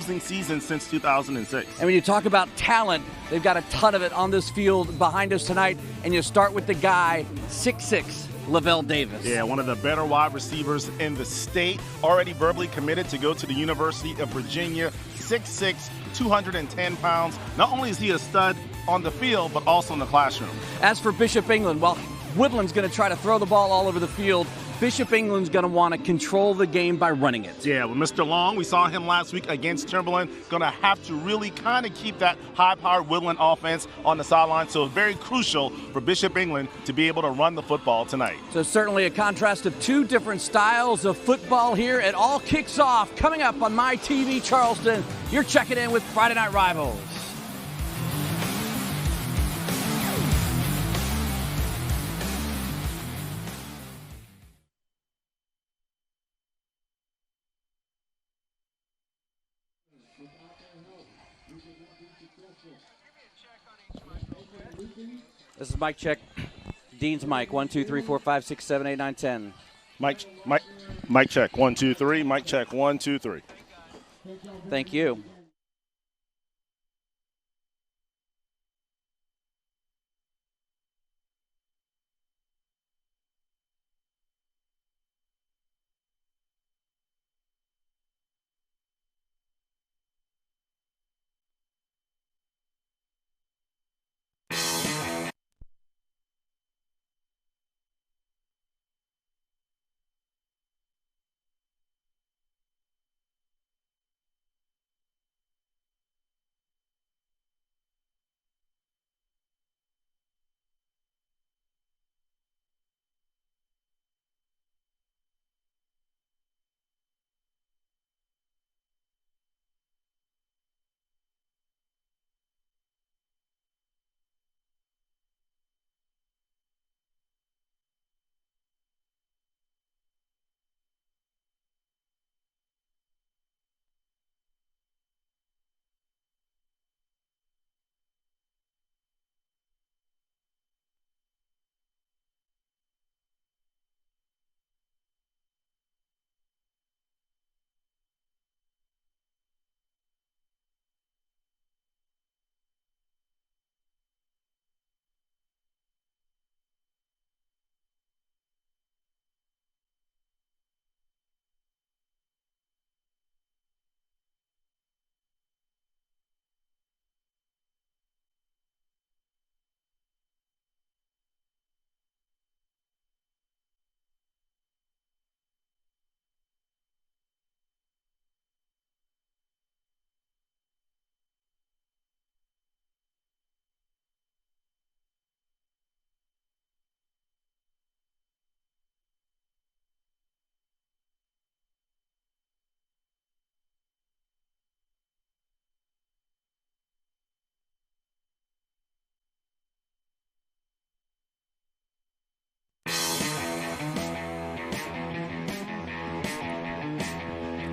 losing season since 2006. And when you talk about talent, they've got a ton of it on this field behind us tonight. And you start with the guy, 6'6", Lavelle Davis. Yeah, one of the better wide receivers in the state, already verbally committed to go to the University of Virginia, 6'6", 210 pounds. Not only is he a stud on the field, but also in the classroom. As for Bishop England, well, Woodland's going to try to throw the ball all over the field. Bishop England's going to want to control the game by running it. Yeah, with Mr. Long, we saw him last week against Timberland, going to have to really kind of keep that high-powered Woodland offense on the sideline. So it's very crucial for Bishop England to be able to run the football tonight. So certainly a contrast of two different styles of football here. It all kicks off coming up on My TV Charleston. You're checking in with Friday Night Rivals. This is mic check. Dean's mic. 1, 2, 3, 4, 5, 6, 7, 8, 9, 10. Mic check. 1, 2, 3. Mic check. 1, 2, 3. Thank you.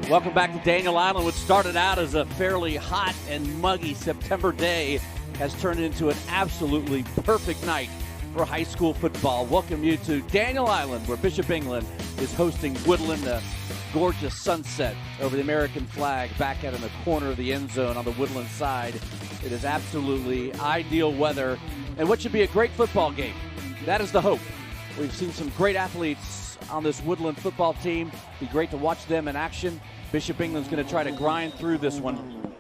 Welcome back to Daniel Island. What started out as a fairly hot and muggy September day has turned into an absolutely perfect night for high school football. Welcome you to Daniel Island, where Bishop England is hosting Woodland. A gorgeous sunset over the American flag back out in the corner of the end zone on the Woodland side. It is absolutely ideal weather and what should be a great football game. That is the hope. We've seen some great athletes on this Woodland football team. Be great to watch them in action. Bishop England's going to try to grind through this one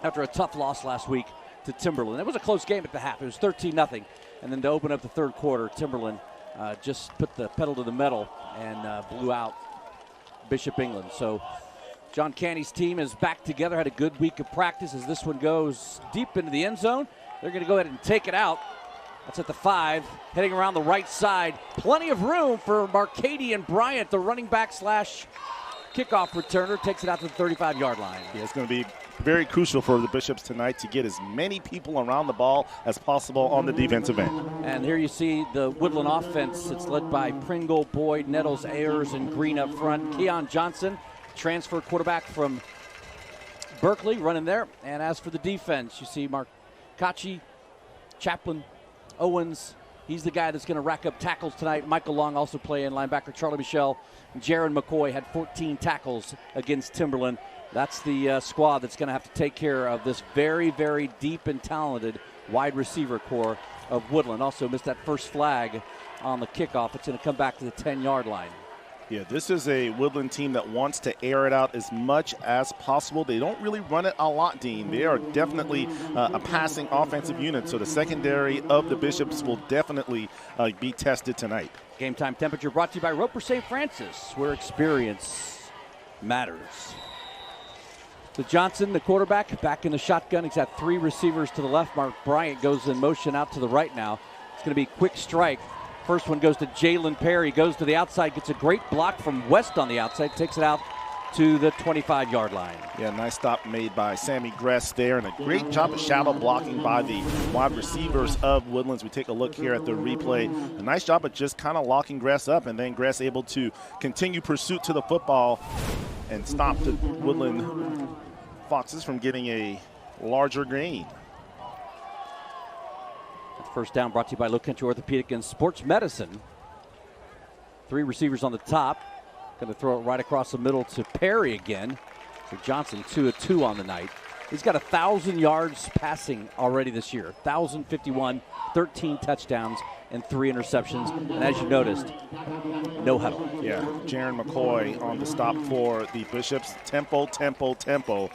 after a tough loss last week to Timberland. It was a close game at the half. It was 13-0. And then to open up the third quarter, Timberland just put the pedal to the metal and blew out Bishop England. So John Canny's team is back together, had a good week of practice as this one goes deep into the end zone. They're going to go ahead and take it out. That's at the 5, heading around the right side. Plenty of room for Marcadian Bryant, the running back slash kickoff returner, takes it out to the 35-yard line. Yeah, it's going to be very crucial for the Bishops tonight to get as many people around the ball as possible on the defensive end. And here you see the Woodland offense. It's led by Pringle, Boyd, Nettles, Ayers, and Green up front. Keon Johnson, transfer quarterback from Berkeley, running there. And as for the defense, you see Mark Kachi, Chaplin, Owens. He's the guy that's going to rack up tackles tonight. Michael Long also playing linebacker. Charlie Michelle. Jaron McCoy had 14 tackles against Timberland. That's the squad that's going to have to take care of this very, very deep and talented wide receiver core of Woodland. Also missed that first flag on the kickoff. It's going to come back to the 10-yard line. Yeah, this is a Woodland team that wants to air it out as much as possible. They don't really run it a lot, Dean. They are definitely a passing offensive unit, so the secondary of the Bishops will definitely be tested tonight. Game time temperature brought to you by Roper St. Francis, where experience matters. So Johnson, the quarterback, back in the shotgun. He's got 3 receivers to the left. Mark Bryant goes in motion out to the right now. It's going to be a quick strike. First one goes to Jalen Perry. Goes to the outside, gets a great block from West on the outside, takes it out to the 25-yard line. Yeah, nice stop made by Sammy Gress there, and a great job of shadow blocking by the wide receivers of Woodlands. We take a look here at the replay. A nice job of just kind of locking Gress up, and then Gress able to continue pursuit to the football and stop the Woodland Foxes from getting a larger gain. First down brought to you by Low Country Orthopedic and Sports Medicine. 3 receivers on the top. Going to throw it right across the middle to Perry again. So Johnson 2 of 2 on the night. He's got 1,000 yards passing already this year. 1,051, 13 touchdowns, and 3 interceptions. And as you noticed, no huddle. Yeah, Jaron McCoy on the stop for the Bishops. Tempo, tempo, tempo.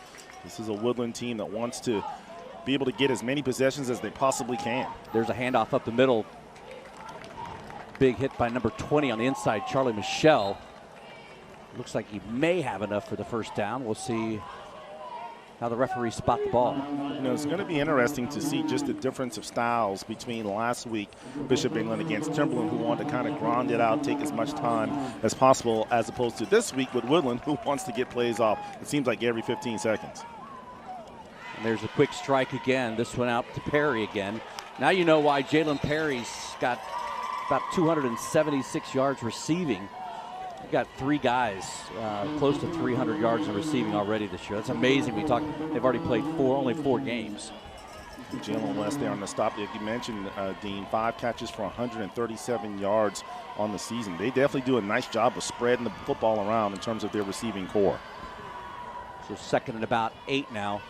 This is a Woodland team that wants to be able to get as many possessions as they possibly can. There's a handoff up the middle. Big hit by number 20 on the inside, Charlie Michelle. Looks like he may have enough for the first down. We'll see how the referees spot the ball. You know, it's going to be interesting to see just the difference of styles between last week, Bishop England against Timberland, who wanted to kind of grind it out, take as much time as possible, as opposed to this week with Woodland, who wants to get plays off, it seems like every 15 seconds. And there's a quick strike again. This one out to Perry again. Now you know why Jalen Perry's got about 276 yards receiving. We've got 3 guys close to 300 yards in receiving already this year. That's amazing. They've already played only 4 games. Jalen West there on the stop. Like you mentioned, Dean, 5 catches for 137 yards on the season. They definitely do a nice job of spreading the football around in terms of their receiving core. So second and about 8 now.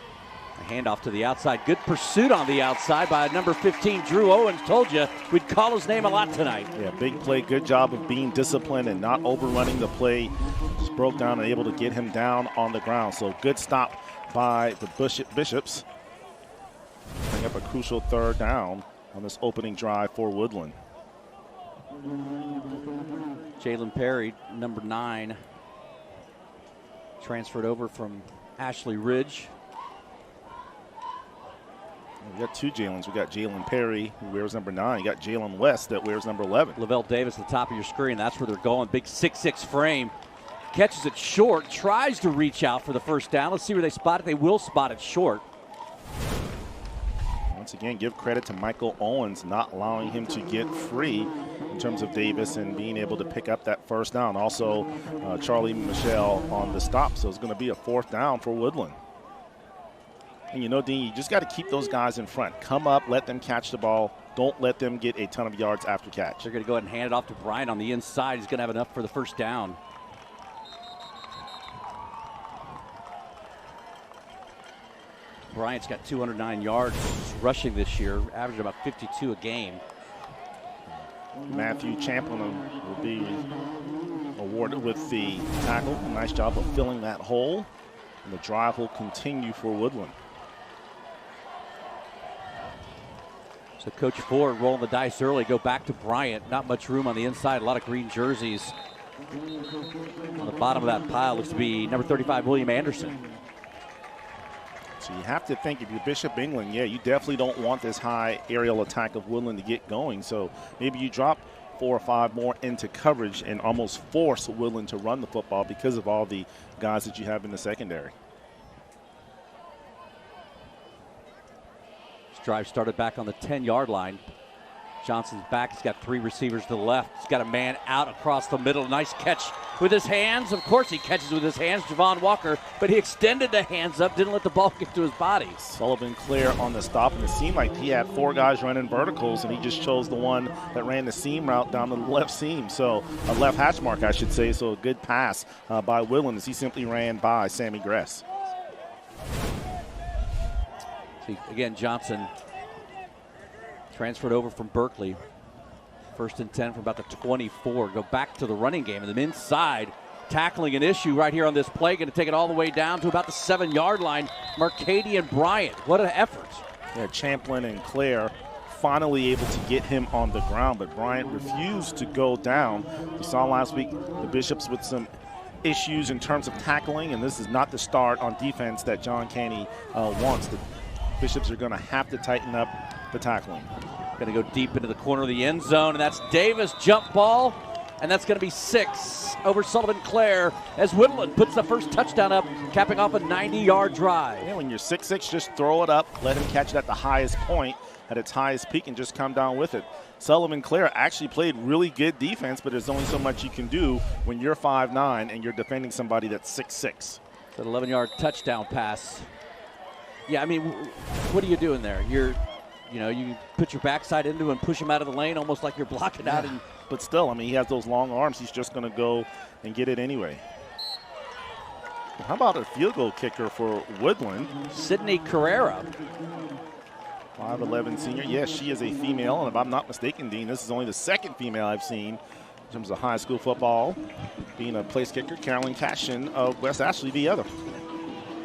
A handoff to the outside. Good pursuit on the outside by number 15, Drew Owens. Told you we'd call his name a lot tonight. Yeah, big play. Good job of being disciplined and not overrunning the play. Just broke down and able to get him down on the ground. So good stop by the Bishops. Bring up a crucial 3rd down on this opening drive for Woodland. Jalen Perry, number 9, transferred over from Ashley Ridge. We got 2 Jalens. We got Jalen Perry, who wears number 9. You got Jalen West that wears number 11. Lavelle Davis at the top of your screen. That's where they're going. Big 6'6" frame. Catches it short. Tries to reach out for the first down. Let's see where they spot it. They will spot it short. Once again, give credit to Michael Owens not allowing him to get free in terms of Davis and being able to pick up that first down. Also, Charlie Michelle on the stop. So it's going to be a 4th down for Woodland. And you know, Dean, you just got to keep those guys in front. Come up, let them catch the ball. Don't let them get a ton of yards after catch. They're going to go ahead and hand it off to Bryant on the inside. He's going to have enough for the first down. Bryant's got 209 yards rushing this year, averaging about 52 a game. Matthew Champlin will be awarded with the tackle. Nice job of filling that hole. And the drive will continue for Woodland. So Coach Ford rolling the dice early, go back to Bryant. Not much room on the inside, a lot of green jerseys. On the bottom of that pile looks to be number 35, William Anderson. So you have to think, if you're Bishop England, yeah, you definitely don't want this high aerial attack of Woodland to get going. So maybe you drop 4 or 5 more into coverage and almost force Woodland to run the football because of all the guys that you have in the secondary. This drive started back on the 10-yard line. Johnson's back. He's got 3 receivers to the left. He's got a man out across the middle. Nice catch with his hands. Of course he catches with his hands, Javon Walker, but he extended the hands up, didn't let the ball get to his body. Sullivan clear on the stop, and it seemed like he had 4 guys running verticals, and he just chose the one that ran the seam route down to the left seam. So a left hash mark, I should say. So a good pass by Woodland as he simply ran by Sammy Gress. See, again, Johnson transferred over from Berkeley. 1st and 10 from about the 24. Go back to the running game, and then inside, tackling an issue right here on this play. Going to take it all the way down to about the 7-yard line. Marcadian Bryant, what an effort. Yeah, Champlin and Claire finally able to get him on the ground, but Bryant refused to go down. We saw last week the Bishops with some issues in terms of tackling, and this is not the start on defense that John Caney wants. The Bishops are going to have to tighten up the tackling. Going to go deep into the corner of the end zone, and that's Davis' jump ball, and that's going to be 6 over Sullivan Clare as Woodland puts the first touchdown up, capping off a 90-yard drive. Yeah, when you're 6'6", just throw it up, let him catch it at the highest point, at its highest peak, and just come down with it. Sullivan Clare actually played really good defense, but there's only so much you can do when you're 5'9" and you're defending somebody that's 6'6". That 11-yard touchdown pass. Yeah, I mean, what are you doing there? You put your backside into and push him out of the lane almost like you're blocking out. And but still, I mean, he has those long arms. He's just going to go and get it anyway. How about a field goal kicker for Woodland? Sydney Carrera. 5'11" senior. Yes, she is a female, and if I'm not mistaken, Dean, this is only the second female I've seen in terms of high school football being a place kicker. Carolyn Cashin of West Ashley the other.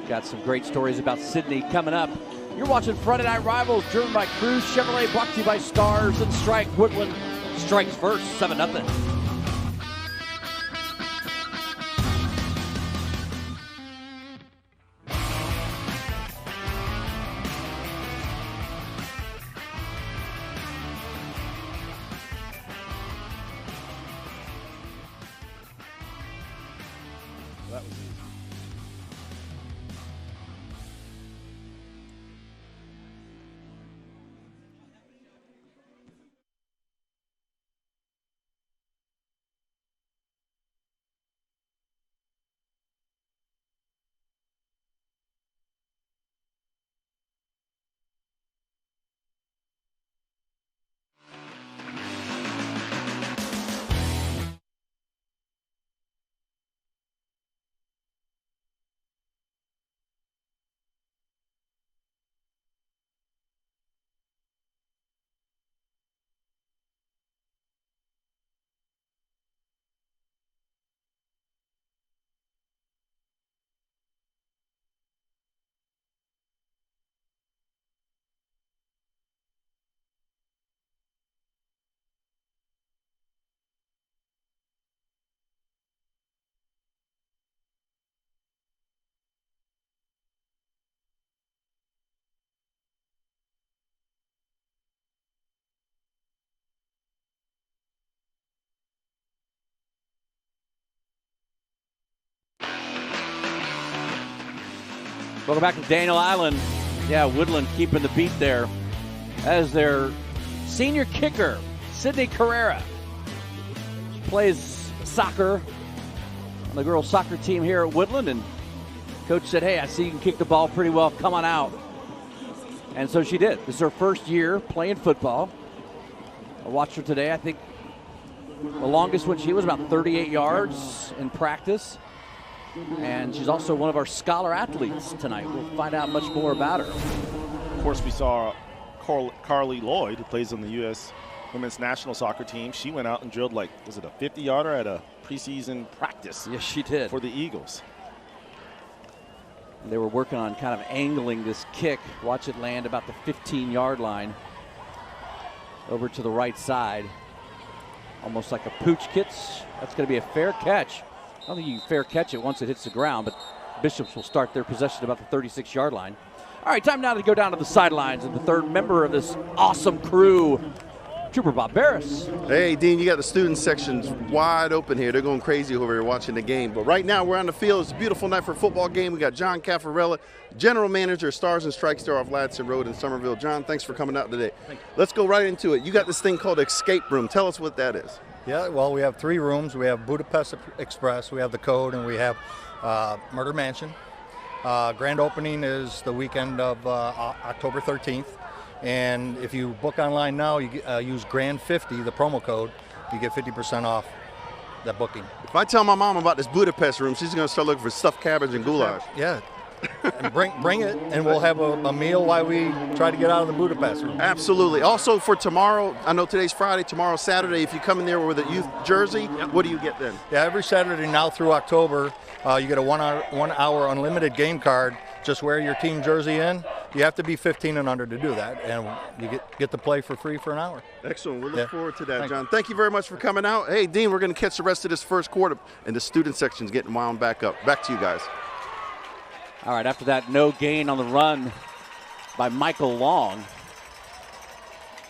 Got some great stories about Sydney coming up. You're watching Friday Night Rivals, driven by Cruise Chevrolet, brought to you by Stars and Strike. Woodland strikes first, 7-0. That was easy. Welcome back to Daniel Island. Yeah, Woodland keeping the beat there as their senior kicker, Sydney Carrera. She plays soccer on the girls' soccer team here at Woodland, and coach said, hey, I see you can kick the ball pretty well. Come on out. And so she did. This is her first year playing football. I watched her today. I think the longest one she was about 38 yards in practice. And she's also one of our scholar athletes tonight. We'll find out much more about her. Of course, we saw Carly Lloyd, who plays on the U.S. women's national soccer team. She went out and drilled, like, was it a 50-yarder at a preseason practice? Yes, she did. For the Eagles. They were working on kind of angling this kick. Watch it land about the 15-yard line over to the right side. Almost like a pooch kits. That's going to be a fair catch. I don't think you can fair catch it once it hits the ground, but Bishops will start their possession about the 36-yard line. All right, time now to go down to the sidelines, and the third member of this awesome crew, Trooper Bob Barris. Hey, Dean, you got the student sections wide open here. They're going crazy over here watching the game. But right now, we're on the field. It's a beautiful night for a football game. We got John Caffarella, General Manager, Stars and Strikes there off Ladson Road in Somerville. John, thanks for coming out today. Let's go right into it. You got this thing called Escape Room. Tell us what that is. Yeah, well, we have 3 rooms. We have Budapest Express, we have the Code, and we have Murder Mansion. Grand opening is the weekend of October 13th. And if you book online now, you use GRAND50, the promo code, you get 50% off that booking. If I tell my mom about this Budapest room, she's going to start looking for stuffed cabbage and goulash. Yeah, And bring it, and we'll have a meal while we try to get out of the Budapest room. Absolutely. Also for tomorrow, I know today's Friday, tomorrow's Saturday. If you come in there with a youth jersey, what do you get then? Yeah, every Saturday now through October, you get a 1 hour unlimited game card. Just wear your team jersey in. You have to be 15 and under to do that, and you get to play for free for an hour. Excellent. We look forward to that, John. Thank you very much for coming out. Hey, Dean, we're going to catch the rest of this first quarter, and the student section's getting wound back up. Back to you guys. All right, after that, no gain on the run by Michael Long.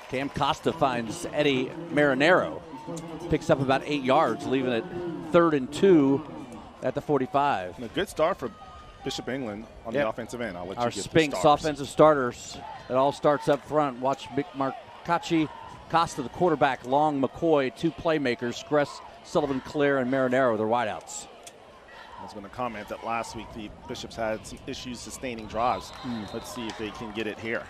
Cam Costa finds Eddie Marinero. Picks up about 8 yards, leaving it 3rd and 2 at the 45. And a good start for Bishop England on the offensive end. I'll let you Our get Spinks offensive starters. It all starts up front. Watch Mick Marcacci, Costa, the quarterback, Long, McCoy, 2 playmakers, Scress, Sullivan, Clare, and Marinero, the wideouts. I was going to comment that last week the Bishops had some issues sustaining drives. Let's see if they can get it here.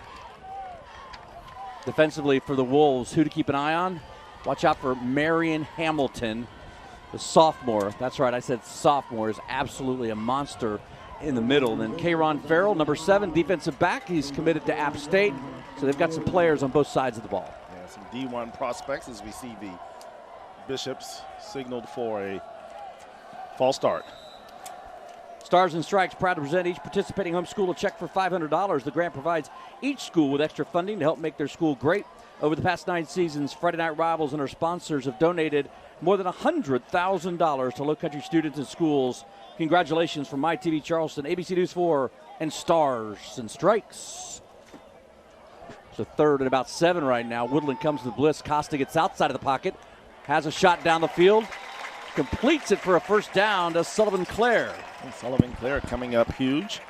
Defensively for the Wolves, who to keep an eye on? Watch out for Marion Hamilton, the sophomore. That's right, I said sophomore, is absolutely a monster in the middle. And then Kayron Farrell, number 7, defensive back. He's committed to App State. So they've got some players on both sides of the ball. Yeah, some D1 prospects as we see the Bishops signaled for a false start. Stars and Strikes proud to present each participating home school a check for $500. The grant provides each school with extra funding to help make their school great. Over the past 9 seasons, Friday Night Rivals and our sponsors have donated more than $100,000 to low-country students and schools. Congratulations from MyTV Charleston, ABC News 4, and Stars and Strikes. So 3rd and about 7 right now. Woodland comes to the blitz. Costa gets outside of the pocket, has a shot down the field, completes it for a first down to Sullivan Clare. And Sullivan Clare coming up huge.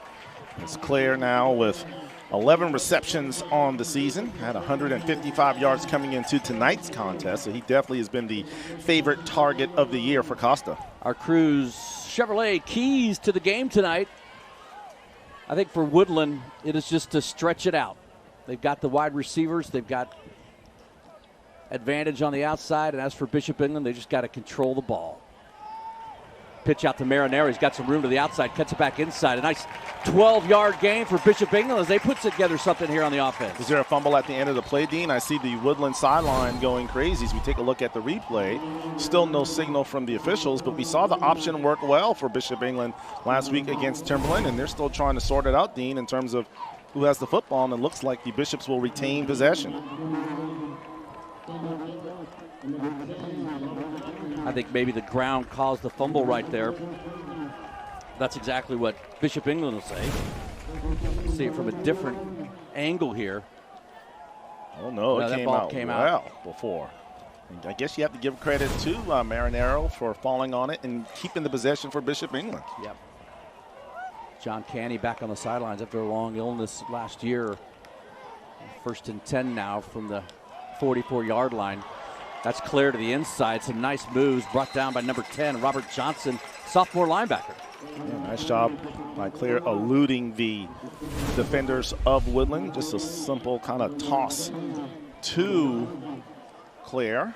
It's Clare now with 11 receptions on the season. Had 155 yards coming into tonight's contest, so he definitely has been the favorite target of the year for Costa. Our Cruise Chevrolet keys to the game tonight. I think for Woodland, it is just to stretch it out. They've got the wide receivers. They've got advantage on the outside. And as for Bishop England, they just got to control the ball. Pitch out to Marinero. He's got some room to the outside. Cuts it back inside. A nice 12-yard gain for Bishop England as they put together something here on the offense. Was there a fumble at the end of the play, Dean? I see the Woodland sideline going crazy as we take a look at the replay. Still no signal from the officials, but we saw the option work well for Bishop England last week against Timberland, and they're still trying to sort it out, Dean, in terms of who has the football, and it looks like the Bishops will retain possession. I think maybe the ground caused the fumble right there. That's exactly what Bishop England will say. See it from a different angle here. Oh, no, it came out well before. And I guess you have to give credit to Marinero for falling on it and keeping the possession for Bishop England. Yep. John Canny back on the sidelines after a long illness last year. 1st and 10 now from the 44-yard line. That's clear to the inside. Some nice moves brought down by number 10, Robert Johnson, sophomore linebacker. Yeah, nice job by Clare eluding the defenders of Woodland. Just a simple kind of toss to Clare.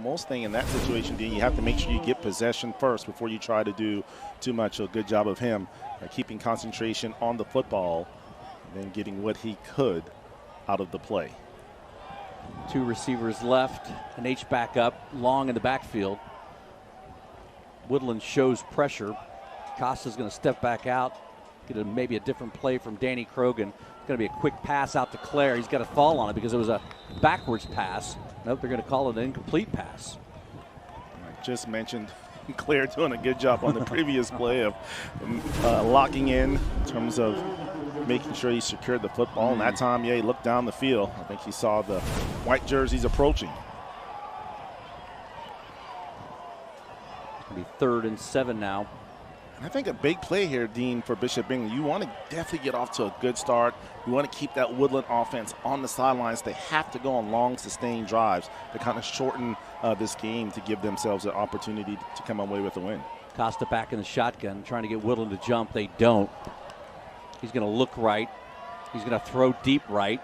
Most thing in that situation, Dean, you have to make sure you get possession first before you try to do too much. A good job of him keeping concentration on the football and then getting what he could out of the play. 2 receivers left, an H-back up, Long in the backfield. Woodland shows pressure. Costa's going to step back out, get maybe a different play from Danny Krogan. It's going to be a quick pass out to Clare. He's got to fall on it because it was a backwards pass. Nope, they're going to call it an incomplete pass. I just mentioned Clare doing a good job on the previous play of locking in terms of making sure he secured the football. And that time, yeah, he looked down the field. I think he saw the white jerseys approaching. It'll be 3rd and 7 now. And I think a big play here, Dean, for Bishop England. You want to definitely get off to a good start. You want to keep that Woodland offense on the sidelines. They have to go on long, sustained drives to kind of shorten this game to give themselves an opportunity to come away with a win. Costa back in the shotgun, trying to get Woodland to jump. They don't. He's going to look right. He's going to throw deep right.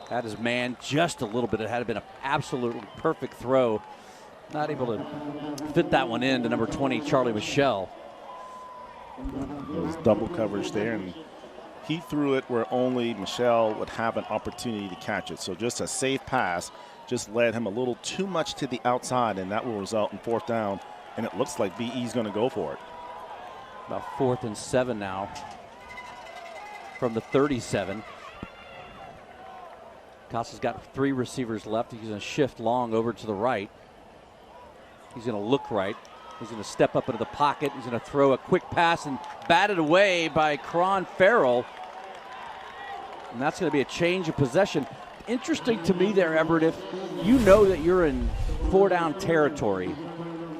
Had his man just a little bit. It had been an absolutely perfect throw. Not able to fit that one in to number 20, Charlie Michelle. There was double coverage there, and he threw it where only Michelle would have an opportunity to catch it. So just a safe pass just led him a little too much to the outside, and that will result in 4th down. And it looks like BE's going to go for it. About 4th and 7 now from the 37. Costa's got 3 receivers left. He's going to shift long over to the right. He's going to look right. He's going to step up into the pocket. He's going to throw a quick pass and batted away by Cron Farrell. And that's going to be a change of possession. Interesting to me there, Everett, if you know that you're in 4-down territory,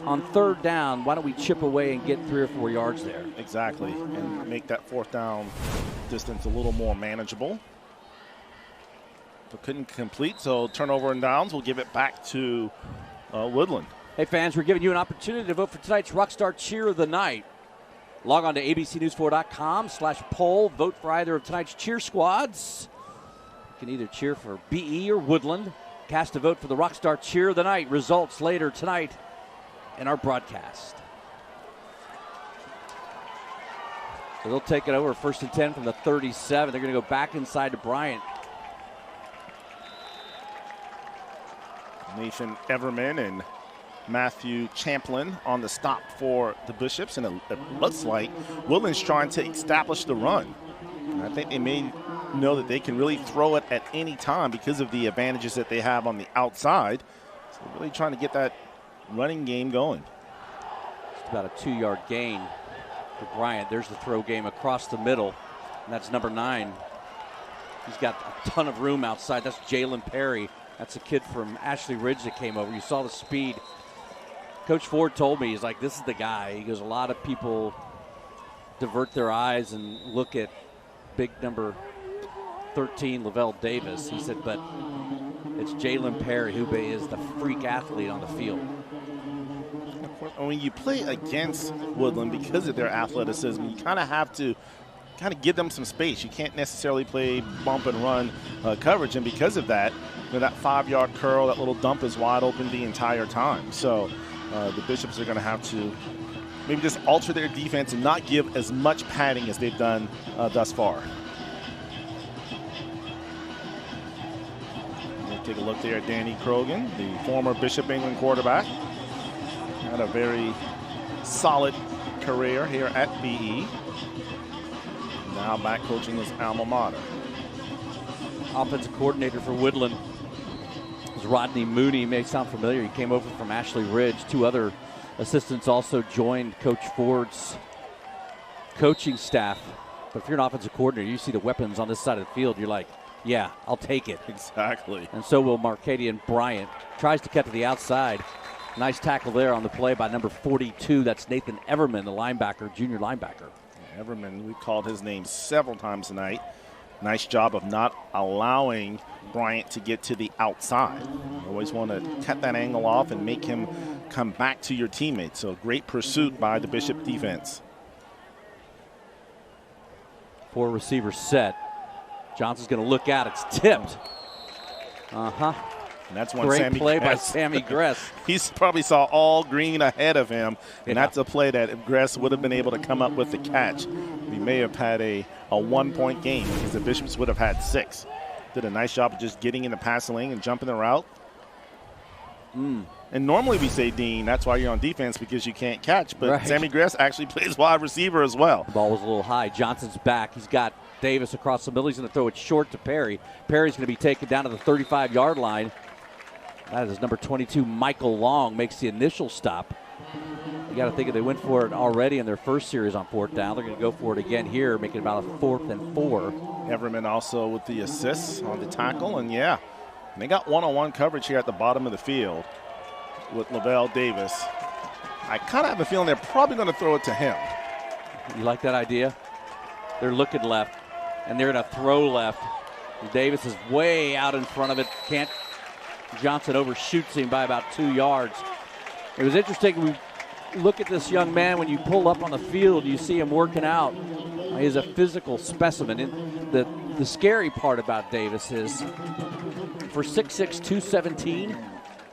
on 3rd down, why don't we chip away and get 3 or 4 yards there? Exactly, and make that 4th down distance a little more manageable. But couldn't complete, so turnover and downs. We'll give it back to Woodland. Hey fans, we're giving you an opportunity to vote for tonight's Rockstar Cheer of the Night. Log on to abcnews4.com/poll. Vote for either of tonight's cheer squads. You can either cheer for BE or Woodland. Cast a vote for the Rockstar Cheer of the Night. Results later tonight in our broadcast. So they'll take it over 1st and 10 from the 37. They're going to go back inside to Bryant. Nathan Everman and Matthew Champlin on the stop for the Bishops, and it looks like Woodland's trying to establish the run. I think they may know that they can really throw it at any time because of the advantages that they have on the outside. So they're really trying to get that running game going. It's about a 2-yard gain for Bryant. There's the throw game across the middle, and that's number 9. He's got a ton of room outside. That's Jalen Perry. That's a kid from Ashley Ridge that came over. You saw the speed. Coach Ford told me, he's like, this is the guy. He goes, a lot of people divert their eyes and look at big number 13, Lavelle Davis. He said, but it's Jalen Perry who is the freak athlete on the field. When you play against Woodland, because of their athleticism, you kind of have to kind of give them some space. You can't necessarily play bump and run coverage, and because of that, that 5-yard curl, that little dump is wide open the entire time. So the Bishops are going to have to maybe just alter their defense and not give as much padding as they've done thus far. We'll take a look there at Danny Krogan, the former Bishop England quarterback. Had a very solid career here at BE. Now back coaching his alma mater. Offensive coordinator for Woodland is Rodney Mooney. May sound familiar. He came over from Ashley Ridge. 2 other assistants also joined Coach Ford's coaching staff. But if you're an offensive coordinator, you see the weapons on this side of the field, you're like, yeah, I'll take it. Exactly. And so will Marcadian Bryant. Tries to cut to the outside. Nice tackle there on the play by number 42. That's Nathan Everman, the linebacker, junior linebacker. Everman, we called his name several times tonight. Nice job of not allowing Bryant to get to the outside. You always want to cut that angle off and make him come back to your teammates. So great pursuit by the Bishop defense. 4 receivers set. Johnson's going to look out. It's tipped. And that's one great play by Sammy Gress. He probably saw all green ahead of him, and that's a play that if Gress would have been able to come up with the catch, we may have had a 1-point game because the Bishops would have had 6. Did a nice job of just getting in the passing lane and jumping the route. And normally we say, Dean, that's why you're on defense, because you can't catch. But right. Sammy Gress actually plays wide receiver as well. The ball was a little high. Johnson's back. He's got Davis across the middle. He's going to throw it short to Perry. Perry's going to be taken down to the 35-yard line. That is number 22, Michael Long, makes the initial stop. You got to think if they went for it already in their first series on 4th down, they're going to go for it again here, making about a 4th and 4. Everman also with the assists on the tackle, and yeah, they got one-on-one coverage here at the bottom of the field with Lavelle Davis. I kind of have a feeling they're probably going to throw it to him. You like that idea? They're looking left, and they're going to throw left. Davis is way out in front of it. Johnson overshoots him by about 2 yards. It was interesting. We look at this young man. When you pull up on the field, you see him working out. He's a physical specimen. And the scary part about Davis is for 6'6", 217,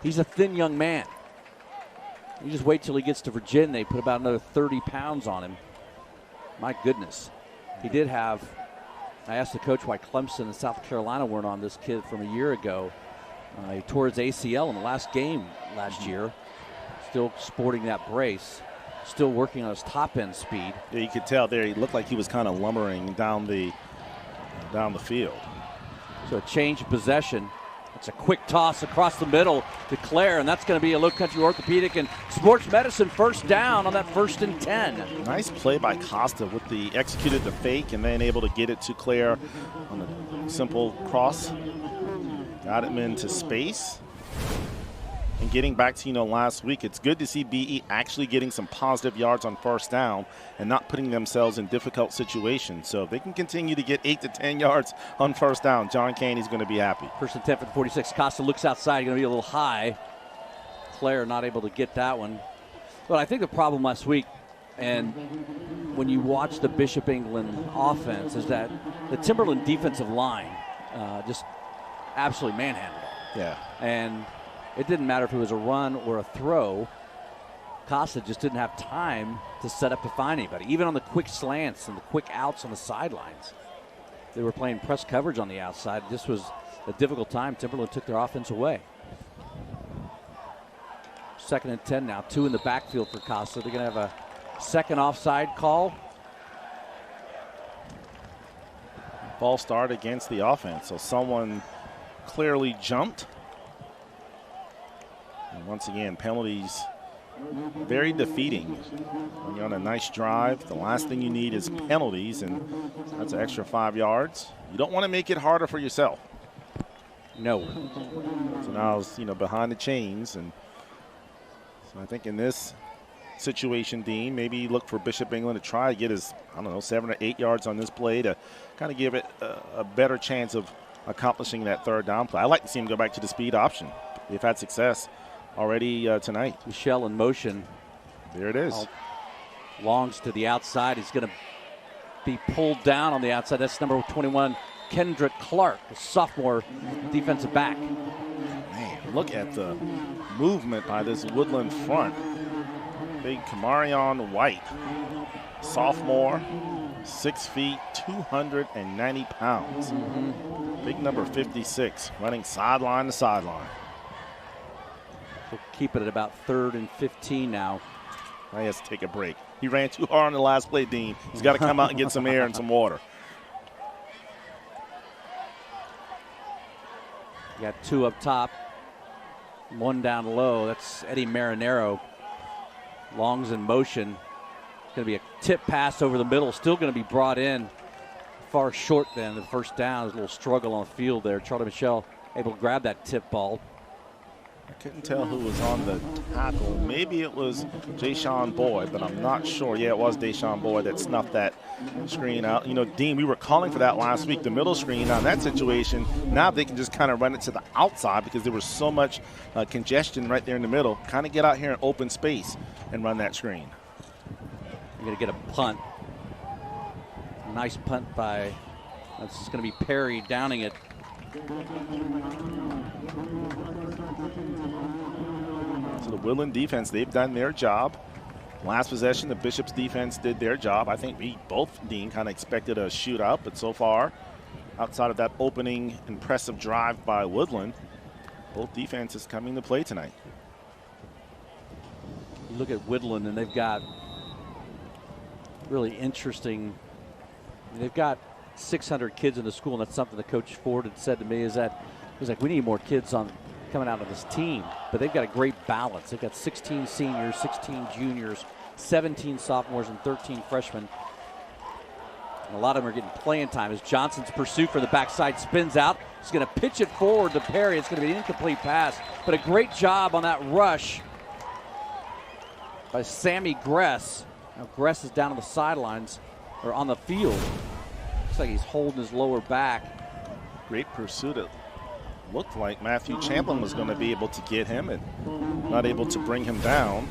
he's a thin young man. You just wait till he gets to Virginia. They put about another 30 pounds on him. My goodness. He did have, I asked the coach why Clemson and South Carolina weren't on this kid from a year ago. He tore his ACL in the last game last year. Still sporting that brace. Still working on his top end speed. Yeah, you could tell there he looked like he was kind of lumbering down the field. So a change of possession. It's a quick toss across the middle to Claire, and that's going to be a Low Country Orthopedic and Sports Medicine first down on that 1st and 10. Nice play by Costa with the executed the fake and then able to get it to Claire on a simple cross. Got him into space. And getting back to, last week, it's good to see BE actually getting some positive yards on first down and not putting themselves in difficult situations. So if they can continue to get 8 to 10 yards on first down, John Caney's going to be happy. 1st and 10 for the 46. Costa looks outside, going to be a little high. Claire not able to get that one. But I think the problem last week, and when you watch the Bishop England offense, is that the Timberland defensive line just absolutely manhandled them. Yeah. And it didn't matter if it was a run or a throw. Costa just didn't have time to set up to find anybody. Even on the quick slants and the quick outs on the sidelines. They were playing press coverage on the outside. This was a difficult time. Timberland took their offense away. 2nd and 10 now. 2 in the backfield for Costa. They're going to have a second offside call. False start against the offense. So someone clearly jumped. And once again, penalties very defeating. When you're on a nice drive, the last thing you need is penalties, and that's an extra 5 yards. You don't want to make it harder for yourself. No. So now it's, behind the chains, and so I think in this situation, Dean, maybe look for Bishop England to try to get his, 7 or 8 yards on this play to kind of give it a better chance of accomplishing that third down play. I like to see him go back to the speed option. They've had success already tonight. Michelle in motion. There it is. Longs to the outside. He's going to be pulled down on the outside. That's number 21, Kendrick Clark, a sophomore defensive back. Man, look at the movement by this Woodland front. Big Kamarion White, sophomore, 6 feet, 290 pounds. Big number 56, running sideline to sideline. We'll keep it at about 3rd and 15 now. He has to take a break. He ran too hard on the last play, Dean. He's got to come out and get some air and some water. You got 2 up top, 1 down low. That's Eddie Marinero. Longs in motion. It's going to be a tip pass over the middle. Still going to be brought in far short then. The first down is a little struggle on the field there. Charlie Michelle able to grab that tip ball. I couldn't tell who was on the tackle. Maybe it was Deshaun Boyd, but I'm not sure. Yeah, it was Deshaun Boyd that snuffed that screen out. Dean, we were calling for that last week, the middle screen. Now in that situation, now they can just kind of run it to the outside because there was so much congestion right there in the middle. Kind of get out here in open space and run that screen. You're going to get a punt. Nice punt by, that's just going to be Perry downing it. So the Woodland defense, they've done their job. Last possession, the Bishop's defense did their job. I think we both, Dean, kind of expected a shootout, but so far, outside of that opening impressive drive by Woodland, both defenses coming to play tonight. You look at Woodland, and they've got really interesting, they've got 600 kids in the school, and that's something that Coach Ford had said to me, is that he's like, we need more kids coming out of this team, but they've got a great balance. They've got 16 seniors, 16 juniors, 17 sophomores, and 13 freshmen. And a lot of them are getting playing time as Johnson's pursuit for the backside spins out. He's going to pitch it forward to Perry. It's going to be an incomplete pass, but a great job on that rush by Sammy Gress. Now Gress is down on the sidelines, or on the field. Looks like he's holding his lower back. Great pursuit. It looked like Matthew Champlin was going to be able to get him and not able to bring him down.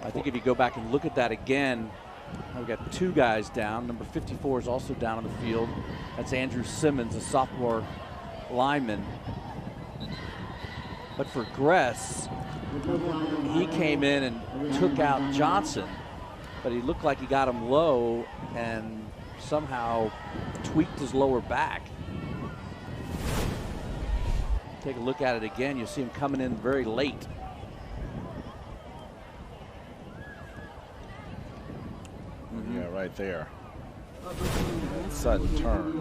I think if you go back and look at that again, we've got 2 guys down. Number 54 is also down on the field. That's Andrew Simmons, a sophomore lineman. But for Gress, he came in and took out Johnson. but he looked like he got him low and somehow tweaked his lower back. Take a look at it again. You see him coming in very late. Yeah, right there. Sudden turn.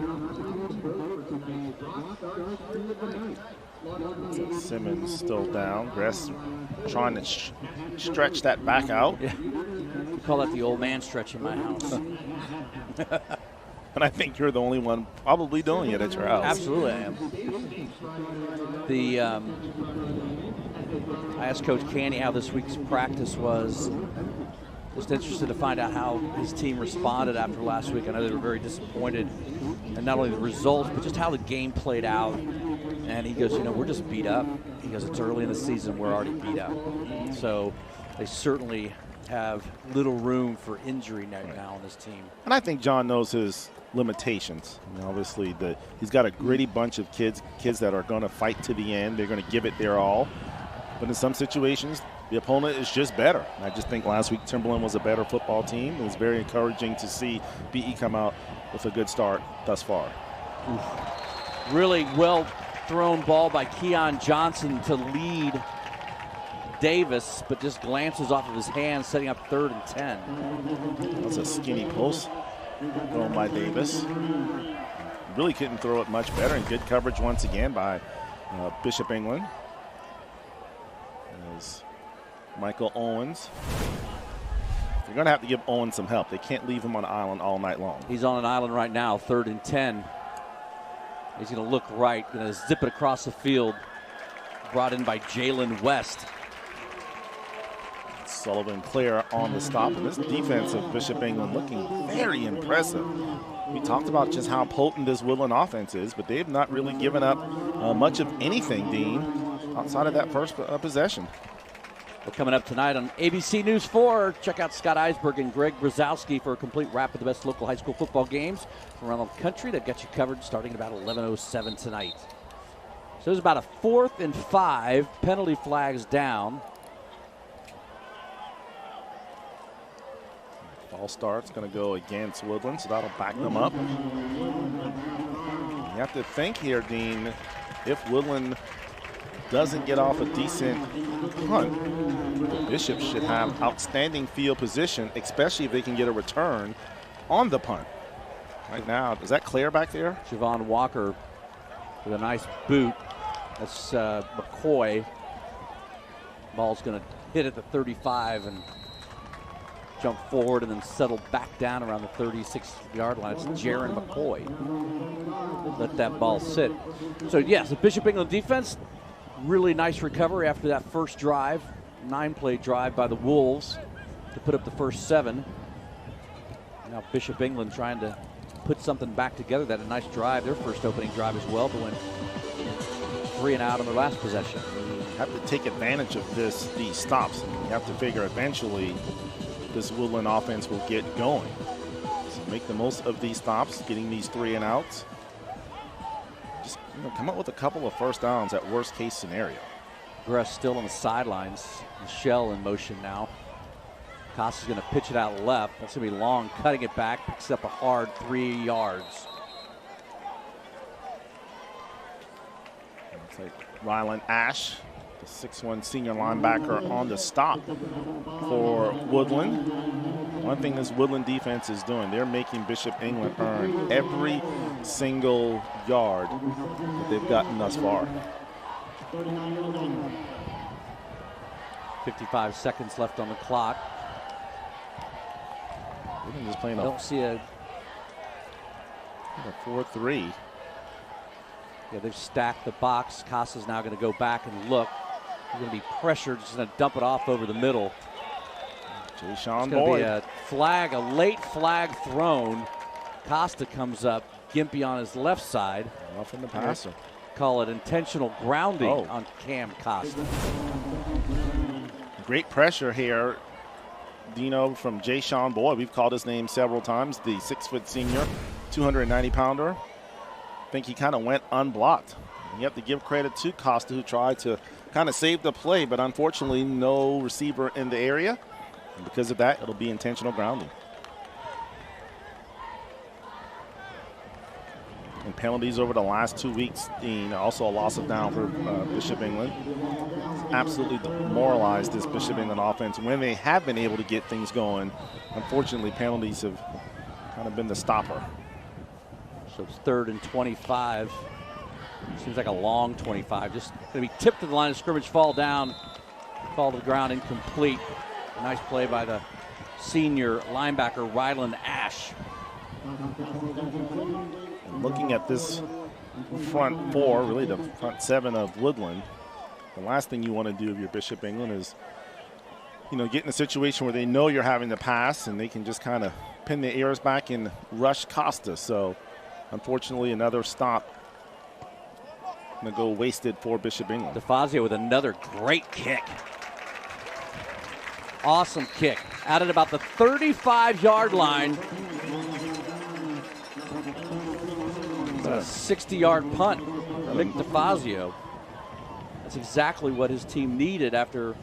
So Simmons still down. Gress trying to stretch that back out. Yeah. We call that the old man stretch in my house. And I think you're the only one probably doing it at your house. Absolutely, I am. I asked Coach Canny how this week's practice was. Just interested to find out how his team responded after last week. I know they were very disappointed, and not only the results, but just how the game played out. And he goes, we're just beat up. He goes, it's early in the season, we're already beat up. So they certainly have little room for injury right now on this team. And I think John knows his limitations. Obviously, he's got a gritty bunch of kids that are going to fight to the end. They're going to give it their all. But in some situations, the opponent is just better. And I just think last week Timberland was a better football team. It was very encouraging to see BE come out with a good start thus far. Oof. Really well thrown ball by Keon Johnson to lead Davis, but just glances off of his hands, setting up 3rd and 10. That was a skinny post thrown by Davis. Really couldn't throw it much better, and good coverage once again by Bishop England. As Michael Owens. They're going to have to give Owens some help. They can't leave him on the island all night long. He's on an island right now, 3rd and 10. He's going to look right, going to zip it across the field. Brought in by Jalen West. Sullivan Clare on the stop. And this defense of Bishop England looking very impressive. We talked about just how potent this Woodland offense is, but they've not really given up much of anything, Dean, outside of that first possession. Well, coming up tonight on ABC News 4, check out Scott Eisberg and Greg Brzezowski for a complete wrap of the best local high school football games from around the country. They've got you covered starting at about 11:07 tonight. So there's about a 4th and 5, penalty flags down. Ball start's going to go against Woodland, so that'll back them up. You have to think here, Dean, if Woodland doesn't get off a decent punt, the Bishops should have outstanding field position, especially if they can get a return on the punt. Right now, is that Claire back there? Javon Walker with a nice boot. That's McCoy. Ball's going to hit at the 35 and jump forward and then settle back down around the 36-yard line. It's Jaron McCoy. Let that ball sit. So, yes, the Bishop England defense, really nice recovery after that first drive, 9-play drive by the Wolves to put up the first 7. Now Bishop England trying to put something back together. That a nice drive, their first opening drive as well, but went 3 and out on their last possession. You have to take advantage of these stops. You have to figure eventually this Woodland offense will get going. So make the most of these stops, getting these 3 and outs. Just come up with a couple of first downs at worst case scenario. Gress still on the sidelines. Michelle in motion now. Costa's going to pitch it out left. That's going to be long, cutting it back, picks up a hard 3 yards. Looks like Rylan Ash, the 6'1" senior linebacker, on the stop for Woodland. One thing this Woodland defense is doing, they're making Bishop England earn every single yard that they've gotten thus far. 55 seconds left on the clock. Woodland is playing I don't see a 4-3. Yeah, they've stacked the box. Costa's now going to go back and look. He's going to be pressured, just going to dump it off over the middle. Jay-Sean Boyd. Boyd. Be a flag, a late flag thrown. Costa comes up, Gimpy on his left side. Roughing the passer. Call it intentional grounding on Cam Costa. Great pressure here, Dino, from Jay-Sean Boyd. We've called his name several times, the 6-foot senior, 290-pounder. I think he kind of went unblocked. You have to give credit to Costa, who tried to kind of save the play, but unfortunately no receiver in the area. And because of that, it'll be intentional grounding. And penalties over the last 2 weeks, also a loss of down for Bishop England. Absolutely demoralized this Bishop England offense when they have been able to get things going. Unfortunately, penalties have kind of been the stopper. So it's 3rd and 25. Seems like a long 25. Just going to be tipped to the line of scrimmage, fall down, fall to the ground, incomplete. A nice play by the senior linebacker, Ryland Ash. Looking at this front four, really the front seven of Woodland, the last thing you want to do if you're Bishop England is, get in a situation where they know you're having to pass and they can just kind of pin their ears back and rush Costa. So, unfortunately, another stop going to go wasted for Bishop England. DeFazio with another great kick. Awesome kick. Out at about the 35-yard line. A 60-yard punt from Nick DeFazio. That's exactly what his team needed after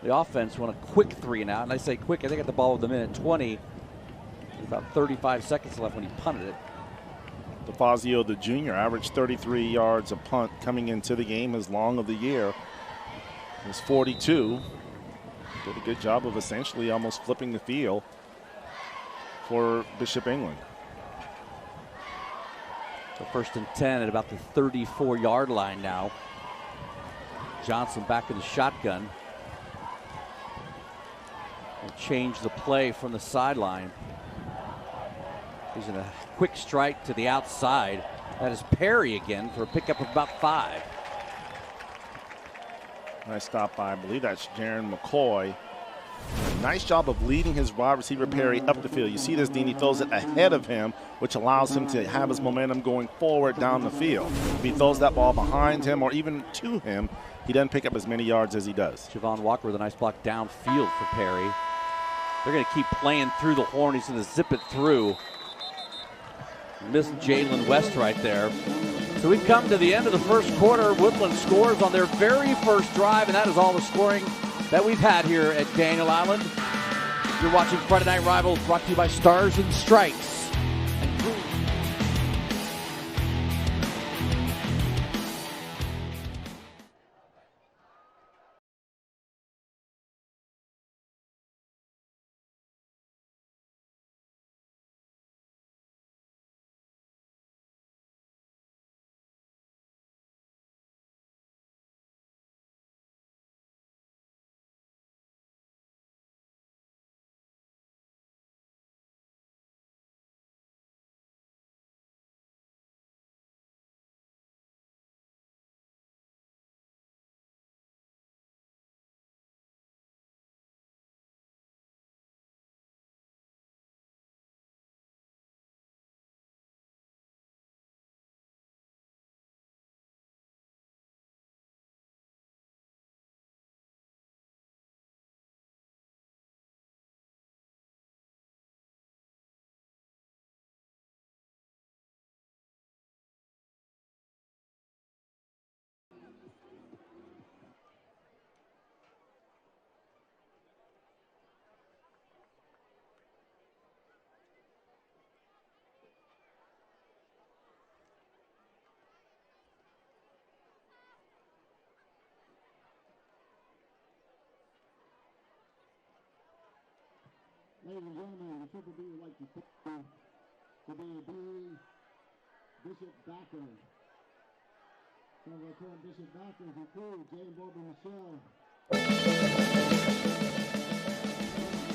the offense won a quick 3 and out. And I say quick, I think at the ball with the minute 20. About 35 seconds left when he punted it. DeFazio, the junior, averaged 33 yards a punt coming into the game, his long of the year. It was 42. Did a good job of essentially almost flipping the field for Bishop England. So 1st and 10 at about the 34-yard line now. Johnson back in the shotgun. Will change the play from the sideline. He's in a quick strike to the outside. That is Perry again for a pickup of about 5. Nice stop by, I believe that's Jaron McCoy. Nice job of leading his wide receiver Perry up the field. You see this, Dean, he throws it ahead of him, which allows him to have his momentum going forward down the field. If he throws that ball behind him or even to him, he doesn't pick up as many yards as he does. Javon Walker with a nice block downfield for Perry. They're going to keep playing through the horn. He's going to zip it through. Missed Jalen West right there. So we've come to the end of the first quarter. Woodland scores on their very first drive, and that is all the scoring that we've had here at Daniel Island. You're watching Friday Night Rivals, brought to you by Stars and Stripes. Ladies and gentlemen, the Triple B would like to thank you for being Bishop backers. Some of our current Bishop backers include Jay and Barbara Michelle.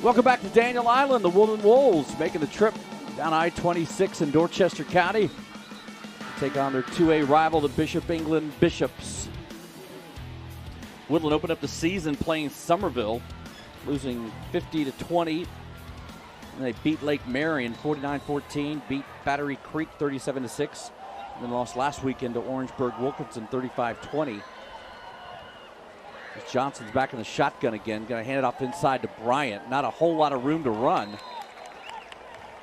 Welcome back to Daniel Island. The Woodland Wolves making the trip down I-26 in Dorchester County. Take on their 2A rival, the Bishop England Bishops. Woodland opened up the season playing Somerville, losing 50-20. And they beat Lake Marion 49-14, beat Battery Creek 37-6, and then lost last weekend to Orangeburg-Wilkinson 35-20. Johnson's back in the shotgun again, going to hand it off inside to Bryant. Not a whole lot of room to run.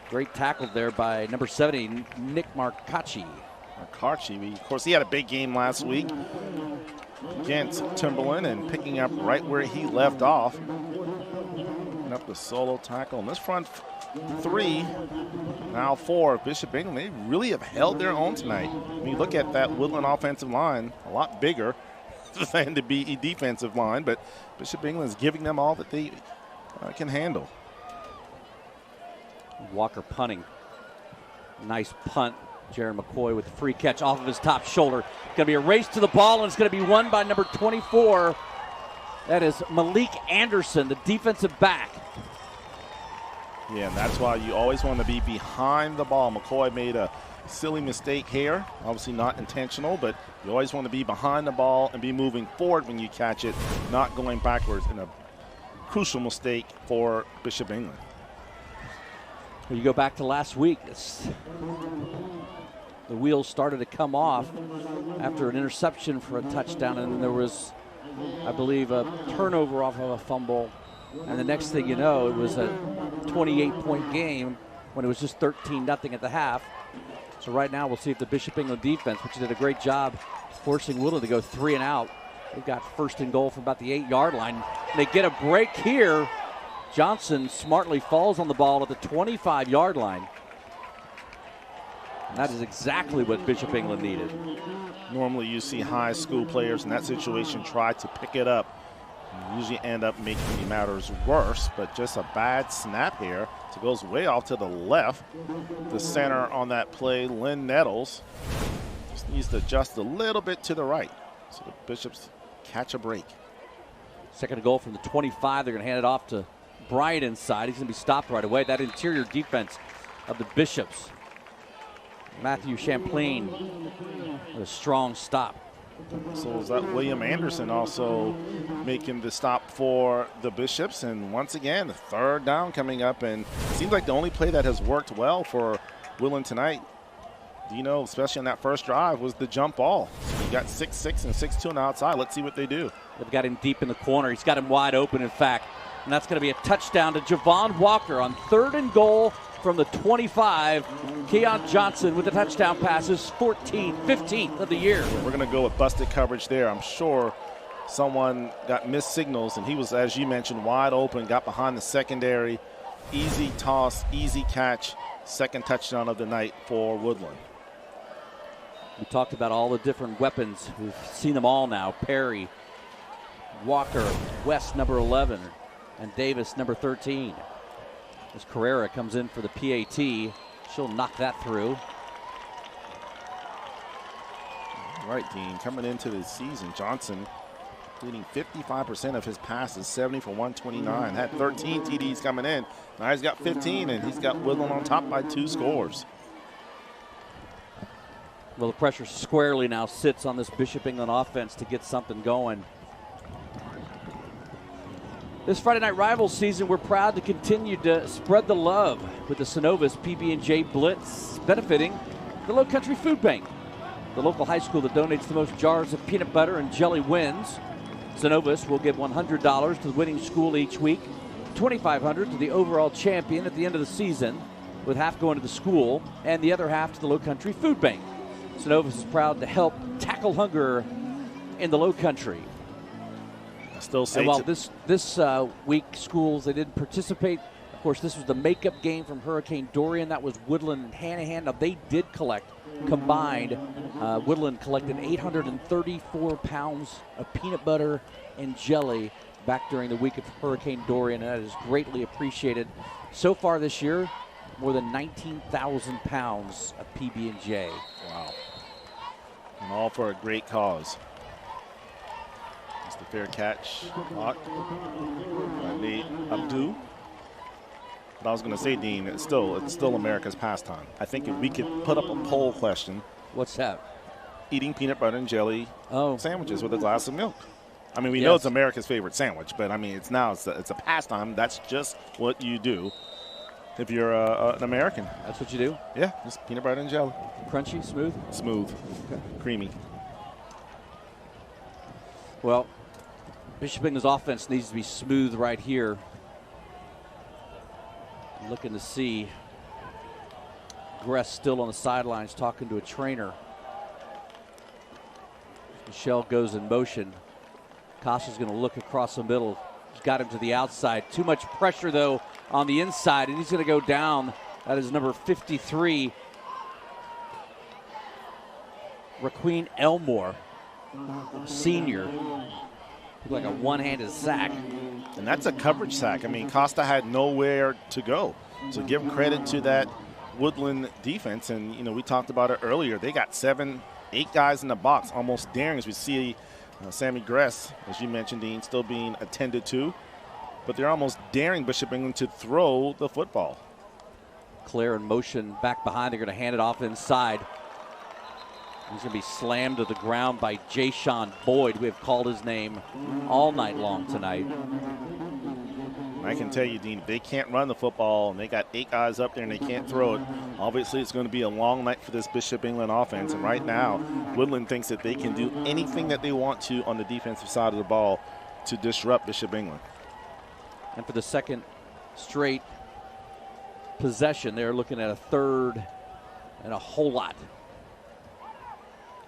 Great tackle there by number 70, Nick Marcacci. Marcacci, of course, he had a big game last week against Timberland and picking up right where he left off. picking up the solo tackle. And this front three, now four, Bishop England, they really have held their own tonight. When you look at that Woodland offensive line, a lot bigger than the BE defensive line, but Bishop England is giving them all that they can handle. Walker punting. Nice punt. Jaron McCoy with the free catch off of his top shoulder. Going to be a race to the ball, and it's going to be won by number 24. That is Malik Anderson, the defensive back. Yeah, and that's why you always want to be behind the ball. McCoy made a silly mistake here. Obviously not intentional, but you always want to be behind the ball and be moving forward when you catch it, not going backwards, in a crucial mistake for Bishop England. When you go back to last week, the wheels started to come off after an interception for a touchdown, and then there was, I believe, a turnover off of a fumble. And the next thing you know, it was a 28-point game when it was just 13-0 at the half. So right now we'll see if the Bishop England defense, which did a great job forcing Woodland to go 3 and out. They've got first and goal from about the 8-yard line. And they get a break here. Johnson smartly falls on the ball at the 25-yard line. And that is exactly what Bishop England needed. Normally you see high school players in that situation try to pick it up. You usually end up making matters worse, but just a bad snap here. So it goes way off to the left. The center on that play, Lynn Nettles, just needs to adjust a little bit to the right. So the Bishops catch a break. Second and goal from the 25. They're going to hand it off to Bryant inside. He's going to be stopped right away. That interior defense of the Bishops. Matthew Champlain with a strong stop. So is that William Anderson also making the stop for the Bishops? And once again, the third down coming up. And it seems like the only play that has worked well for Woodland tonight, especially on that first drive, was the jump ball. So you got 6'6" and 6'2" on the outside. Let's see what they do. They've got him deep in the corner. He's got him wide open, in fact. And that's going to be a touchdown to Javon Walker on third and goal from the 25. Keon Johnson with the touchdown passes, 15th of the year. We're going to go with busted coverage there. I'm sure someone got missed signals, and he was, as you mentioned, wide open, got behind the secondary. Easy toss, easy catch, second touchdown of the night for Woodland. We talked about all the different weapons. We've seen them all now. Perry, Walker, West, number 11, and Davis, number 13. As Carrera comes in for the PAT, she'll knock that through. All right, Dean, coming into the season, Johnson completing 55% of his passes, 70 for 129. Had 13 TDs coming in. Now he's got 15, and he's got Woodland on top by 2 scores. Well, the pressure squarely now sits on this Bishop England offense to get something going. This Friday Night Rivals season, we're proud to continue to spread the love with the Synovus PB&J Blitz, benefiting the Low Country Food Bank. The local high school that donates the most jars of peanut butter and jelly wins. Synovus will give $100 to the winning school each week, $2,500 to the overall champion at the end of the season, with half going to the school and the other half to the Low Country Food Bank. Synovus is proud to help tackle hunger in the Low Country. Still say and while this week schools, they didn't participate. Of course, this was the makeup game from Hurricane Dorian. That was Woodland and Hanahan. Now, they did collect combined. Woodland collected 834 pounds of peanut butter and jelly back during the week of Hurricane Dorian, and that is greatly appreciated. So far this year, more than 19,000 pounds of PB&J. Wow. And all for a great cause. The fair catch blocked by Nate Abdu. But I was going to say, Dean, it's still America's pastime. I think if we could put up a poll question. What's that? Eating peanut butter and jelly sandwiches with a glass of milk. I mean, we Yes. know it's America's favorite sandwich, but I mean, it's a pastime. That's just what you do if you're an American. That's what you do? Yeah, just peanut butter and jelly. Crunchy, smooth? Smooth, creamy. Well, Bishop England's offense needs to be smooth right here. Looking to see Gress still on the sidelines talking to a trainer. Michelle goes in motion. Kasha's going to look across the middle. got him to the outside. Too much pressure, though, on the inside, and he's going to go down. That is number 53, Raqueen Elmore, senior. Like a one-handed sack. And that's a coverage sack. I mean, Costa had nowhere to go. So give him credit to that Woodland defense. And, you know, we talked about it earlier. They got 7, 8 guys in the box, almost daring, as we see Sammy Gress, as you mentioned, Dean, still being attended to. But they're almost daring Bishop England to throw the football. Claire in motion back behind. They're going to hand it off inside. He's going to be slammed to the ground by Jayshawn Boyd. We have called his name all night long tonight. I can tell you, Dean, if they can't run the football and they got 8 guys up there and they can't throw it, obviously it's going to be a long night for this Bishop England offense. And right now, Woodland thinks that they can do anything that they want to on the defensive side of the ball to disrupt Bishop England. And for the second straight possession, they're looking at a 3rd and a whole lot.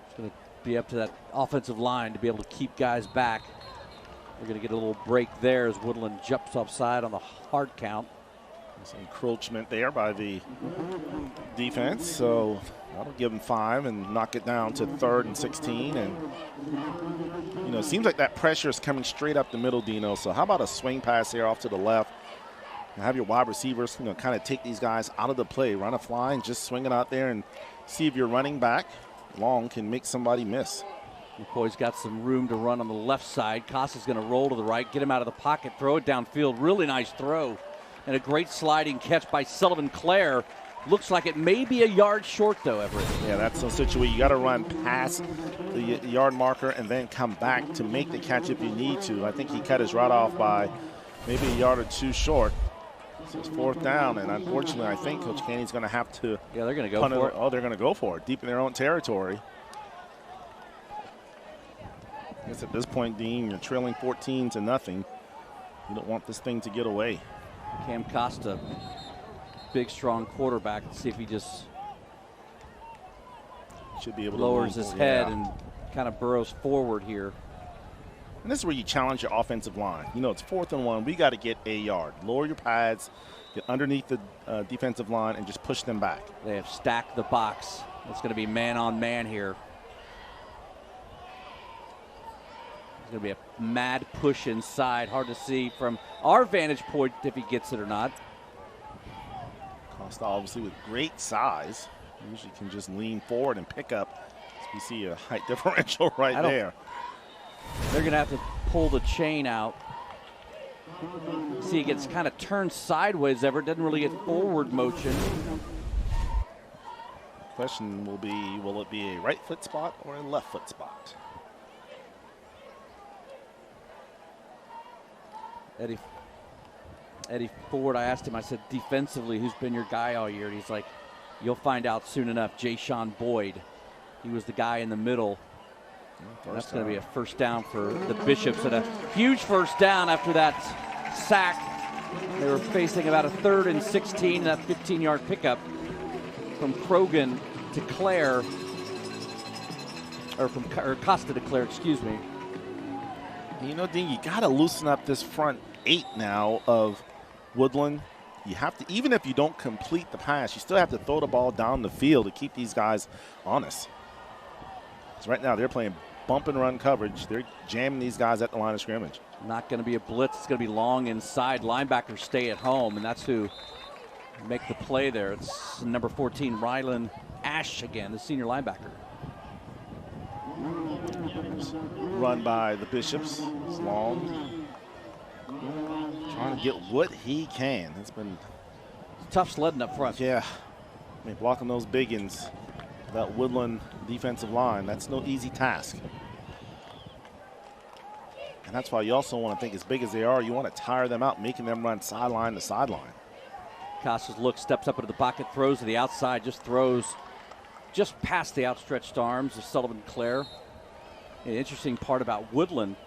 It's going to be up to that offensive line to be able to keep guys back. We're going to get a little break there as Woodland jumps offside on the hard count. Some encroachment there by the defense, so that'll give them 5 and knock it down to 3rd and 16. And, you know, it seems like that pressure is coming straight up the middle, Dino. So how about a swing pass here off to the left? And have your wide receivers, you know, kind of take these guys out of the play, run a fly and just swing it out there and see if your running back long can make somebody miss. McCoy's got some room to run on the left side. Costa's going to roll to the right, get him out of the pocket, throw it downfield. Really nice throw. And a great sliding catch by Sullivan Clare. Looks like it may be a yard short, though, Everett. Yeah, that's a situation. You got to run past the yard marker and then come back to make the catch if you need to. I think he cut his route off by maybe a yard or 2 short. So it's 4th down, and unfortunately, I think Coach Caney's going to have to. Yeah, they're going to go for it. Oh, they're going to go for it, deep in their own territory. I guess at this point, Dean, you're trailing 14-0. You don't want this thing to get away. Cam Costa, big, strong quarterback. Let's see if he just should be able lowers to his head and kind of burrows forward here. And this is where you challenge your offensive line. You know, it's 4th and 1. We got to get a yard. Lower your pads, get underneath the defensive line, and just push them back. They have stacked the box. It's going to be man-on-man here. It's going to be a mad push inside. Hard to see from our vantage point if he gets it or not. Costa obviously with great size. Usually can just lean forward and pick up. So we see a height differential right there. They're going to have to pull the chain out. See, he gets kind of turned sideways, Everett. Doesn't really get forward motion. Question will be, will it be a right foot spot or a left foot spot? Eddie Ford, I asked him, I said, defensively, who's been your guy all year? And he's like, you'll find out soon enough. Jayshawn Boyd. He was the guy in the middle. That's going to be a 1st down for the Bishops, and a huge 1st down after that sack. They were facing about a 3rd and 16, that 15-yard pickup from Krogan to Clare, or Costa to Clare, excuse me. You know, Dean, you got to loosen up this front 8 now of Woodland. You have to, even if you don't complete the pass, you still have to throw the ball down the field to keep these guys honest. So right now they're playing bump and run coverage. They're jamming these guys at the line of scrimmage. Not going to be a blitz. It's going to be long inside. Linebackers stay at home, and that's who make the play there. It's number 14, Rylan Ash again, the senior linebacker. Run by the Bishops. It's long. Trying to get what he can. It's been tough sledding up front. Yeah. I mean, blocking those biggins, that Woodland defensive line, that's no easy task. And that's why you also want to think, as big as they are, you want to tire them out, making them run sideline to sideline. Costa's look, steps up into the pocket, throws to the outside, just throws just past the outstretched arms of Sullivan Clare. An interesting part about Woodland,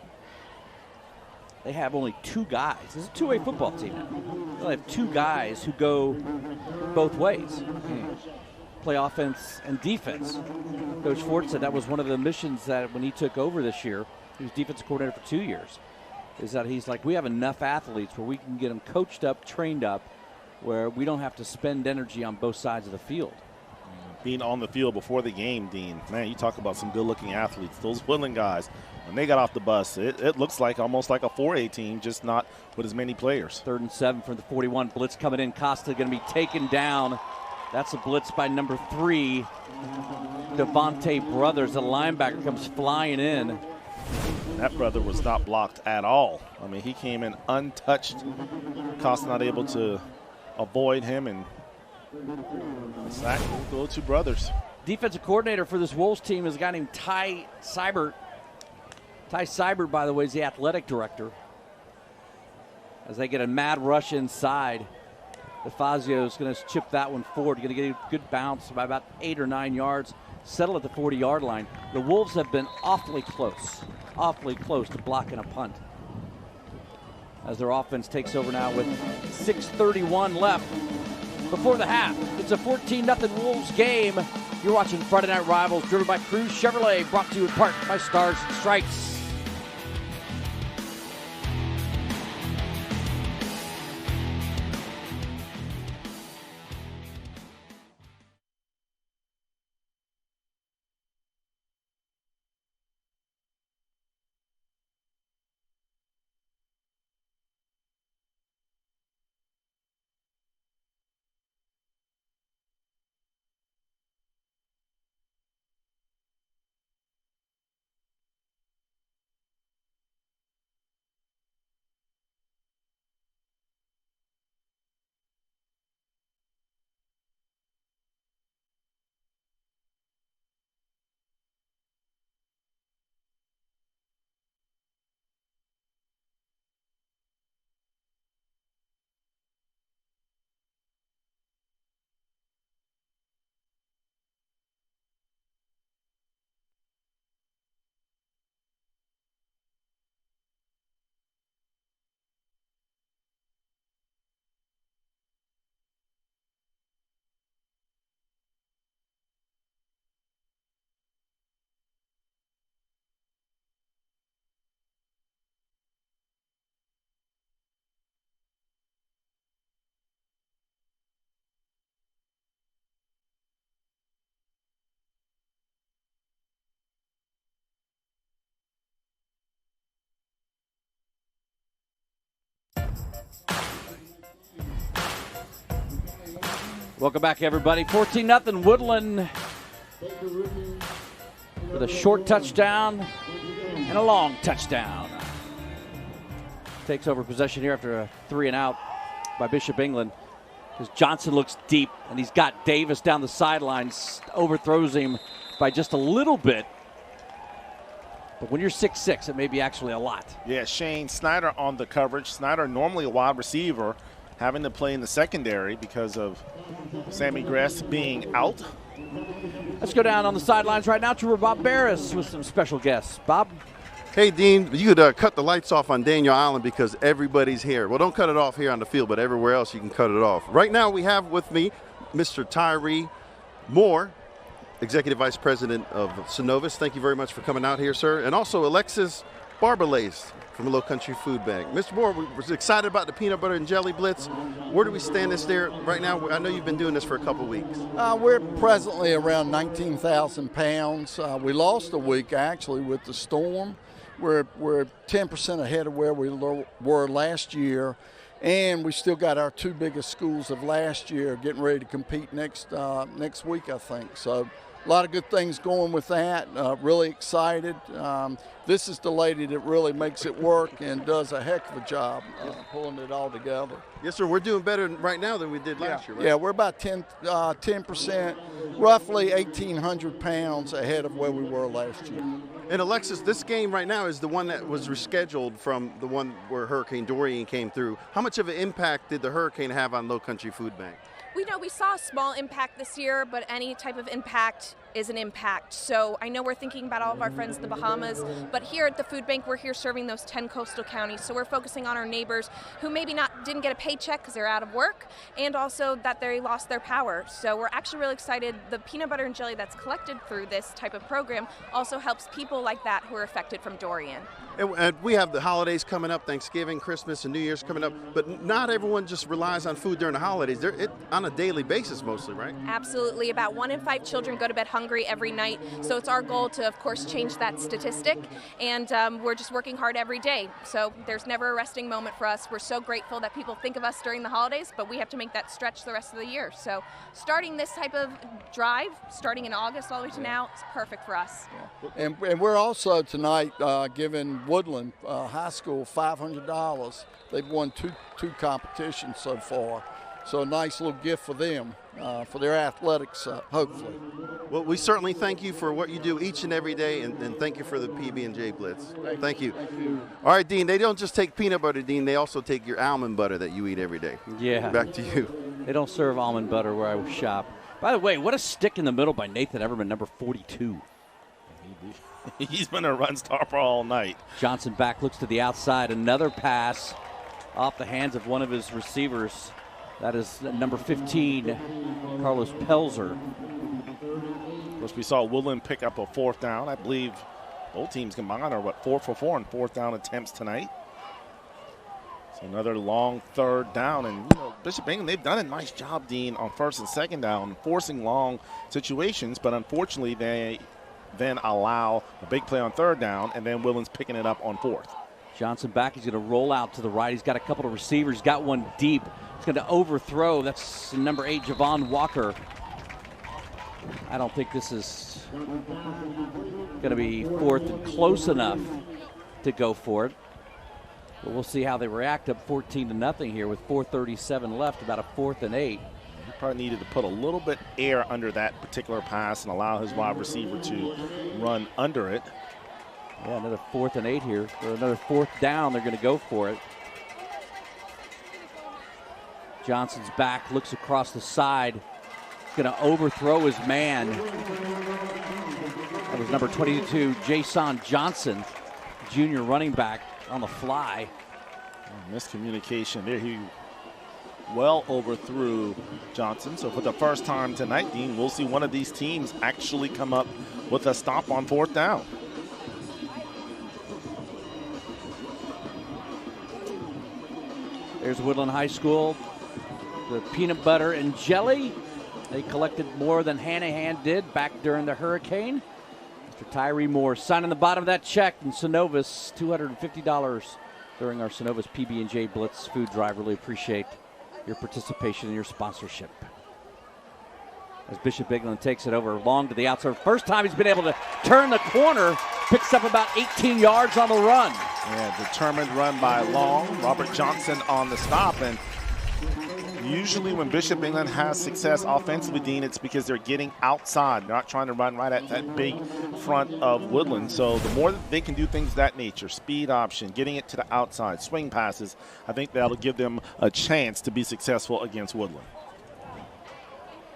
they have only 2 guys. This is a 2-way football team now. They have 2 guys who go both ways. Play offense and defense. Coach Ford said that was one of the missions that when he took over this year, he was defensive coordinator for 2 years. is that he's like, we have enough athletes where we can get them coached up, trained up, where we don't have to spend energy on both sides of the field. Being on the field before the game, Dean, man, you talk about some good-looking athletes. Those Woodland guys, when they got off the bus, it looks like almost like a 4A team, just not with as many players. 3rd and 7 for the 41. Blitz coming in. Costa going to be taken down. That's a blitz by number 3, Devontae Brothers. The linebacker comes flying in. That brother was not blocked at all. I mean, he came in untouched. Costa not able to avoid him, and sack will go to Brothers. Defensive coordinator for this Wolves team is a guy named Ty Seibert. Ty Seibert, by the way, is the athletic director. As they get a mad rush inside, DeFazio is going to chip that one forward. Going to get a good bounce by about 8 or 9 yards. Settle at the 40-yard line. The Wolves have been awfully close to blocking a punt. As their offense takes over now with 6:31 left before the half. It's a 14-0 Wolves game. You're watching Friday Night Rivals, driven by Cruz Chevrolet, brought to you in part by Stars and Stripes. Welcome back, everybody. 14-0 Woodland with a short touchdown and a long touchdown. Takes over possession here after a 3-and-out by Bishop England. Because Johnson looks deep, and he's got Davis down the sidelines, overthrows him by just a little bit. But when you're 6'6", it may be actually a lot. Yeah, Shane Snyder on the coverage. Snyder, normally a wide receiver, having to play in the secondary because of Sammy Gress being out. Let's go down on the sidelines right now to Bob Barris with some special guests. Bob? Hey, Dean, you could cut the lights off on Daniel Island because everybody's here. Well, don't cut it off here on the field, but everywhere else you can cut it off. Right now we have with me Mr. Tyree Moore, Executive Vice President of Synovus. Thank you very much for coming out here, sir. And also Alexis Barbalace from Low Country Food Bank. Mr. Moore, we're excited about the peanut butter and jelly blitz. Where do we stand this there right now? I know you've been doing this for a couple weeks. We're presently around 19,000 pounds. We lost a week actually with the storm. We're 10% ahead of where we were last year, and we still got our two biggest schools of last year getting ready to compete next week, I think. So a lot of good things going with that. Really excited. This is the lady that really makes it work and does a heck of a job pulling it all together. Yes, sir. We're doing better right now than we did last year, right? Yeah, we're about 10%, roughly 1,800 pounds ahead of where we were last year. And Alexis, this game right now is the one that was rescheduled from the one where Hurricane Dorian came through. How much of an impact did the hurricane have on Low Country Food Bank? We know we saw a small impact this year, but any type of impact is an impact. So I know we're thinking about all of our friends in the Bahamas, but here at the food bank, we're here serving those 10 coastal counties. So we're focusing on our neighbors who maybe didn't get a paycheck because they're out of work, and also that they lost their power. So we're actually really excited. The peanut butter and jelly that's collected through this type of program also helps people like that who are affected from Dorian. And we have the holidays coming up, Thanksgiving, Christmas, and New Year's coming up, but not everyone just relies on food during the holidays. They're on a daily basis mostly, right? Absolutely. About 1 in 5 children go to bed hungry every night. So it's our goal to, of course, change that statistic. And we're just working hard every day. So there's never a resting moment for us. We're so grateful that people think of us during the holidays, but we have to make that stretch the rest of the year. So starting this type of drive, starting in August all the way to now, is perfect for us. Yeah. And we're also tonight giving Woodland High School $500. They've won two competitions so far. So a nice little gift for them, for their athletics, hopefully. Well, we certainly thank you for what you do each and every day, and thank you for the PB&J Blitz. Thank you. All right, Dean, they don't just take peanut butter, Dean. They also take your almond butter that you eat every day. Yeah. Back to you. They don't serve almond butter where I shop. By the way, what a stick in the middle by Nathan Everman, number 42. He's been a run stopper all night. Johnson back, looks to the outside. Another pass off the hands of one of his receivers. That is number 15, Carlos Pelzer. Of course, we saw Woodland pick up a 4th down. I believe both teams combined are, 4 for 4 in 4th down attempts tonight. So another long 3rd down. And, Bishop England, they've done a nice job, Dean, on 1st and 2nd down, forcing long situations. But unfortunately, they then allow a big play on 3rd down, and then Woodland's picking it up on 4th. Johnson back. He's going to roll out to the right. He's got a couple of receivers. He's got one deep. He's going to overthrow. That's number 8, Javon Walker. I don't think this is going to be 4th and close enough to go for it. But we'll see how they react up 14-0 here with 4:37 left, about a 4th and 8. He probably needed to put a little bit air under that particular pass and allow his wide receiver to run under it. Yeah, another 4th and 8 here. For another 4th down, they're going to go for it. Johnson's back, looks across the side. He's going to overthrow his man. That was number 22, Jason Johnson, junior running back on the fly. Miscommunication there. He well overthrew Johnson. So for the first time tonight, Dean, we'll see one of these teams actually come up with a stop on 4th down. There's Woodland High School. The peanut butter and jelly. They collected more than Hanahan did back during the hurricane. Mr. Tyree Moore signing the bottom of that check in Synovus, $250 during our Synovus PB&J Blitz food drive. Really appreciate your participation and your sponsorship. As Bishop England takes it over long to the outside. First time he's been able to turn the corner, picks up about 18 yards on the run. Yeah, determined run by Long. Robert Johnson on the stop. And usually when Bishop England has success offensively, Dean, it's because they're getting outside. They're not trying to run right at that big front of Woodland. So the more that they can do things of that nature, speed option, getting it to the outside, swing passes, I think that'll give them a chance to be successful against Woodland.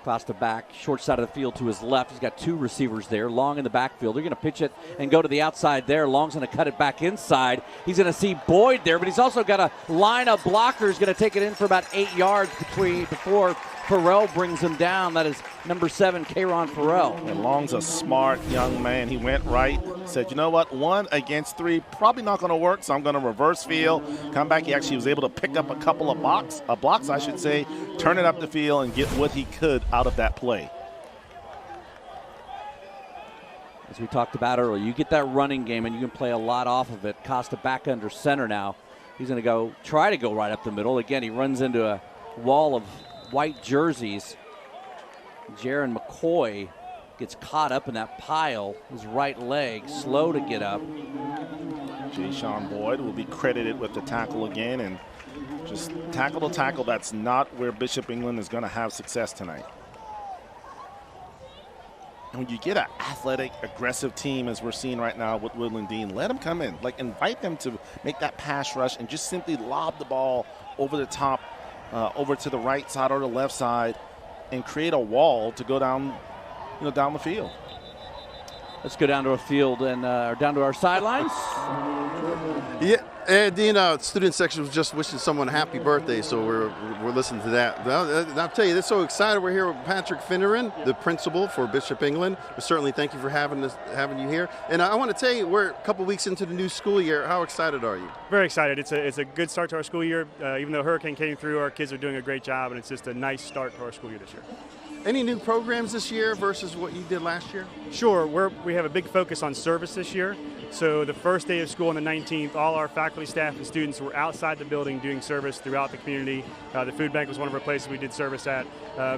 Costa back, short side of the field to his left. He's got 2 receivers there. Long in the backfield. They're going to pitch it and go to the outside there. Long's going to cut it back inside. He's going to see Boyd there, but he's also got a line of blockers. Going to take it in for about 8 yards before Farrell brings him down. That is number 7, Kayron Farrell. And Long's a smart young man. He went right, said, you know what, 1 against 3, probably not going to work, so I'm going to reverse field, come back. He actually was able to pick up a couple of blocks, I should say, turn it up the field and get what he could out of that play. As we talked about earlier, you get that running game and you can play a lot off of it. Costa back under center now. He's going to try to go right up the middle. Again, he runs into a wall of white jerseys. Jaron McCoy gets caught up in that pile. His right leg slow to get up. Jayshon Boyd will be credited with the tackle again, and just tackle to tackle. That's not where Bishop England is going to have success tonight. And when you get an athletic, aggressive team, as we're seeing right now with Woodland, Dean, let them come in. Like, invite them to make that pass rush and just simply lob the ball over the top, over to the right side or the left side, and create a wall to go down, down the field. Let's go down to our field and down to our sidelines. Yeah, and Dean, student section was just wishing someone a happy birthday, so we're listening to that. I'll tell you, they're so excited. We're here with Patrick Finneran, the principal for Bishop England. We certainly thank you for having you here. And I want to tell you, we're a couple weeks into the new school year. How excited are you? Very excited. It's a good start to our school year. Even though Hurricane came through, our kids are doing a great job, and it's just a nice start to our school year this year. Any new programs this year versus what you did last year? Sure. We have a big focus on service this year. So the first day of school on the 19th, all our faculty, staff, and students were outside the building doing service throughout the community. The food bank was one of our places we did service at.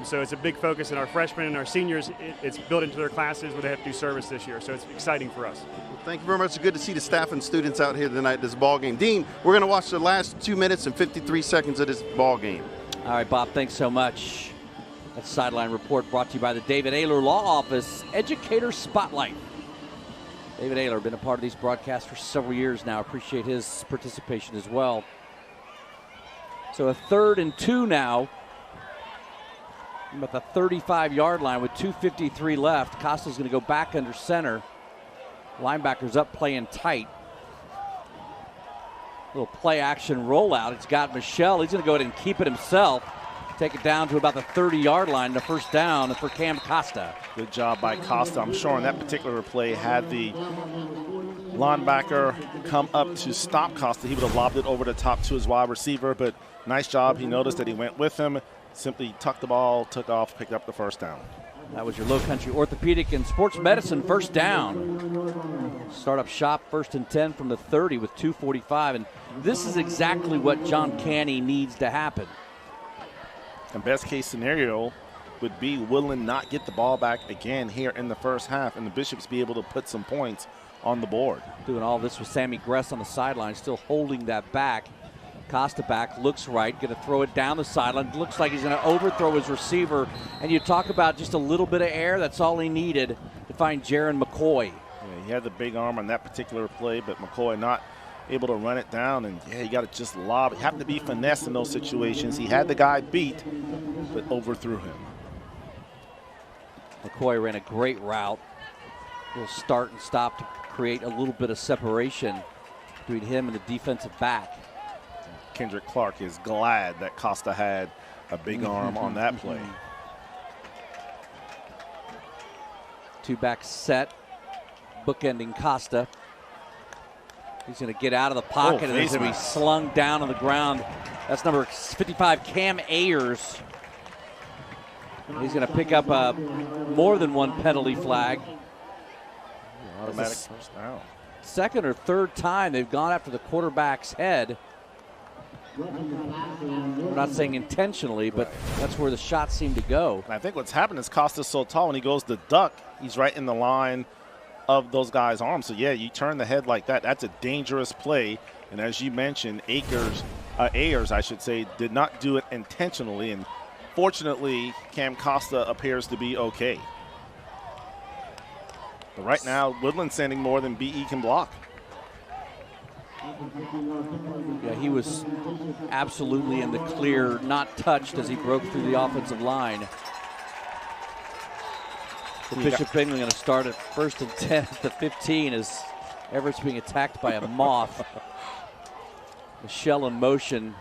So it's a big focus, and our freshmen and our seniors, it's built into their classes where they have to do service this year. So it's exciting for us. Well, thank you very much. It's good to see the staff and students out here tonight at this ball game. Dean, we're going to watch the last 2 minutes and 53 seconds of this ball game. All right, Bob, thanks so much. That's Sideline Report brought to you by the David Ayler Law Office Educator Spotlight. David Ayler, been a part of these broadcasts for several years now. Appreciate his participation as well. So a 3rd and 2 now. About the 35-yard line with 2:53 left. Costa's going to go back under center. Linebackers up playing tight. Little play action rollout. It's got Michelle. He's going to go ahead and keep it himself. Take it down to about the 30-yard line, the first down for Cam Costa. Good job by Costa. I'm sure in that particular play, had the linebacker come up to stop Costa, he would have lobbed it over the top to his wide receiver, but nice job. He noticed that he went with him, simply tucked the ball, took off, picked up the first down. That was your Low Country Orthopedic and Sports Medicine first down. Start up shop 1st and 10 from the 30 with 2:45, and this is exactly what John Canny needs to happen. And best case scenario would be Woodland not get the ball back again here in the first half, and the Bishops be able to put some points on the board. Doing all this with Sammy Gress on the sideline, still holding that back. Costa back, looks right, going to throw it down the sideline. Looks like he's going to overthrow his receiver. And you talk about just a little bit of air, that's all he needed to find Jaron McCoy. Yeah, he had the big arm on that particular play, but McCoy not able to run it down, and yeah, you got to just lob. You have to be finesse in those situations. He had the guy beat, but overthrew him. McCoy ran a great route. He'll start and stop to create a little bit of separation between him and the defensive back. Kendrick Clark is glad that Costa had a big arm on that play. Two-back set, bookending Costa. He's going to get out of the pocket, and he's going to be slung down on the ground. That's number 55, Cam Ayers. He's going to pick up more than one penalty flag. Automatic first down. Second or third time they've gone after the quarterback's head. We're not saying intentionally, but that's where the shots seem to go. And I think what's happened is Costa's so tall, when he goes to duck, he's right in the line of those guys' arms. So, yeah, you turn the head like that. That's a dangerous play. And as you mentioned, Ayers, I should say, did not do it intentionally. And fortunately, Cam Costa appears to be okay. But right now, Woodland's sending more than BE can block. Yeah, he was absolutely in the clear, not touched as he broke through the offensive line. The Bishop England going to start at 1st and 10 at the 15 as Everett's being attacked by a moth. Michelle in motion.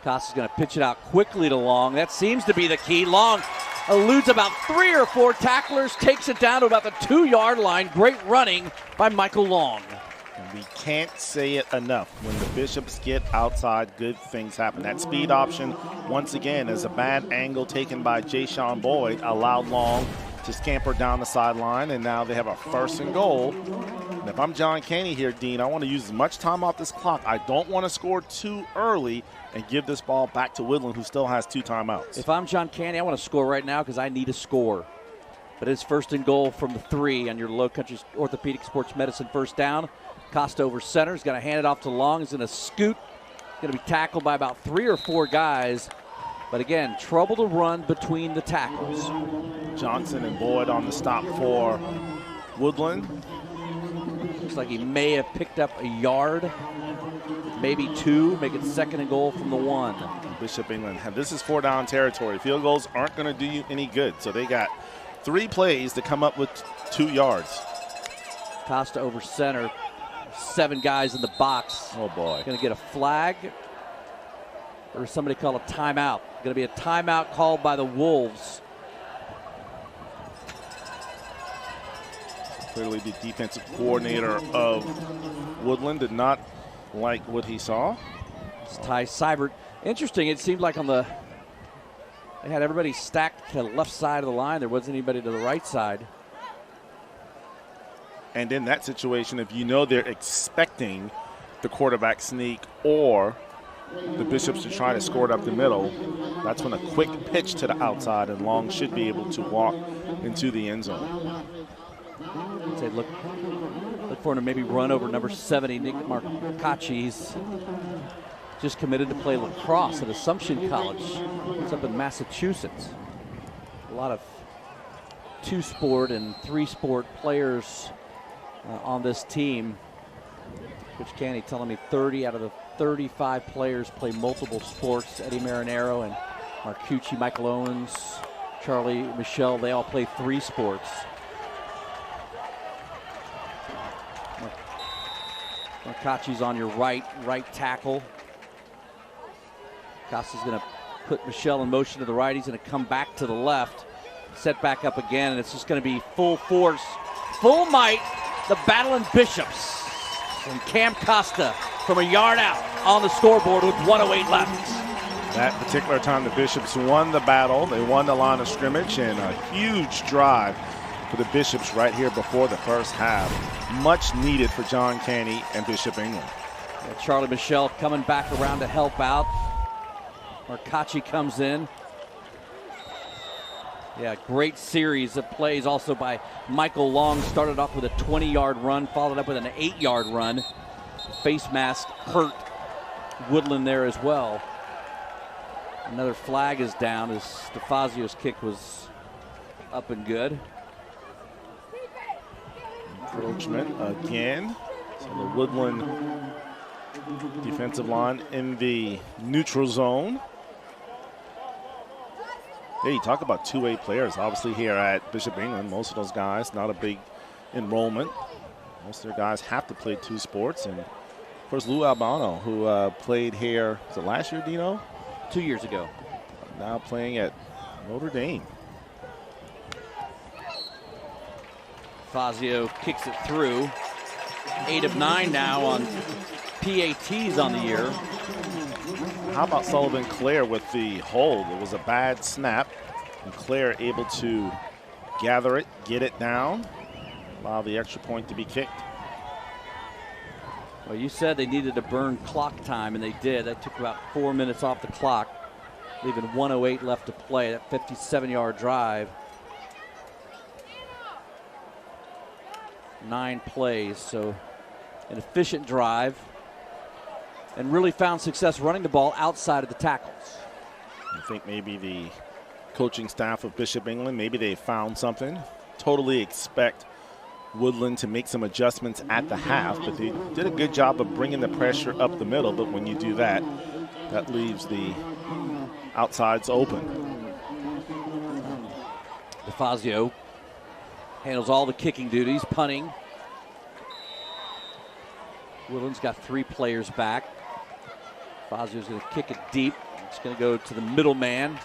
Costa's going to pitch it out quickly to Long. That seems to be the key. Long eludes about 3 or 4 tacklers, takes it down to about the 2-yard line. Great running by Michael Long. And we can't say it enough. When the Bishops get outside, good things happen. That speed option, once again, is a bad angle taken by Jayshon Boyd, allowed Long to scamper down the sideline, and now they have a 1st and goal. And if I'm John Caney here, Dean, I want to use as much time off this clock. I don't want to score too early and give this ball back to Woodland, who still has 2 timeouts. If I'm John Caney, I want to score right now because I need a score. But it's 1st and goal from the 3 on your Low Country Orthopedic Sports Medicine first down. Costa over center. He's going to hand it off to Long. He's going to scoot. Going to be tackled by about 3 or 4 guys. But again, trouble to run between the tackles. Johnson and Boyd on the stop for Woodland. Looks like he may have picked up a yard, maybe 2, make it 2nd and goal from the 1. Bishop England, this is 4-down territory. Field goals aren't going to do you any good. So they got 3 plays to come up with 2 yards. Costa over center. 7 guys in the box. Oh, boy. Going to get a flag or somebody call a timeout. Going to be a timeout called by the Wolves. Clearly the defensive coordinator of Woodland did not like what he saw. It's Ty Seibert. Interesting, it seemed like they had everybody stacked to the left side of the line. There wasn't anybody to the right side. And in that situation, if you know they're expecting the quarterback sneak or the Bishops to try to score it up the middle, that's when a quick pitch to the outside and Long should be able to walk into the end zone. I'd say look for him to maybe run over number 70, Nick Marcacci. He's just committed to play lacrosse at Assumption College. It's up in Massachusetts. A lot of 2-sport and 3-sport players on this team. Coach Canny telling me 30 out of the 35 players play multiple sports. Eddie Marinero and Marcucci, Michael Owens, Charlie Michelle, they all play 3 sports. Marcacci's on your right tackle. Costa's going to put Michelle in motion to the right. He's going to come back to the left, set back up again, and it's just going to be full force, full might. The Battling Bishops and Cam Costa from a yard out on the scoreboard with 1:08 left. That particular time, the Bishops won the battle. They won the line of scrimmage, and a huge drive for the Bishops right here before the first half. Much needed for John Canny and Bishop England. Charlie Michelle coming back around to help out. Marcacci comes in. Yeah, great series of plays also by Michael Long. Started off with a 20-yard run, followed up with an 8-yard run. Face mask hurt Woodland there as well. Another flag is down as DeFazio's kick was up and good. Encroachment again. So the Woodland defensive line in the neutral zone. Yeah, you talk about two-way players. Obviously here at Bishop England, most of those guys, not a big enrollment. Most of their guys have to play 2 sports. And, of course, Lou Albano, who played here, was it last year, Dino? 2 years ago. Now playing at Notre Dame. Fazio kicks it through. 8 of 9 now on PATs on the year. How about Sullivan Clare with the hold? It was a bad snap, and Clare able to gather it, get it down, allow the extra point to be kicked. Well, you said they needed to burn clock time, and they did. That took about 4 minutes off the clock, leaving 1:08 left to play. That 57-yard drive. 9 plays, so an efficient drive. And really found success running the ball outside of the tackles. I think maybe the coaching staff of Bishop England, maybe they found something. Totally expect Woodland to make some adjustments at the half, but they did a good job of bringing the pressure up the middle. But when you do that, that leaves the outsides open. DeFazio handles all the kicking duties, punting. Woodland's got 3 players back. Fazio's going to kick it deep. It's going to go to the middle man.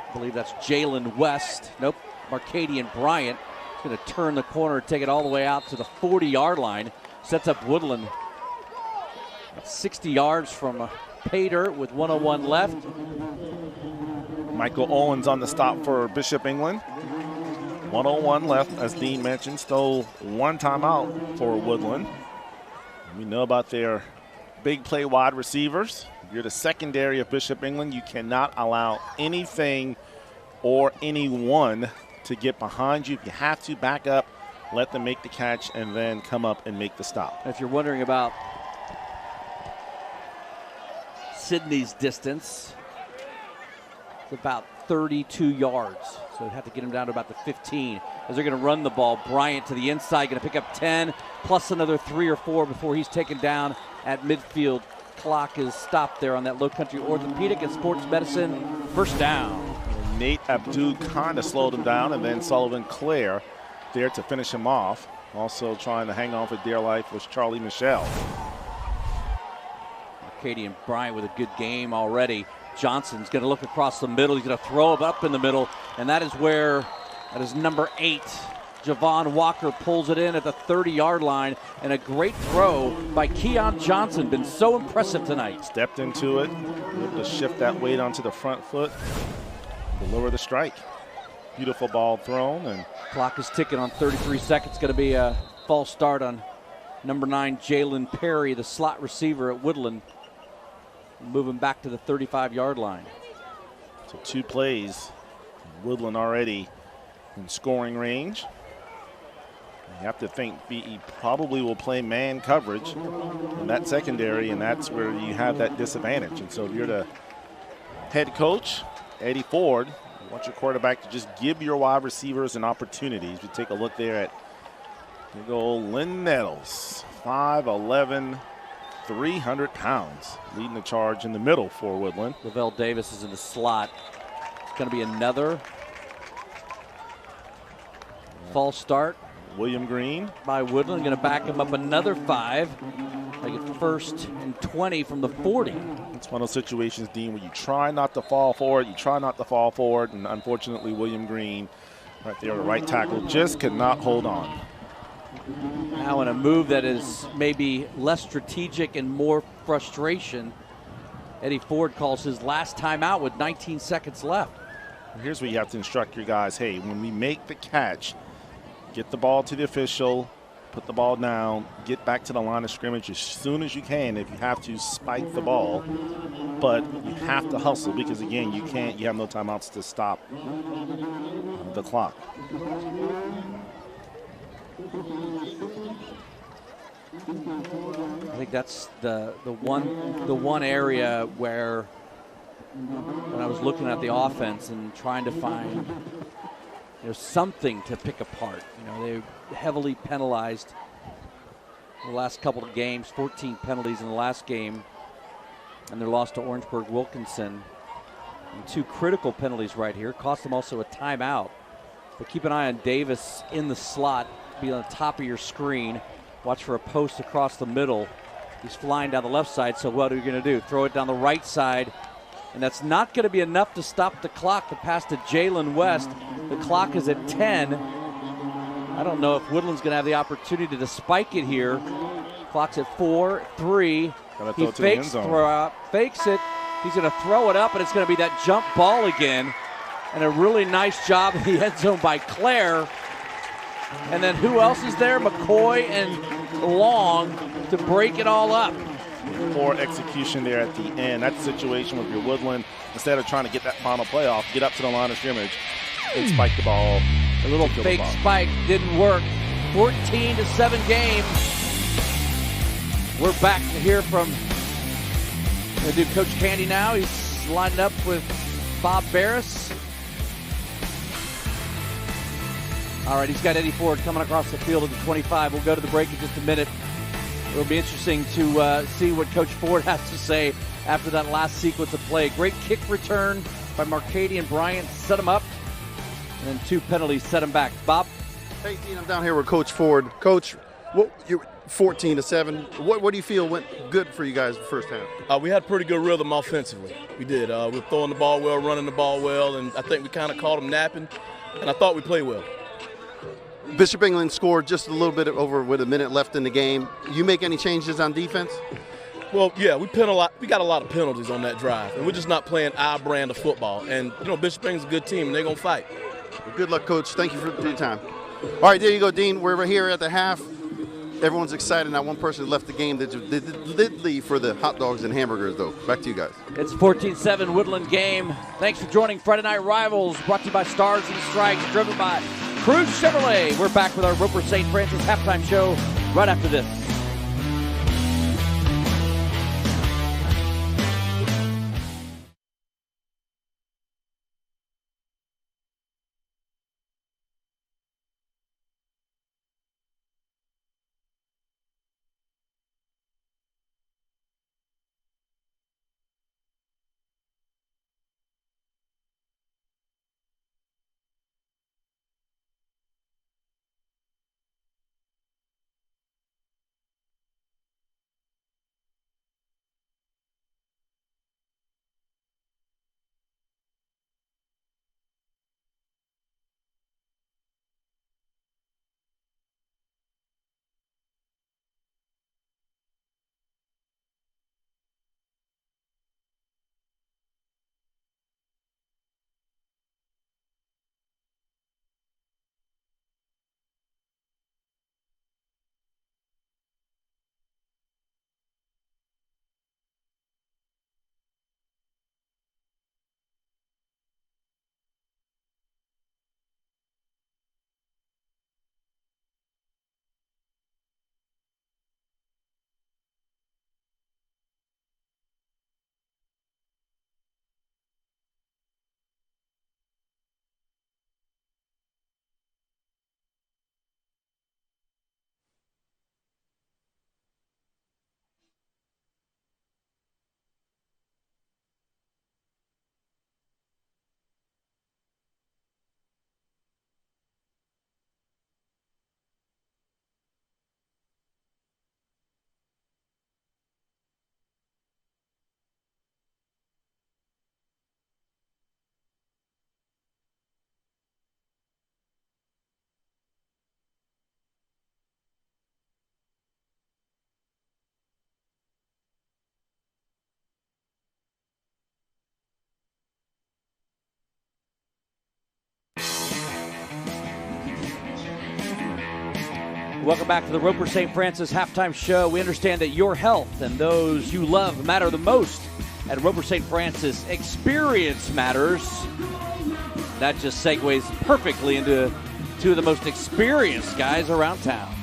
I believe that's Jalen West. Nope, Marcadian Bryant. He's going to turn the corner, take it all the way out to the 40-yard line. Sets up Woodland. 60 yards from pay dirt with 1:01 left. Michael Owens on the stop for Bishop England. 1:01 left, as Dean mentioned. Stole 1 timeout for Woodland. We know about their big play wide receivers. If you're the secondary of Bishop England, you cannot allow anything or anyone to get behind you. If you have to, back up, let them make the catch, and then come up and make the stop. If you're wondering about Sydney's distance, it's about 32 yards. So they have to get him down to about the 15 as they're going to run the ball. Bryant to the inside, going to pick up 10, plus another 3 or 4 before he's taken down at midfield. Clock is stopped there on that Low Country Orthopedic and Sports Medicine first down. Nate Abdu kind of slowed him down, and then Sullivan Clare there to finish him off. Also trying to hang on for dear life was Charlie Michelle. Arcadian Bryant with a good game already. Johnson's going to look across the middle. He's going to throw it up in the middle, and that is number 8. Javon Walker pulls it in at the 30-yard line, and a great throw by Keon Johnson. Been so impressive tonight. Stepped into it, able to shift that weight onto the front foot to lower the strike. Beautiful ball thrown, and clock is ticking on 33 seconds. Going to be a false start on number 9, Jalen Perry, the slot receiver at Woodland. Moving back to the 35-yard line. So 2 plays. Woodland already in scoring range. You have to think BE probably will play man coverage in that secondary, and that's where you have that disadvantage. And so if you're the head coach, Eddie Ford, you want your quarterback to just give your wide receivers an opportunity. If you take a look there at big old Lynn Nettles, 5'11", 300 pounds, leading the charge in the middle for Woodland. Lavelle Davis is in the slot. It's going to be another false start. William Green by Woodland, going to back him up another 5. Make it 1st and 20 from the 40. It's one of those situations, Dean, where you try not to fall forward, and unfortunately William Green right there, the right tackle, just could not hold on. Now in a move that is maybe less strategic and more frustration, Eddie Ford calls his last timeout with 19 seconds left. Here's where you have to instruct your guys, hey, when we make the catch, get the ball to the official, put the ball down, get back to the line of scrimmage as soon as you can if you have to spike the ball. But you have to hustle because, again, you have no timeouts to stop the clock. I think that's the one area where when I was looking at the offense and trying to find something to pick apart. They're heavily penalized the last couple of games, 14 penalties in the last game, and their loss to Orangeburg Wilkinson. And 2 critical penalties right here. Cost them also a timeout. But keep an eye on Davis in the slot, be on the top of your screen. Watch for a post across the middle. He's flying down the left side, so what are you going to do? Throw it down the right side, and that's not going to be enough to stop the clock. The pass to Jalen West. The clock is at 10. I don't know if Woodland's going to have the opportunity to spike it here. Clock's at 4, 3. He fakes it. He's going to throw it up, and it's going to be that jump ball again. And a really nice job in the end zone by Claire. And then who else is there? McCoy and Long to break it all up. Poor execution there at the end. That's the situation with your Woodland. Instead of trying to get that final play off, get up to the line of scrimmage and spike the ball. A little fake spike didn't work. 14-7 game. We're back to hear from Coach Candy now. He's lined up with Bob Barris. All right, he's got Eddie Ford coming across the field at the 25. We'll go to the break in just a minute. It'll be interesting to see what Coach Ford has to say after that last sequence of play. Great kick return by Marcadian Bryant, set him up, and 2 penalties set him back. Bob? Hey, Dean, I'm down here with Coach Ford. Coach, you're 14-7. What do you feel went good for you guys the first half? We had pretty good rhythm offensively. We did. We were throwing the ball well, running the ball well, and I think we kind of caught them napping, and I thought we played well. Bishop England scored just a little bit over with a minute left in the game. You make any changes on defense? Well, yeah, we got a lot of penalties on that drive, and we're just not playing our brand of football. And, Bishop England's a good team, and they're going to fight. Well, good luck, Coach. Thank you for your time. All right, there you go, Dean. We're here at the half. Everyone's excited. Not one person left the game that did leave for the hot dogs and hamburgers, though. Back to you guys. It's 14-7 Woodland game. Thanks for joining Friday Night Rivals, brought to you by Stars and Strikes, driven by Cruise Chevrolet. We're back with our Roper St. Francis halftime show right after this. Welcome back to the Roper St. Francis Halftime Show. We understand that your health and those you love matter the most. At Roper St. Francis, experience matters. That just segues perfectly into two of the most experienced guys around town.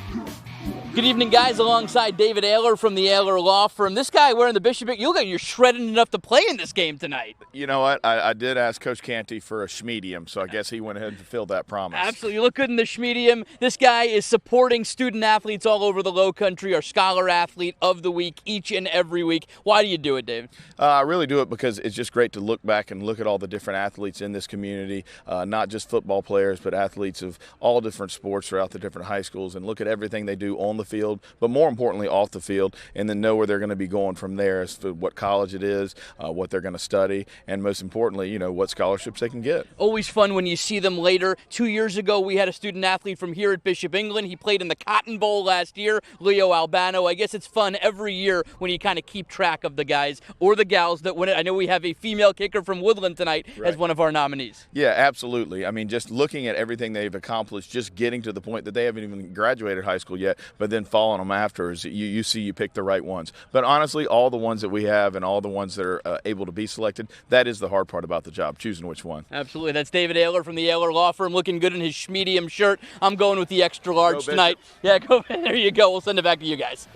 Good evening, guys. Alongside David Ayler from the Ayler Law Firm. This guy wearing the Bishop, you look like you're shredded enough to play in this game tonight. You know what? I did ask Coach Canty for a schmedium, so I guess he went ahead and fulfilled that promise. Absolutely. You look good in the schmedium. This guy is supporting student athletes all over the Low Country, our Scholar Athlete of the Week each and every week. Why do you do it, David? I really do it because it's just great to look back and look at all the different athletes in this community, not just football players, but athletes of all different sports throughout the different high schools, and look at everything they do on the field, but more importantly off the field, and then know where they're going to be going from there as to what college it is, what they're going to study, and most importantly, you know, what scholarships they can get. Always fun when you see them later. 2 years ago, we had a student athlete from here at Bishop England. He played in the Cotton Bowl last year, Leo Albano. I guess it's fun every year when you kind of keep track of the guys or the gals that win it. I know we have a female kicker from Woodland tonight as one of our nominees. Yeah, absolutely. I mean, just looking at everything they've accomplished, just getting to the point that they haven't even graduated high school yet, but then following them after, is you see you pick the right ones. But honestly, all the ones that we have and all the ones that are able to be selected, that is the hard part about the job, choosing which one. Absolutely. That's David Ayler from the Ayler Law Firm, looking good in his schmedium shirt. I'm going with the extra large tonight. Yeah, go. There you go. We'll send it back to you guys.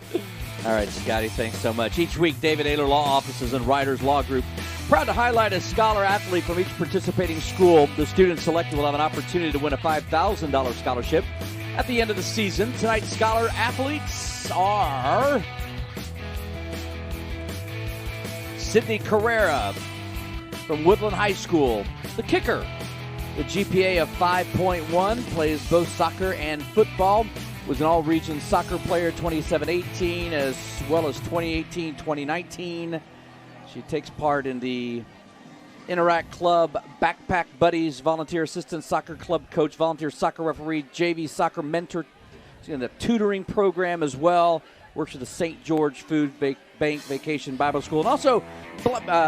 All right, Scotty, thanks so much. Each week, David Ayler Law Offices and Writers Law Group proud to highlight a scholar athlete from each participating school. The student selected will have an opportunity to win a $5,000 scholarship at the end of the season. Tonight's scholar athletes are Sydney Carrera from Woodland High School, the kicker, the GPA of 5.1, plays both soccer and football, was an all-region soccer player 27-18 as well as 2018-2019. She takes part in the Interact Club, Backpack Buddies, Volunteer Assistant Soccer Club Coach, Volunteer Soccer Referee, JV Soccer Mentor. She's in the tutoring program as well. Works at the St. George Food Bank Vacation Bible School. And also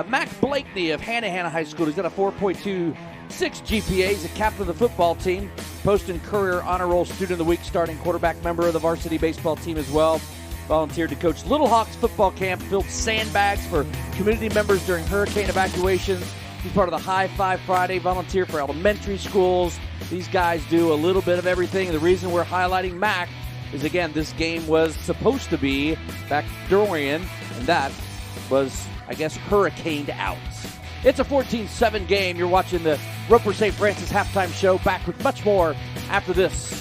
Mac Blakeney of Hannah High School. He's got a 4.26 GPA. He's a captain of the football team. Post and Courier Honor Roll Student of the Week, starting quarterback member of the varsity baseball team as well. Volunteered to coach Little Hawks football camp, built sandbags for community members during hurricane evacuations. He's part of the High Five Friday, volunteer for elementary schools. These guys do a little bit of everything. The reason we're highlighting Mac is, again, this game was supposed to be back Dorian, and that was, I guess, hurricaned out. It's a 14-7 game. You're watching the Roper St. Francis Halftime Show. Back with much more after this.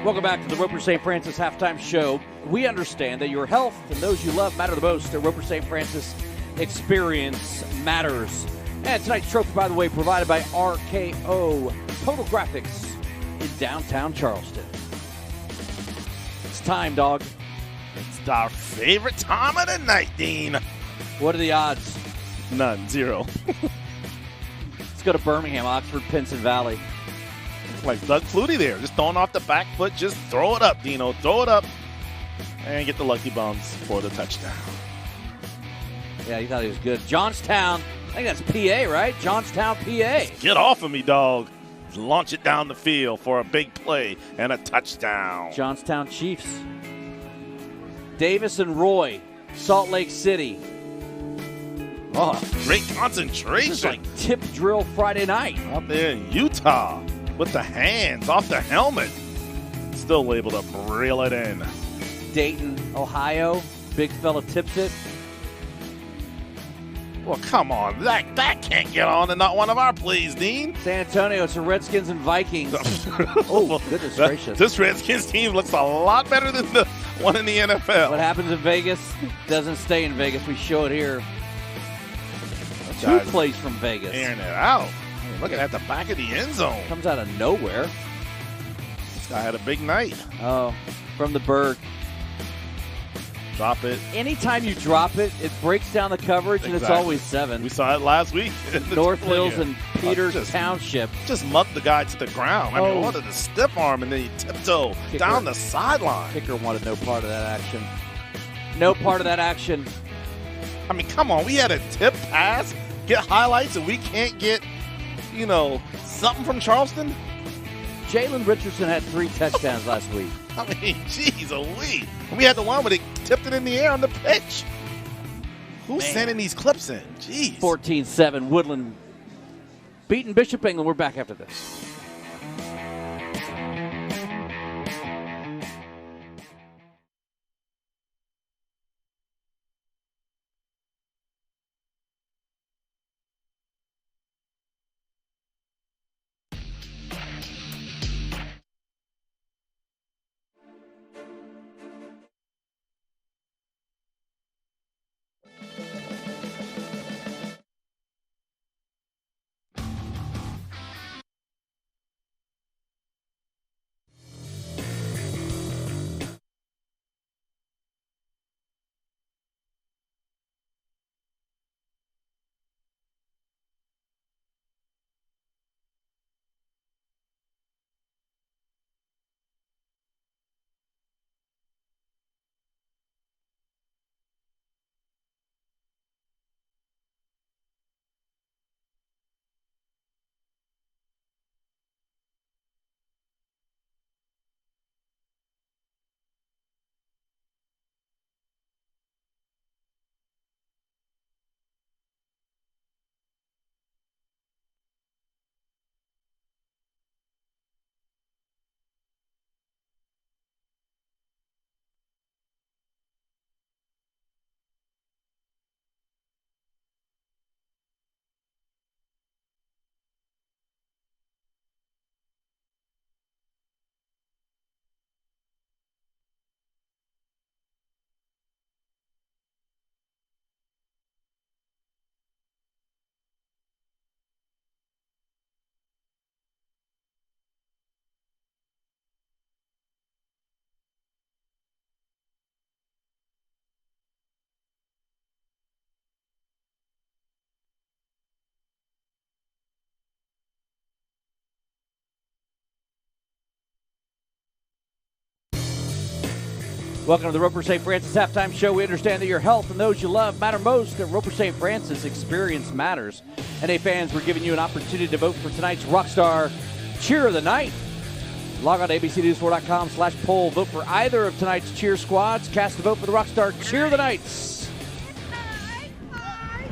Welcome back to the Roper St. Francis Halftime Show. We understand that your health and those you love matter the most. At Roper St. Francis, experience matters. And tonight's trophy, by the way, provided by RKO Total Graphics in downtown Charleston. It's time, dog. It's our favorite time of the night, Dean. What are the odds? None. 0. Let's go to Birmingham, Oxford, Pinson Valley. Like Doug Flutie there, just throwing off the back foot. Just throw it up, Dino. Throw it up and get the lucky bums for the touchdown. Yeah, he thought he was good. Johnstown, I think that's PA, right? Johnstown, PA. Get off of me, dog. Launch it down the field for a big play and a touchdown. Johnstown Chiefs. Davis and Roy, Salt Lake City. Oh, great concentration. It's like tip drill Friday night. Out there in Utah with the hands off the helmet. Still able to reel it in. Dayton, Ohio. Big fella tips it. Well, come on. That can't get on and not one of our plays, Dean. San Antonio, it's the Redskins and Vikings. Oh, goodness gracious. This Redskins team looks a lot better than the one in the NFL. What happens in Vegas doesn't stay in Vegas. We show it here. Two plays from Vegas. Airing it out. Looking at the back of the end zone. Comes out of nowhere. This guy had a big night. Oh, from the bird. Drop it. Anytime you drop it, it breaks down the coverage, and it's always 7. We saw it last week. North Hills and Peters Township. Just mucked the guy to the ground. I mean, wanted to stiff arm, and then he tiptoe down the sideline. Kicker wanted no part of that action. No part of that action. I mean, come on. We had a tip pass, get highlights, and we can't get, something from Charleston? Jalen Richardson had 3 touchdowns last week. I mean, geez, we had the one where they tipped it in the air on the pitch. Who's sending these clips in? Jeez. 14-7, Woodland beating Bishop England. We're back after this. Welcome to the Roper St. Francis Halftime Show. We understand that your health and those you love matter most. At Roper St. Francis, experience matters. NA fans, we're giving you an opportunity to vote for tonight's Rockstar Cheer of the Night. Log on to abcnews4.com/poll. Vote for either of tonight's cheer squads. Cast a vote for the Rockstar Cheer of the Nights.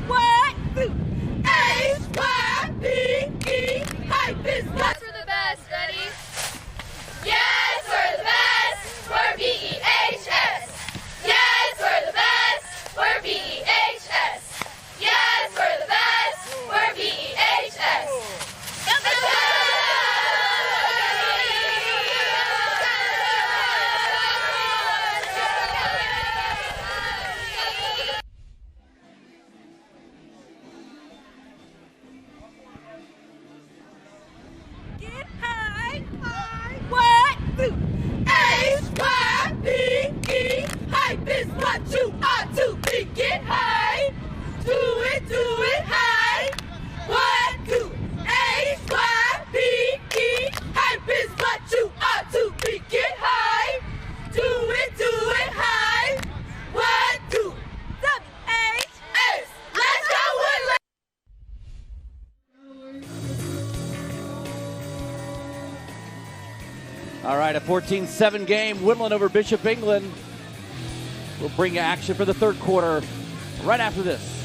What? A-Y-B-E. Hype is yes, we're the best. Ready? Yes, we're the best. We're B-E-H-S. Yes, we're the best. We're B-E-H-S. Yes, we're the best. We're B-E-H-S. All right, a 14-7 game, Woodland over Bishop England. We'll bring you action for the third quarter right after this.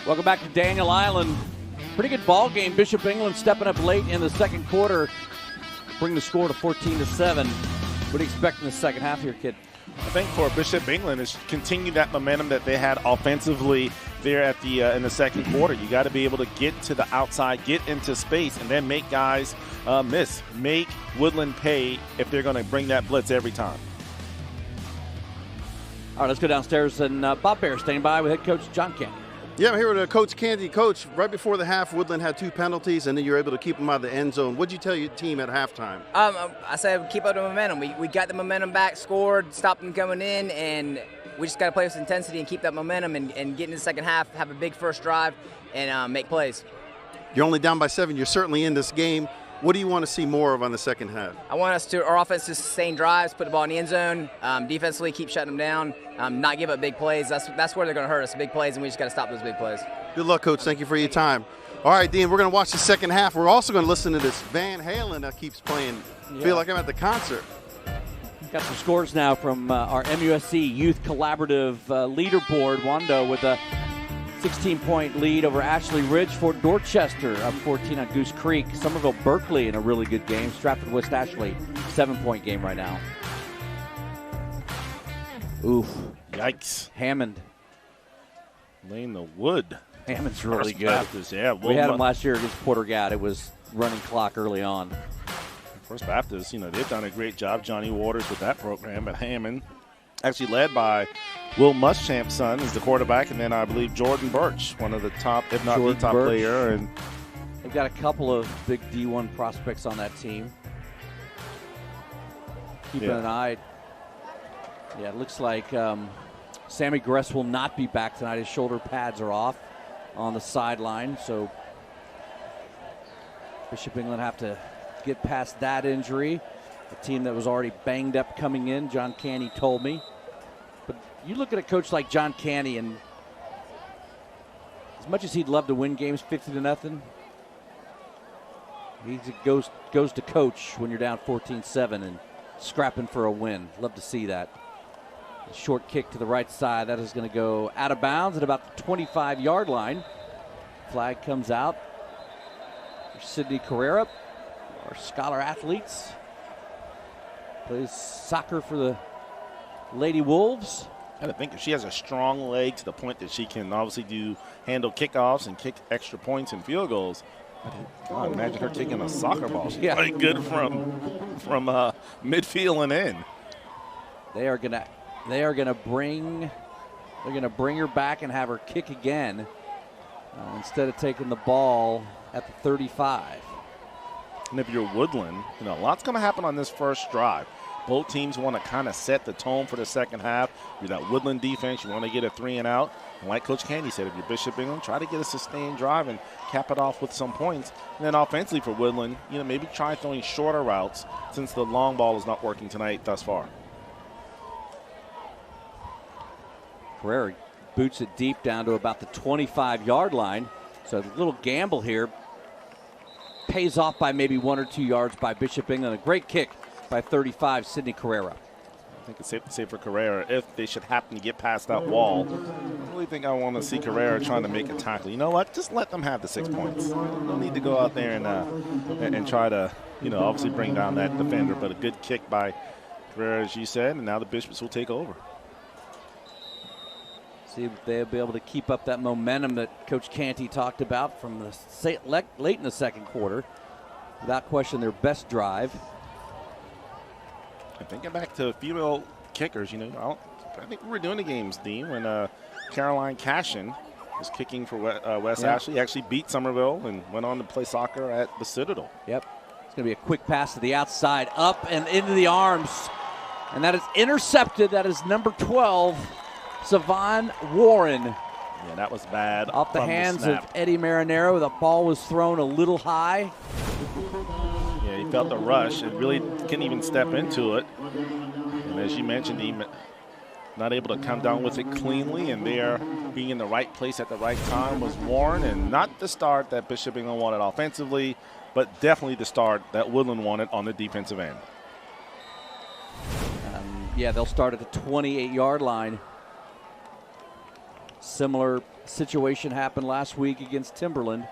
Welcome back to Daniel Island. Pretty good ball game. Bishop England stepping up late in the second quarter, bring the score to 14-7. What do you expect in the second half here, kid? I think for Bishop England is continue that momentum that they had offensively there at the in the second quarter. You got to be able to get to the outside, get into space, and then make guys miss. Make Woodland pay if they're going to bring that blitz every time. All right, let's go downstairs, and Bob Bear staying by with head coach John Candy. Yeah, I'm here with Coach Candy. Coach, right before the half, Woodland had 2 penalties, and then you were able to keep them out of the end zone. What did you tell your team at halftime? I said keep up the momentum. We got the momentum back, scored, stopped them coming in, and we just got to play with intensity and keep that momentum and get into the second half, have a big first drive, and make plays. You're only down by 7. You're certainly in this game. What do you want to see more of on the second half? I want our offense to sustain drives, put the ball in the end zone, defensively keep shutting them down, not give up big plays. That's where they're going to hurt us, big plays, and we just got to stop those big plays. Good luck, Coach. Thank you for your time. All right, Dean, we're going to watch the second half. We're also going to listen to this Van Halen that keeps playing. Yeah. Feel like I'm at the concert. Got some scores now from our MUSC Youth Collaborative leaderboard. Wando with a 16-point lead over Ashley Ridge. Fort Dorchester up 14 on Goose Creek. Somerville Berkeley in a really good game. Stratford West Ashley, 7-point game right now. Oof. Yikes. Hammond. Laying the wood. Hammond's really good. Baptist, yeah. We had him last year against Porter-Gatt. It was running clock early on. First Baptist, they've done a great job. Johnny Waters with that program, but Hammond actually led by Will Muschamp's son is the quarterback, and then I believe Jordan Birch, one of the top, if not the top player. And they've got a couple of big D1 prospects on that team. Keeping an eye. Yeah, it looks like Sammy Gress will not be back tonight. His shoulder pads are off on the sideline, so Bishop England have to get past that injury. A team that was already banged up coming in, John Canny told me. But you look at a coach like John Canny, and as much as he'd love to win games 50-0, He goes to coach when you're down 14-7 and scrapping for a win. Love to see that. A short kick to the right side. That is going to go out of bounds at about the 25-yard line. Flag comes out. Sydney Carrera, our scholar athletes, plays soccer for the Lady Wolves. I think she has a strong leg to the point that she can obviously handle kickoffs and kick extra points and field goals. God, imagine her kicking a soccer ball. She's pretty good from midfield and in. They're gonna bring her back and have her kick again instead of taking the ball at the 35. And if you're Woodland, a lot's going to happen on this first drive. Both teams want to kind of set the tone for the second half. You're that Woodland defense, you want to get a 3 and out. And like Coach Candy said, if you're Bishop England, try to get a sustained drive and cap it off with some points. And then offensively for Woodland, maybe try throwing shorter routes since the long ball is not working tonight thus far. Carrera boots it deep down to about the 25-yard line. So a little gamble here. Pays off by maybe 1 or 2 yards by Bishop England. A great kick by 35, Sydney Carrera. I think it's safe to say for Carrera, if they should happen to get past that wall, I really think I want to see Carrera trying to make a tackle. You know what? Just let them have the 6 points. Don't need to go out there and try to, obviously bring down that defender. But a good kick by Carrera, as you said, and now the Bishops will take over. See if they'll be able to keep up that momentum that Coach Canty talked about from the late in the second quarter. Without question, their best drive. And thinking back to female kickers, I think we were doing the games, Dean, when Caroline Cashin was kicking for West Ashley. He actually beat Somerville and went on to play soccer at the Citadel. Yep. It's going to be a quick pass to the outside, up and into the arms. And that is intercepted. That is number 12. Savon Warren. Yeah, that was bad. Off the hands of Eddie Marinero. The ball was thrown a little high. Yeah, he felt the rush and really couldn't even step into it. And as you mentioned, he not able to come down with it cleanly, and there being in the right place at the right time was Warren, and not the start that Bishop England wanted offensively, but definitely the start that Woodland wanted on the defensive end. Yeah, they'll start at the 28-yard line. Similar situation happened last week against Timberland.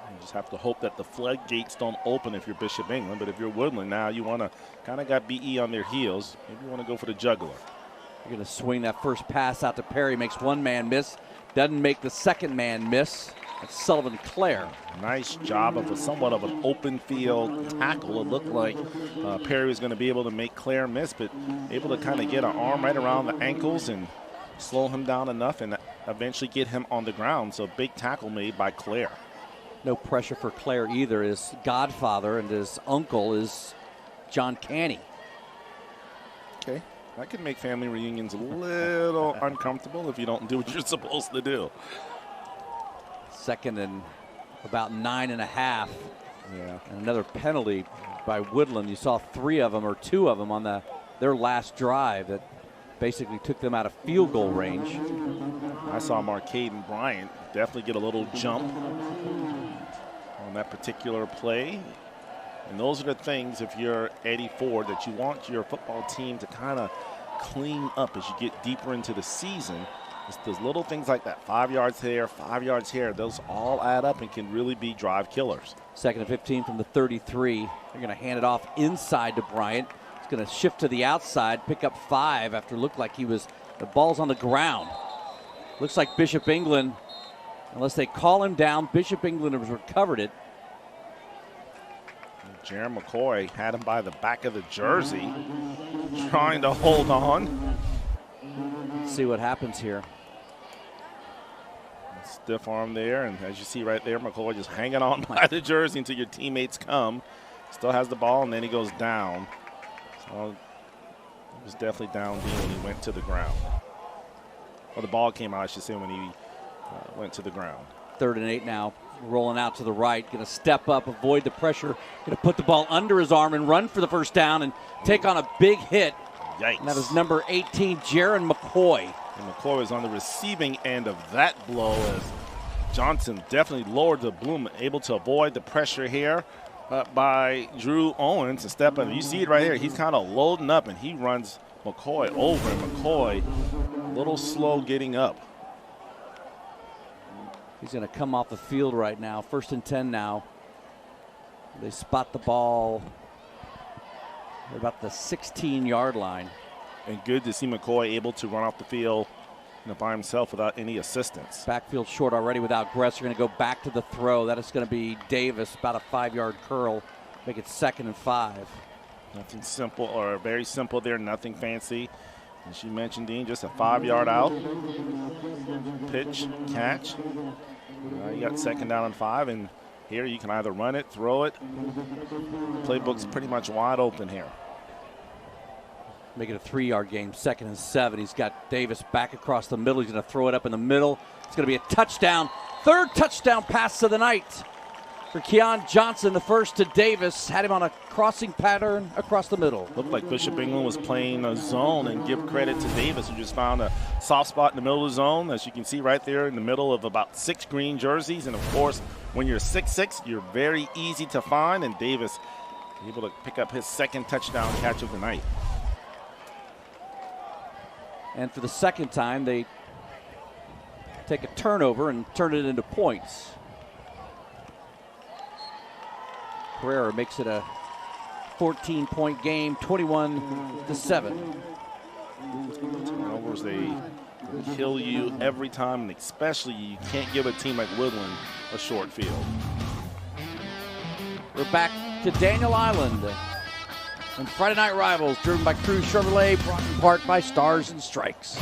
You just have to hope that the floodgates don't open if you're Bishop England, but if you're Woodland now, you want to kind of got BE on their heels. Maybe you want to go for the jugular. You're going to swing that first pass out to Perry, makes one man miss, doesn't make the second man miss. That's Sullivan Clare. Nice job of somewhat of an open field tackle. It looked like Perry was going to be able to make Clare miss, but able to kind of get an arm right around the ankles and slow him down enough and eventually get him on the ground. So big tackle made by Clare. No pressure for Clare either. His godfather and his uncle is John Canny. Okay, that could make family reunions a little uncomfortable if you don't do what you're supposed to do. Second and about 9.5. Yeah. And another penalty by Woodland. You saw 3 of them or 2 of them on their last drive that basically took them out of field goal range. I saw Marcaden Bryant definitely get a little jump on that particular play. And those are the things, if you're Eddie Ford, that you want your football team to kind of clean up as you get deeper into the season. It's those little things like that, 5 yards here, 5 yards here, those all add up and can really be drive killers. Second and 15 from the 33. They're going to hand it off inside to Bryant. Going to shift to the outside, pick up 5 after it looked like the ball's on the ground. Looks like Bishop England, unless they call him down, Bishop England has recovered it. Jaron McCoy had him by the back of the jersey, trying to hold on. Let's see what happens here. Stiff arm there, and as you see right there, McCoy just hanging on by the jersey until your teammates come. Still has the ball, and then he goes down. Well, he was definitely down deep when he went to the ground. Or the ball came out, I should say, when he went to the ground. 3rd and 8 now, rolling out to the right. Going to step up, avoid the pressure. Going to put the ball under his arm and run for the first down and take on a big hit. Yikes. And that is number 18, Jaron McCoy. And McCoy was on the receiving end of that blow as Johnson definitely lowered the bloom, able to avoid the pressure here by Drew Owens and step up. You see it right here. He's kind of loading up, and he runs McCoy over. And McCoy a little slow getting up. He's going to come off the field right now. 1st and 10 now. They spot the ball at about the 16-yard line. And good to see McCoy able to run off the field by himself without any assistance. Backfield short already without Gress. You're going to go back to the throw. That is going to be Davis, about a 5-yard curl. Make it 2nd and 5. Nothing simple or very simple there, nothing fancy. As she mentioned, Dean, just a 5-yard out. Pitch, catch. You got 2nd down and 5, and here you can either run it, throw it. Playbook's pretty much wide open here. Make it a 3-yard game, 2nd and 7. He's got Davis back across the middle. He's going to throw it up in the middle. It's going to be a touchdown. 3rd touchdown pass of the night for Keon Johnson. The first to Davis. Had him on a crossing pattern across the middle. Looked like Bishop England was playing a zone, and give credit to Davis, who just found a soft spot in the middle of the zone. As you can see right there in the middle of about 6 green jerseys. And, of course, when you're 6'6", you're very easy to find. And Davis able to pick up his 2nd touchdown catch of the night. And for the 2nd time, they take a turnover and turn it into points. Carrera makes it a 14-point game, 21-7. Turnovers, they kill you every time, and especially you can't give a team like Woodland a short field. We're back to Daniel Island. And Friday Night Rivals, driven by Cruz Chevrolet, brought in part by Stars and Strikes.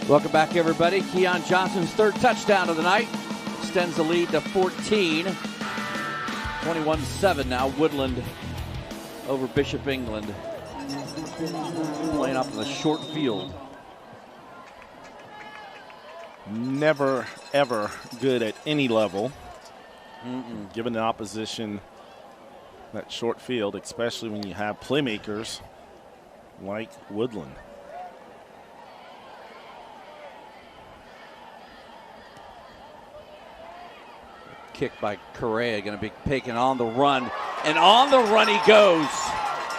Welcome back, everybody. Keon Johnson's 3rd touchdown of the night extends the lead to 14. 21-7 now. Woodland over Bishop England. Playing off of the short field. Never, ever good at any level. Given the opposition that short field, especially when you have playmakers like Woodland. Kick by Correa, going to be taken on the run. And on the run he goes.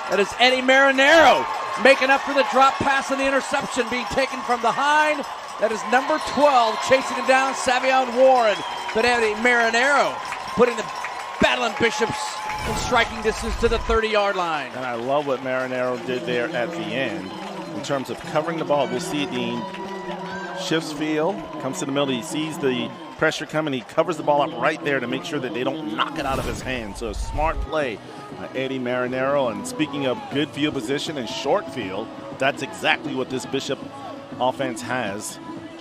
That is Eddie Marinero making up for the drop pass and the interception being taken from behind. That is number 12 chasing him down, Savion Warren. But Eddie Marinero putting the Battling Bishops in striking distance to the 30-yard line. And I love what Marinero did there at the end in terms of covering the ball. We'll see Dean shifts field, comes to the middle, he sees the pressure coming, he covers the ball up right there to make sure that they don't knock it out of his hand. So a smart play by Eddie Marinero. And speaking of good field position and short field, that's exactly what this Bishop offense has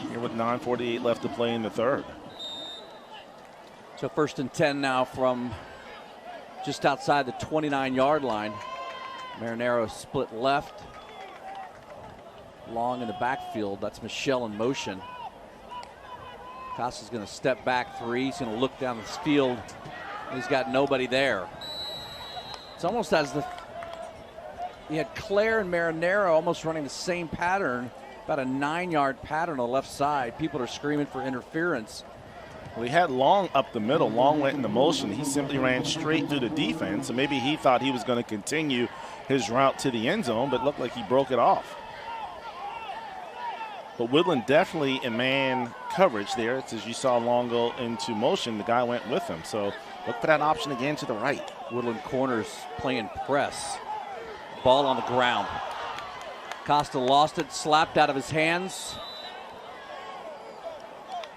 here with 9:48 left to play in the 3rd. So 1st and 10 now from just outside the 29-yard line. Marinero split left. Long in the backfield. That's Michelle in motion. Costa's going to step back 3. He's going to look down the field. He's got nobody there. It's almost as the you had Claire and Marinero almost running the same pattern, about a 9-yard pattern on the left side. People are screaming for interference. Well, he had Long up the middle. Long went into motion. He simply ran straight through the defense, and maybe he thought he was going to continue his route to the end zone, but looked like he broke it off. But Woodland definitely in man coverage there. It's as you saw Long go into motion, the guy went with him. So look for that option again to the right. Woodland corners playing press. Ball on the ground. Costa lost it, slapped out of his hands.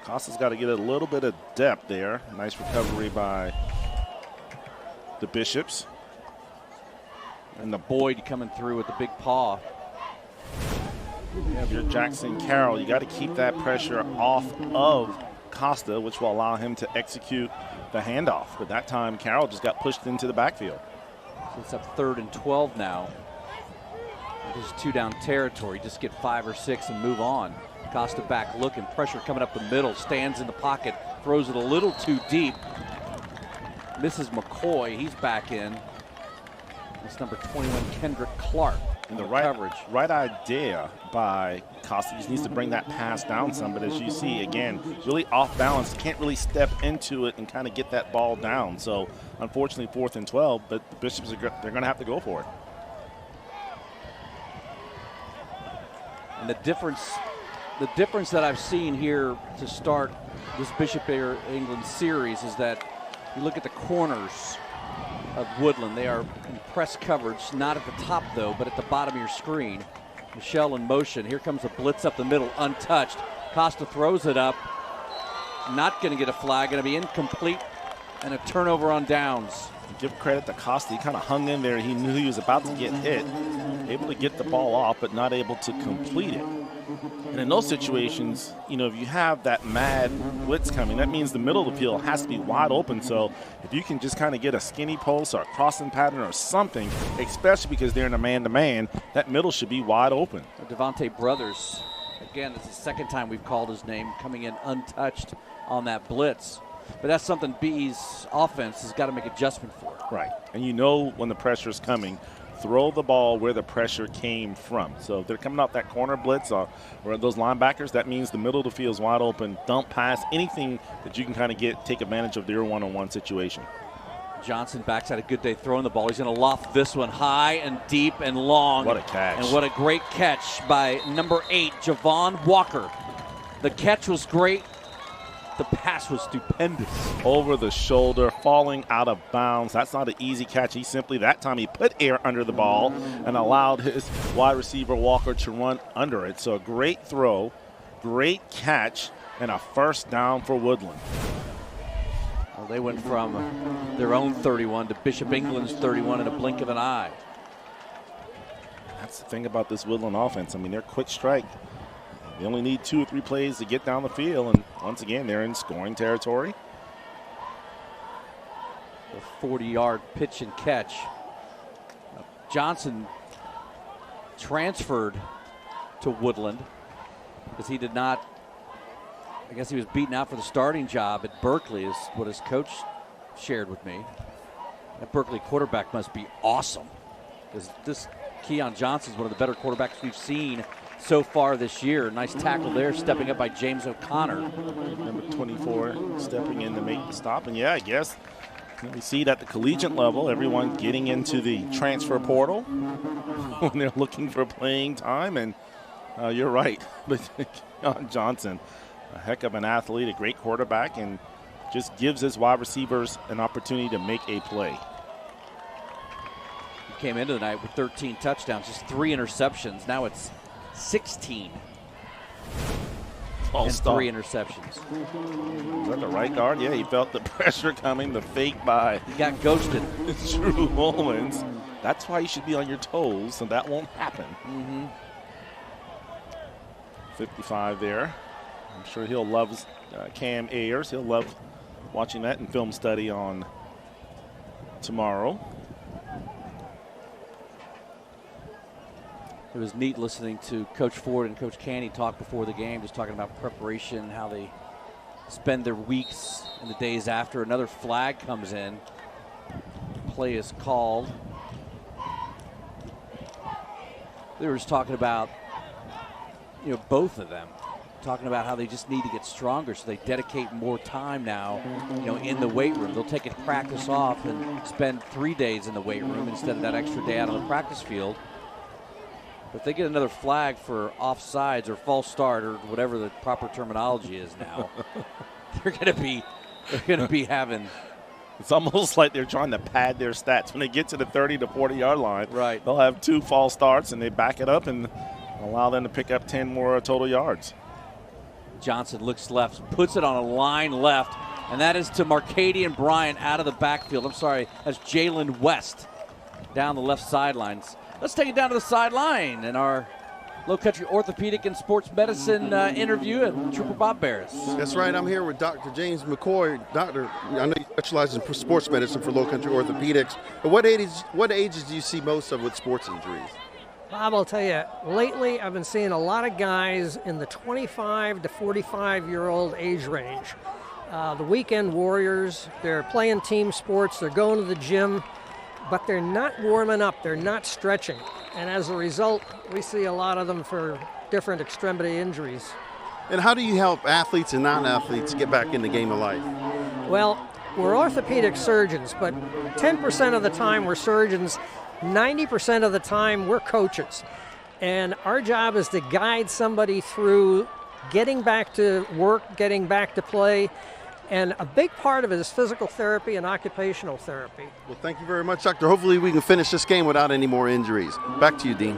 Costa's got to get a little bit of depth there. Nice recovery by the Bishops. And the Boyd coming through with the big paw. Yeah, if you're Jackson Carroll, you got to keep that pressure off of Costa, which will allow him to execute the handoff. But that time, Carroll just got pushed into the backfield. So it's up 3rd and 12 now. This is 2-down territory. Just get 5 or 6 and move on. Costa back looking, pressure coming up the middle, stands in the pocket, throws it a little too deep. Misses McCoy, he's back in. It's number 21, Kendrick Clark. And the right idea by Costa. He just needs to bring that pass down some, but as you see, again, really off balance, can't really step into it and kind of get that ball down. So unfortunately 4th and 12, but the Bishops, they're going to have to go for it. And the difference that I've seen here to start this Bishop England series is that you look at the corners of Woodland. They are in press coverage, not at the top though, but at the bottom of your screen. Michelle in motion. Here comes a blitz up the middle, untouched. Costa throws it up. Not going to get a flag. Going to be incomplete and a turnover on downs. Give credit to Costa. He kind of hung in there. He knew he was about to get hit. Able to get the ball off, but not able to complete it. And in those situations, you know, if you have that mad blitz coming, that means the middle of the field has to be wide open. So if you can just kind of get a skinny post or a crossing pattern or something, especially because they're in a man-to-man, that middle should be wide open. Devontae Brothers, again, it's the second time we've called his name, coming in untouched on that blitz. But that's something BE's offense has got to make adjustment for. Right. And you know when the pressure is coming, throw the ball where the pressure came from. So if they're coming off that corner blitz or those linebackers, that means the middle of the field is wide open. Dump pass, anything that you can kind of take advantage of their one-on-one situation. Johnson backs had a good day throwing the ball. He's going to loft this one high and deep and long. What a catch. And what a great catch by number 8, Javon Walker. The catch was great. The pass was stupendous. Over the shoulder, falling out of bounds. That's not an easy catch. He simply, that time he put air under the ball and allowed his wide receiver Walker to run under it. So a great throw, great catch, and a first down for Woodland. Well, they went from their own 31 to Bishop England's 31 in a blink of an eye. That's the thing about this Woodland offense. I mean, they're quick strike. They only need 2 or 3 plays to get down the field, and once again, they're in scoring territory. A 40-yard pitch and catch. Johnson transferred to Woodland because he did not, I guess he was beaten out for the starting job at Berkeley, is what his coach shared with me. That Berkeley quarterback must be awesome, because this Keon Johnson is one of the better quarterbacks we've seen so far this year. Nice tackle there, stepping up by James O'Connor. Number 24 stepping in to make the stop. And yeah, I guess we see it at the collegiate level, everyone getting into the transfer portal when they're looking for playing time. And you're right, but Keon Johnson, a heck of an athlete, a great quarterback, and just gives his wide receivers an opportunity to make a play. He came into the night with 13 touchdowns, just 3 interceptions. Now it's 16. And 3 interceptions. Was that the right guard? Yeah, he felt the pressure coming, the fake by. He got ghosted. Drew Mullins. That's why you should be on your toes, and that won't happen. 55 there. I'm sure he'll love Cam Ayers. He'll love watching that in film study on tomorrow. It was neat listening to Coach Ford and Coach Canny talk before the game, just talking about preparation, how they spend their weeks and the days after. Another flag comes in. Play is called. They were just talking about, both of them, talking about how they just need to get stronger, so they dedicate more time now, in the weight room. They'll take a practice off and spend 3 days in the weight room instead of that extra day out on the practice field. But if they get another flag for offsides or false start or whatever the proper terminology is now, they're going to be having. It's almost like they're trying to pad their stats. When they get to the 30 to 40-yard line, right, they'll have 2 false starts, and they back it up and allow them to pick up 10 more total yards. Johnson looks left, puts it on a line left, and that is to Marcadian Bryant out of the backfield. I'm sorry, that's Jalen West down the left sidelines. Let's take it down to the sideline in our Low Country Orthopedic and Sports Medicine interview at Trooper Bob Barris. That's right. I'm here with Dr. James McCoy. Doctor, I know you specialize in sports medicine for Low Country Orthopedics. But what ages do you see most of with sports injuries? Bob, I'll tell you, lately I've been seeing a lot of guys in the 25 to 45-year-old age range. The weekend warriors, they're playing team sports, they're going to the gym, but they're not warming up, they're not stretching. And as a result, we see a lot of them for different extremity injuries. And how do you help athletes and non-athletes get back in the game of life? Well, we're orthopedic surgeons, but 10% of the time we're surgeons, 90% of the time we're coaches. And our job is to guide somebody through getting back to work, getting back to play. And a big part of it is physical therapy and occupational therapy. Well, thank you very much, Doctor. Hopefully we can finish this game without any more injuries. Back to you, Dean.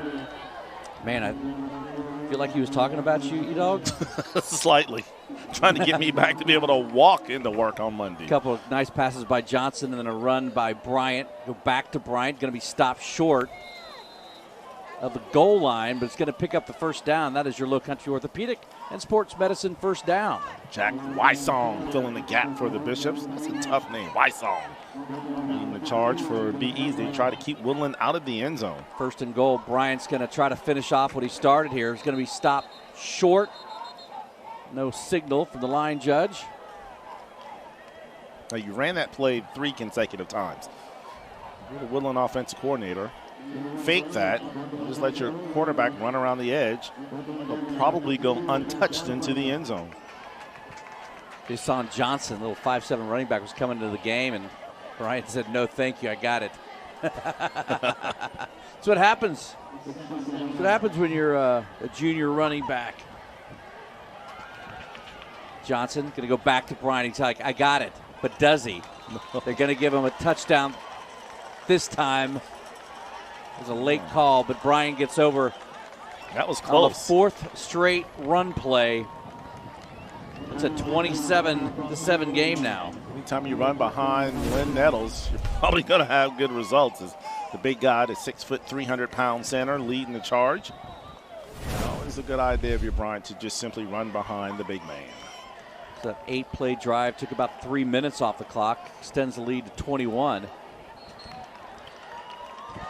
Man, I feel like he was talking about you, E-Dog. Slightly. Trying to get me back to be able to walk into work on Monday. A couple of nice passes by Johnson and then a run by Bryant. Go back to Bryant. Going to be stopped short of the goal line, but it's going to pick up the first down. That is your Low Country Orthopedic and Sports Medicine first down. Jack Wysong filling the gap for the Bishops. That's a tough name, Wysong. Leading the charge for BEs. They try to keep Woodland out of the end zone. First and goal. Bryant's going to try to finish off what he started here. He's going to be stopped short. No signal from the line judge. Now, you ran that play 3 consecutive times. You're the Woodland offensive coordinator. Fake that. Just let your quarterback run around the edge. He'll probably go untouched into the end zone. Jason Johnson, little 5'7" running back, was coming into the game, and Bryant said, "No, thank you, I got it." That's what happens. That's what happens when you're a junior running back. Johnson going to go back to Bryant. He's like, "I got it," but does he? They're going to give him a touchdown this time. It was a late call, but Bryant gets over. That was close. On the 4th straight run play. It's a 27-7 game now. Anytime you run behind Lynn Nettles, you're probably going to have good results. As the big guy, the 6', 300-pound center, leading the charge. It's a good idea of your Bryant to just simply run behind the big man. It's an 8-play drive, took about 3 minutes off the clock, extends the lead to 21.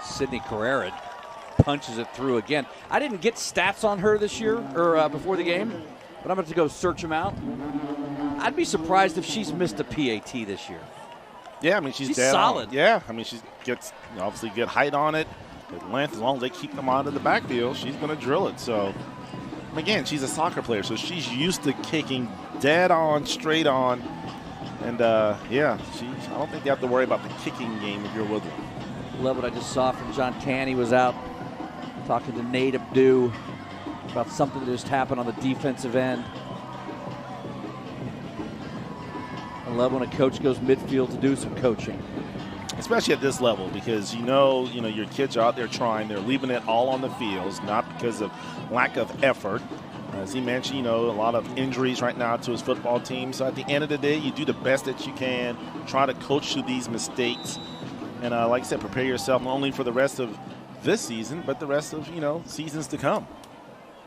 Sydney Carrera punches it through again. I didn't get stats on her this year or before the game, but I'm going to go search them out. I'd be surprised if she's missed a PAT this year. Yeah, I mean, she's dead solid. On. Yeah, I mean, she gets obviously good height on it, good length. As long as they keep them out of the backfield, she's going to drill it. So, again, she's a soccer player, so she's used to kicking dead on, straight on. And, yeah, I don't think you have to worry about the kicking game if you're Woodland. Love what I just saw from John Canny. Was out talking to Nate Abdu about something that just happened on the defensive end. I love when a coach goes midfield to do some coaching. Especially at this level, because you know your kids are out there trying. They're leaving it all on the fields, not because of lack of effort. As he mentioned, a lot of injuries right now to his football team. So at the end of the day, you do the best that you can, try to coach through these mistakes. And like I said, prepare yourself not only for the rest of this season, but the rest of, seasons to come.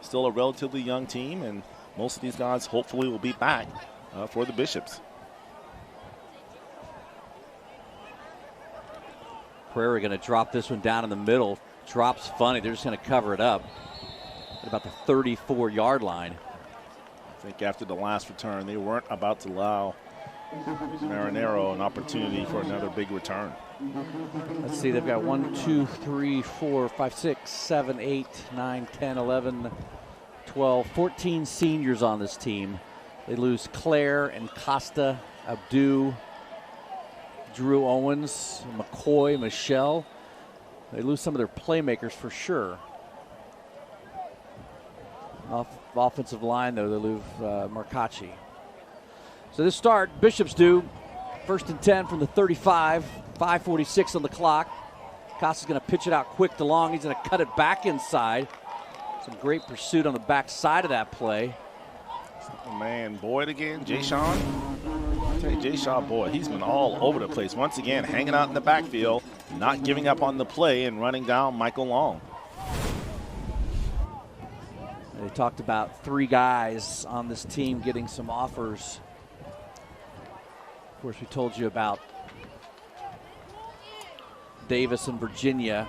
Still a relatively young team, and most of these guys hopefully will be back for the Bishops. Prairie going to drop this one down in the middle. drop's funny. They're just going to cover it up at about the 34-yard line. I think after the last return, they weren't about to allow Marinero an opportunity for another big return. Let's see, they've got 1, 2, 3, 4, 5, 6, 7, 8, 9, 10, 11, 12, 14 seniors on this team. They lose Claire and Costa, Abdu, Drew Owens, McCoy, Michelle. They lose some of their playmakers for sure. Off offensive line, though, they lose Marcacci. So this start, Bishops do. 1st and 10 from the 35, 5:46 on the clock. Costa's going to pitch it out quick to Long. He's going to cut it back inside. Some great pursuit on the back side of that play. Oh man, Boyd again, Jay Sean. I tell you, Jay Sean Boyd, he's been all over the place. Once again, hanging out in the backfield, not giving up on the play and running down Michael Long. They talked about 3 guys on this team getting some offers. Of course, we told you about Davis and Virginia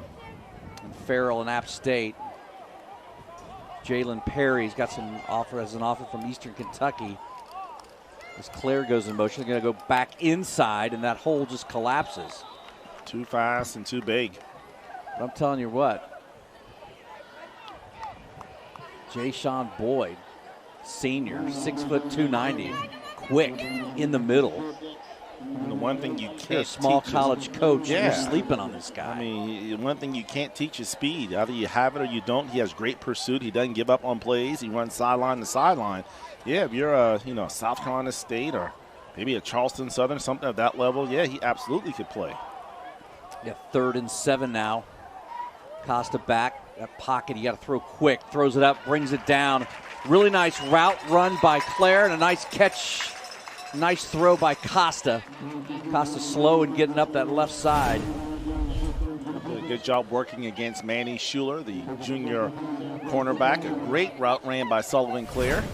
and Farrell and App State. Jalen Perry's got an offer from Eastern Kentucky. As Claire goes in motion, they're going to go back inside, and that hole just collapses. Too fast and too big. But I'm telling you what, Jay Sean Boyd, senior, 6 foot 290, quick in the middle. And the one thing you can't You're a small teach college coach, you're sleeping on this guy. I mean, one thing you can't teach is speed. Either you have it or you don't. He has great pursuit. He doesn't give up on plays. He runs sideline to sideline. Yeah, if you're a South Carolina State or maybe a Charleston Southern, something of that level, yeah, he absolutely could play. Yeah, 3rd and 7 now. Costa back, that pocket, you got to throw quick. Throws it up, brings it down. Really nice route run by Claire and a nice catch. Nice throw by Costa. Costa slow and getting up that left side. Did a good job working against Manny Schuler, the junior cornerback. A great route ran by Sullivan Claire.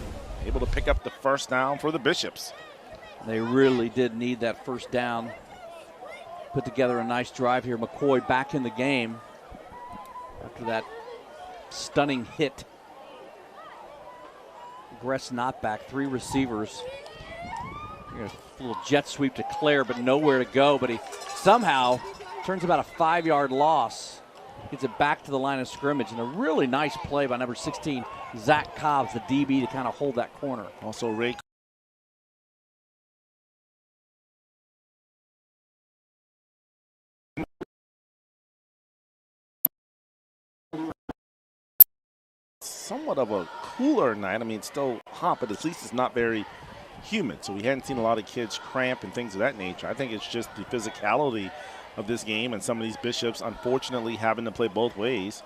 Able to pick up the 1st down for the Bishops. They really did need that 1st down. Put together a nice drive here. McCoy back in the game after that stunning hit. Gress not back, 3 receivers. A little jet sweep to Claire, but nowhere to go. But he somehow turns about a 5-yard loss. Gets it back to the line of scrimmage. And a really nice play by number 16, Zach Cobbs, the DB, to kind of hold that corner. Also, Ray. Somewhat of a cooler night. I mean, it's still hot, but at least it's not very humid, so we hadn't seen a lot of kids cramp and things of that nature. I think it's just the physicality of this game and some of these Bishops, unfortunately, having to play both ways,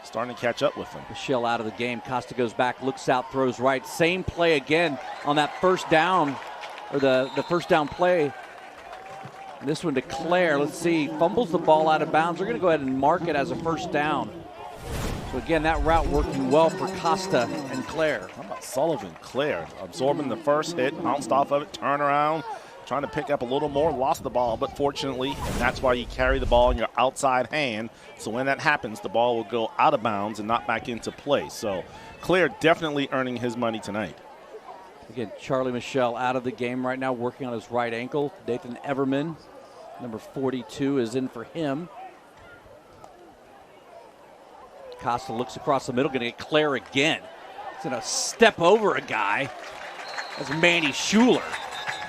starting to catch up with them. Michelle out of the game. Costa goes back, looks out, throws right. Same play again on that 1st down, or the 1st down play. And this one to Claire. Let's see, fumbles the ball out of bounds. They're going to go ahead and mark it as a 1st down. So again, that route working well for Costa and Claire. How about Sullivan Claire absorbing the 1st hit, bounced off of it, turn around, trying to pick up a little more, lost the ball, but fortunately, and that's why you carry the ball in your outside hand. So when that happens, the ball will go out of bounds and not back into play. So Claire definitely earning his money tonight. Again, Charlie Michelle out of the game right now, working on his right ankle. Nathan Everman, number 42, is in for him. Costa looks across the middle, going to get Claire again. He's going to step over a guy. That's Manny Schuler.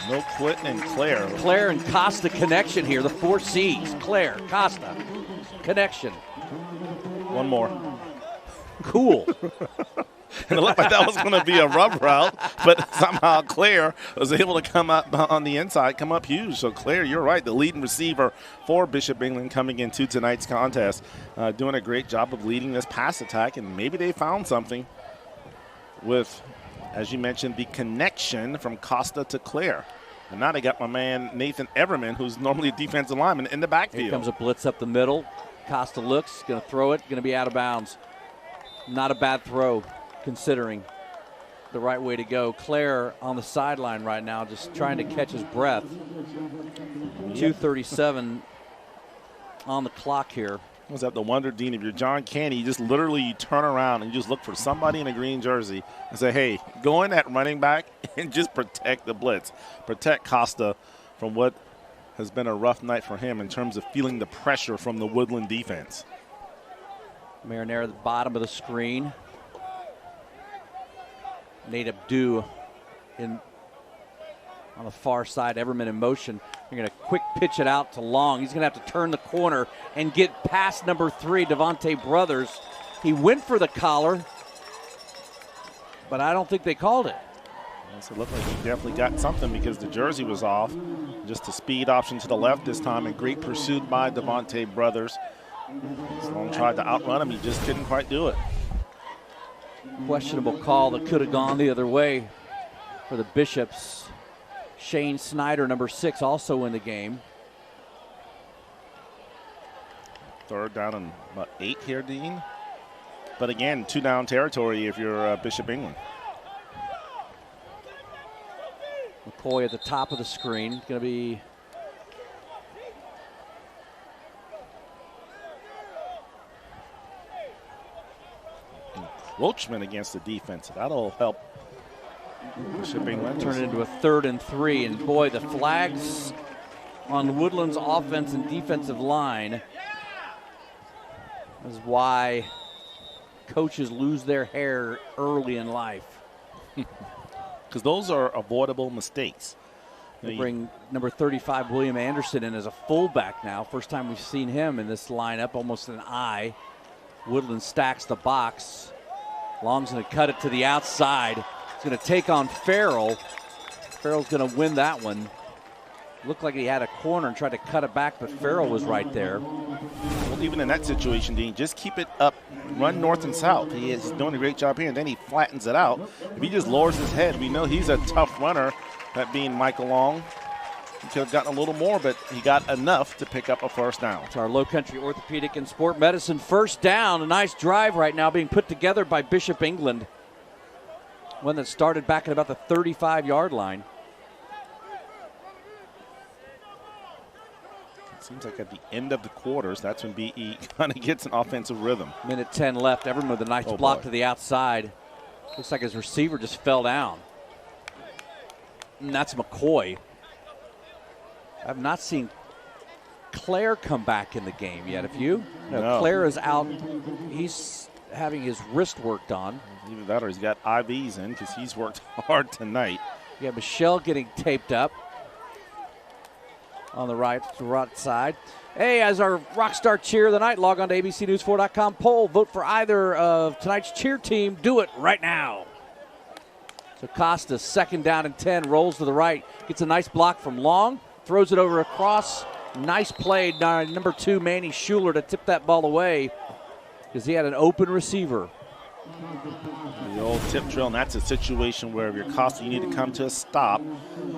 No quitting and Claire. Claire and Costa connection here, the 4 C's. Claire, Costa, connection. One more. Cool. And it looked like that was going to be a rub route, but somehow Claire was able to come up on the inside, come up huge. So Claire, you're right, the leading receiver for Bishop England coming into tonight's contest, doing a great job of leading this pass attack, and maybe they found something with, as you mentioned, the connection from Costa to Claire. And now they got my man Nathan Everman, who's normally a defensive lineman, in the backfield. Here comes a blitz up the middle. Costa looks, going to throw it, going to be out of bounds. Not a bad throw, considering the right way to go. Claire on the sideline right now, just trying to catch his breath. 2:37 on the clock here. Was that the wonder, Dean? If you're John Candy, you just literally you turn around and you just look for somebody in a green jersey and say, hey, go in at running back and just protect the blitz. Protect Costa from what has been a rough night for him in terms of feeling the pressure from the Woodland defense. Marinara at the bottom of the screen. Nate Abdu on the far side, Everman in motion. They're going to quick pitch it out to Long. He's going to have to turn the corner and get past number 3, Devontae Brothers. He went for the collar, but I don't think they called it. So it looked like he definitely got something because the jersey was off. Just a speed option to the left this time, and great pursuit by Devontae Brothers. Sloan tried to outrun him. He just couldn't quite do it. Questionable call that could have gone the other way for the Bishops. Shane Snyder, number 6, also in the game. Third down and about 8 here, Dean. But again, 2 down territory if you're Bishop England. McCoy at the top of the screen. Going to be encroachment against the defense. That'll help Bishop England. Turn it into a 3rd and 3. And boy, the flags on Woodland's offense and defensive line is why coaches lose their hair early in life. Because those are avoidable mistakes. They bring number 35, William Anderson, in as a fullback now. First time we've seen him in this lineup, almost an eye. Woodland stacks the box. Long's going to cut it to the outside. He's going to take on Farrell. Farrell's going to win that one. Looked like he had a corner and tried to cut it back, but Farrell was right there. Well, even in that situation, Dean, just keep it up, run north and south. He is doing a great job here, and then he flattens it out. If he just lowers his head, we know he's a tough runner, that being Michael Long. He could have gotten a little more, but he got enough to pick up a first down. It's our Low Country Orthopedic and Sport Medicine first down. A nice drive right now being put together by Bishop England. One that started back at about the 35-yard line. Seems like at the end of the quarters, that's when BE kind of gets an offensive rhythm. Minute 10 left. Everman with a nice block to the outside. Looks like his receiver just fell down. And that's McCoy. I've not seen Claire come back in the game yet. Have you? No. Claire is out. He's having his wrist worked on. Either that or he's got IVs in because he's worked hard tonight. Yeah, Michelle getting taped up on the right side. Hey, as our Rockstar Cheer of the night, log on to abcnews4.com poll. Vote for either of tonight's cheer team. Do it right now. So Costa, 2nd down and 10, rolls to the right. Gets a nice block from Long. Throws it over across. Nice play by number 2, Manny Schuler, to tip that ball away because he had an open receiver. The old tip drill, and that's a situation where if you're Costa, you need to come to a stop,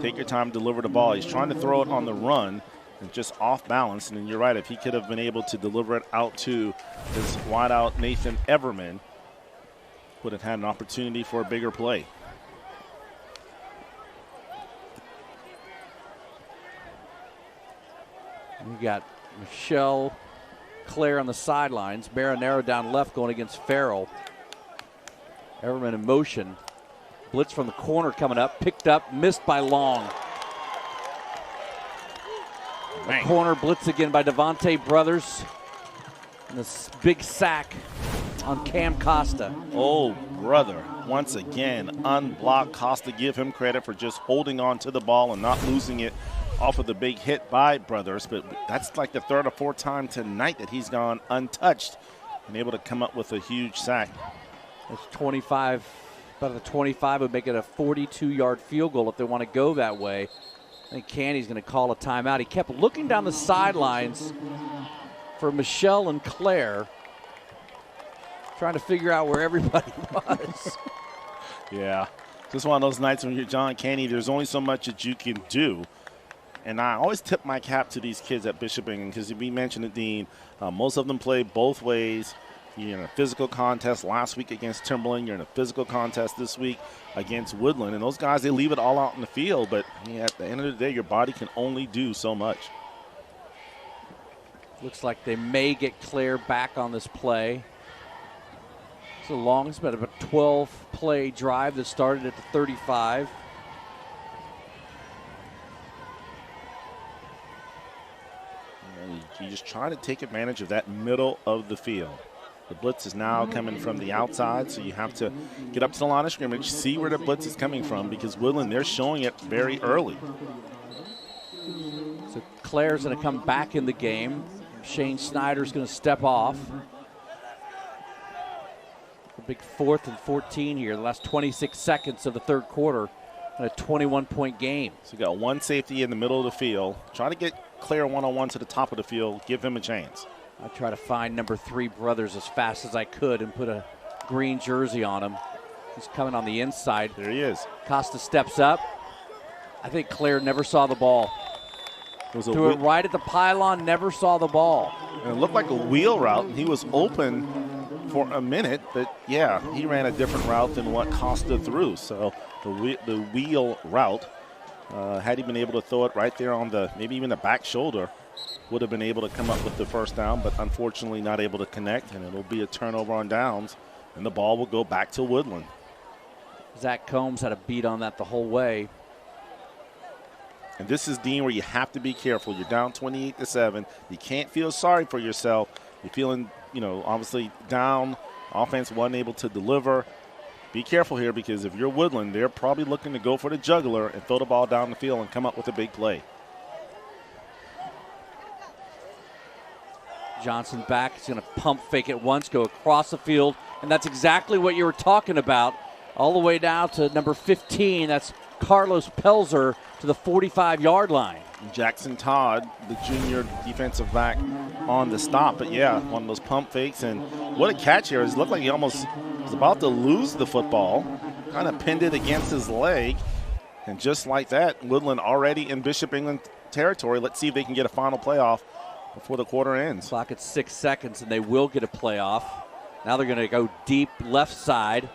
take your time, deliver the ball. He's trying to throw it on the run and just off balance. And you're right, if he could have been able to deliver it out to his wideout Nathan Everman, would have had an opportunity for a bigger play. We got Michelle Claire on the sidelines. Marinaro down left going against Farrell. Everman in motion. Blitz from the corner coming up. Picked up, missed by Long. Corner blitz again by Devontae Brothers. And this big sack on Cam Costa. Oh, brother. Once again, unblocked. Costa, give him credit for just holding on to the ball and not losing it off of the big hit by Brothers. But that's like the 3rd or 4th time tonight that he's gone untouched and able to come up with a huge sack. It's 25, about the 25 would make it a 42-yard field goal if they want to go that way. I think Candy's going to call a timeout. He kept looking down the sidelines for Michelle and Claire, trying to figure out where everybody was. Yeah, just one of those nights when you're John Candy, there's only so much that you can do. And I always tip my cap to these kids at Bishop England because we mentioned it, Dean. Most of them play both ways. You're in a physical contest last week against Timberland. You're in a physical contest this week against Woodland. And those guys, they leave it all out in the field. But at the end of the day, your body can only do so much. Looks like they may get Claire back on this play. It's the longest, but about a 12-play drive that started at the 35. You just try to take advantage of that middle of the field. The blitz is now coming from the outside, so you have to get up to the line of scrimmage, see where the blitz is coming from, because Woodland, they're showing it very early. So Claire's going to come back in the game. Shane Snyder's going to step off. A big 4th and 14 here, the last 26 seconds of the third quarter, and a 21-point game. So you got one safety in the middle of the field. Try to get Claire one-on-one to the top of the field, give him a chance. I try to find number 3 Brothers as fast as I could and put a green jersey on him. He's coming on the inside. There he is. Costa steps up. I think Claire never saw the ball. Threw it right at the pylon, never saw the ball. And it looked like a wheel route. He was open for a minute, but yeah, he ran a different route than what Costa threw. So the wheel route, had he been able to throw it right there on the, maybe even the back shoulder, would have been able to come up with the first down, but unfortunately not able to connect, and it'll be a turnover on downs, and the ball will go back to Woodland. Zach Combs had a beat on that the whole way. And this is, Dean, where you have to be careful. You're down 28-7. You can't feel sorry for yourself. You're feeling, obviously down. Offense wasn't able to deliver. Be careful here, because if you're Woodland, they're probably looking to go for the jugular and throw the ball down the field and come up with a big play. Johnson back. He's going to pump fake it once, go across the field, and that's exactly what you were talking about. All the way down to number 15. That's Carlos Pelzer to the 45-yard line. Jackson Todd, the junior defensive back, on the stop. But, yeah, one of those pump fakes. And what a catch here. It looked like he almost was about to lose the football. Kind of pinned it against his leg. And just like that, Woodland already in Bishop England territory. Let's see if they can get a final playoff before the quarter ends. Clock at 6 seconds, and they will get a playoff. Now they're going to go deep left side.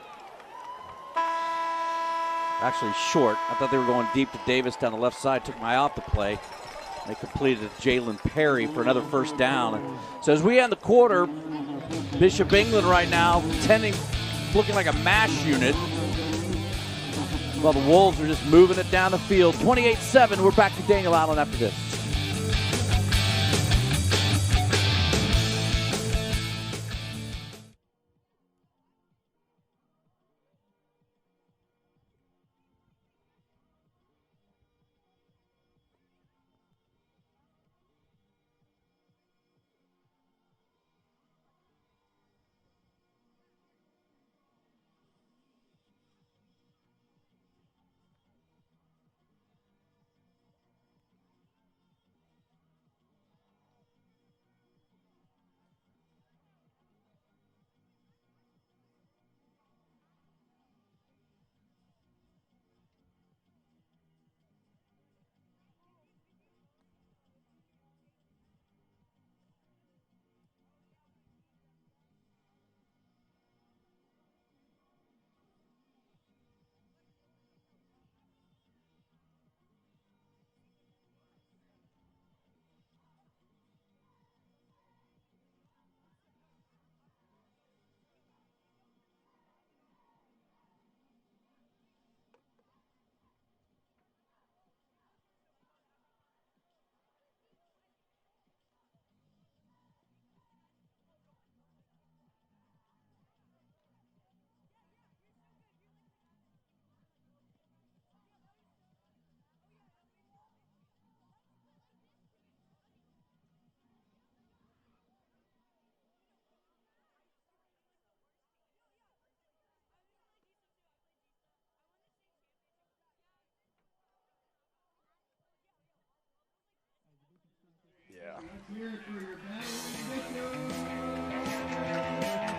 Actually short. I thought they were going deep to Davis down the left side. Took my eye off the play. They completed it to Jalen Perry for another first down. So as we end the quarter, Bishop England right now looking like a mash unit. While the Wolves are just moving it down the field. 28-7. We're back to Daniel Allen after this.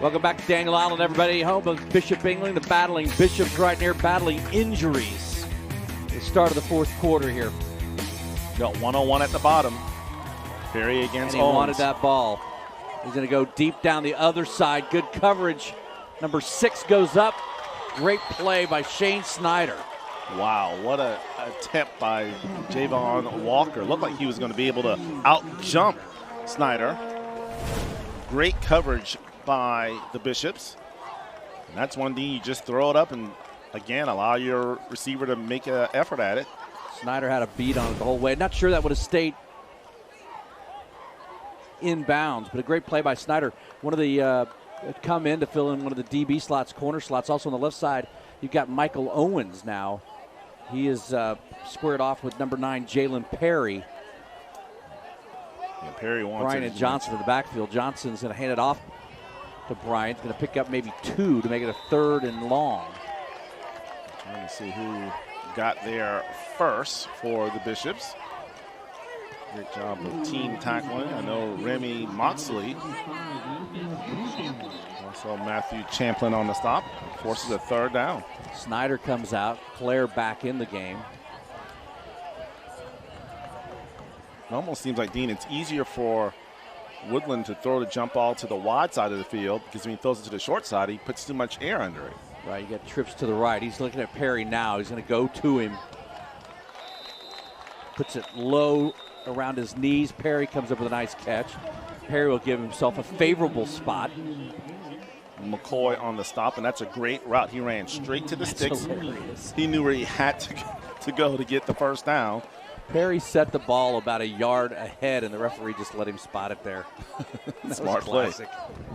Welcome back to Daniel Allen, everybody. Home of Bishop England, the battling Bishops right near battling injuries. The start of the fourth quarter here. Got one-on-one at the bottom. Perry against He Owens. wanted that ball. He's going to go deep down the other side. Good coverage. Number 6 goes up. Great play by Shane Snyder. Wow, what a attempt by Javon Walker. Looked like he was going to be able to out-jump Snyder. Great coverage by the Bishops. And that's one thing, you just throw it up and, again, allow your receiver to make an effort at it. Snyder had a beat on it the whole way. Not sure that would have stayed in bounds, but a great play by Snyder. One of the come in to fill in one of the DB slots, corner slots. Also on the left side, you've got Michael Owens now. He is squared off with number 9, Jalen Perry. Yeah, Perry wants Bryant and Johnson in the backfield. Johnson's going to hand it off to Bryant. Going to pick up maybe 2 to make it a 3rd and long. Trying to see who got there first for the Bishops. Great job of team tackling. I know Remy Moxley. Also Matthew Champlin on the stop. Forces a 3rd down. Snyder comes out. Claire back in the game. It almost seems like, Dean, it's easier for Woodland to throw the jump ball to the wide side of the field, because when he throws it to the short side, he puts too much air under it. Right, you got trips to the right. He's looking at Perry now. He's going to go to him. Puts it low around his knees. Perry comes up with a nice catch. Perry will give himself a favorable spot. McCoy on the stop, and that's a great route. He ran straight to the sticks. Hilarious. He knew where he had to go to get the first down. Perry set the ball about a yard ahead, and the referee just let him spot it there. Smart play.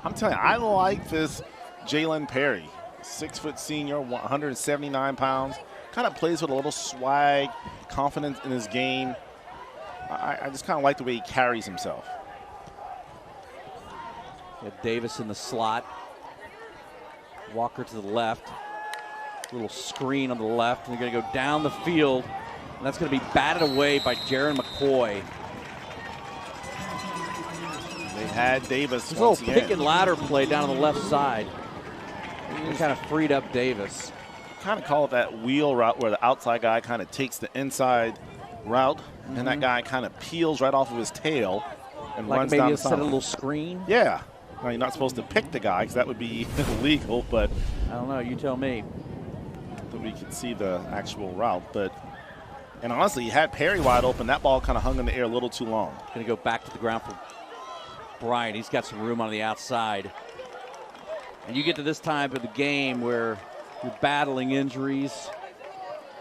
I'm telling you, I like this Jalen Perry. 6-foot senior, 179 pounds. Kind of plays with a little swag, confidence in his game. I just kind of like the way he carries himself. Got Davis in the slot. Walker to the left. Little screen on the left, and they're going to go down the field. And that's going to be batted away by Jaron McCoy. They had Davis. There's a little pick and ladder play down on the left side. They kind of freed up Davis. Kind of call it that wheel route, where the outside guy kind of takes the inside route, and that guy kind of peels right off of his tail and like runs maybe down the set a little screen. Yeah. Now, you're not supposed to pick the guy, because that would be illegal, but I don't know. You tell me. That we could see the actual route, and honestly, he had Perry wide open. That ball kind of hung in the air a little too long. Going to go back to the ground for Bryant. He's got some room on the outside. And you get to this time of the game where you're battling injuries.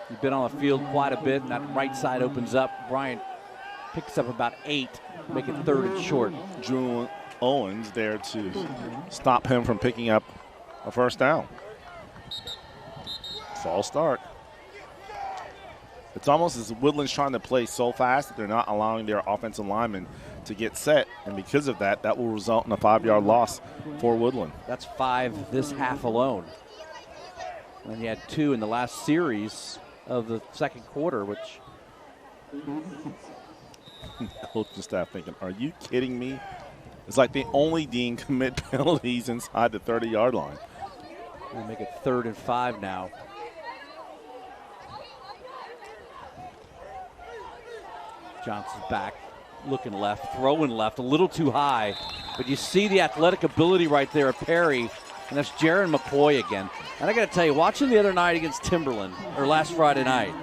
You've been on the field quite a bit, and that right side opens up. Bryant picks up about 8, make it 3rd and short. Drew Owens there to stop him from picking up a first down. False start. It's almost as Woodland's trying to play so fast that they're not allowing their offensive linemen to get set, and because of that, that will result in a 5-yard loss for Woodland. That's 5 this half alone. And you had 2 in the last series of the second quarter, which coaching staff thinking, are you kidding me? It's like they only deem commit penalties inside the 30-yard line. We'll make it 3rd and 5 now. Johnson's back, looking left, throwing left, a little too high. But you see the athletic ability right there of Perry, and that's Jaron McCoy again. And I got to tell you, watching the other night against Timberland, or last Friday night,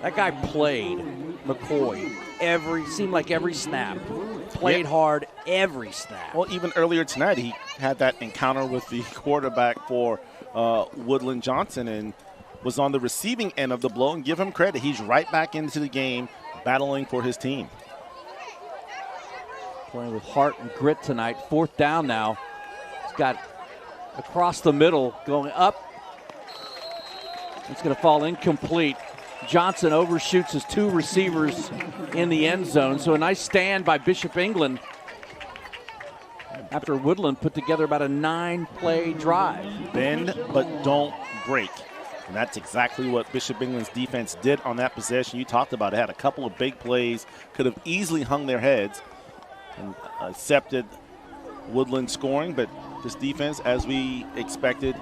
that guy played McCoy seemed like every snap. Played hard every snap. Well, even earlier tonight, he had that encounter with the quarterback for Woodland, Johnson, and was on the receiving end of the blow, and give him credit. He's right back into the game, battling for his team. Playing with heart and grit tonight. 4th down now. He's got across the middle, going up. It's going to fall incomplete. Johnson overshoots his 2 receivers in the end zone. So a nice stand by Bishop England after Woodland put together about a 9-play drive. Bend but don't break. And that's exactly what Bishop England's defense did on that possession. You talked about it. Had a couple of big plays, could have easily hung their heads and accepted Woodland scoring. But this defense, as we expected,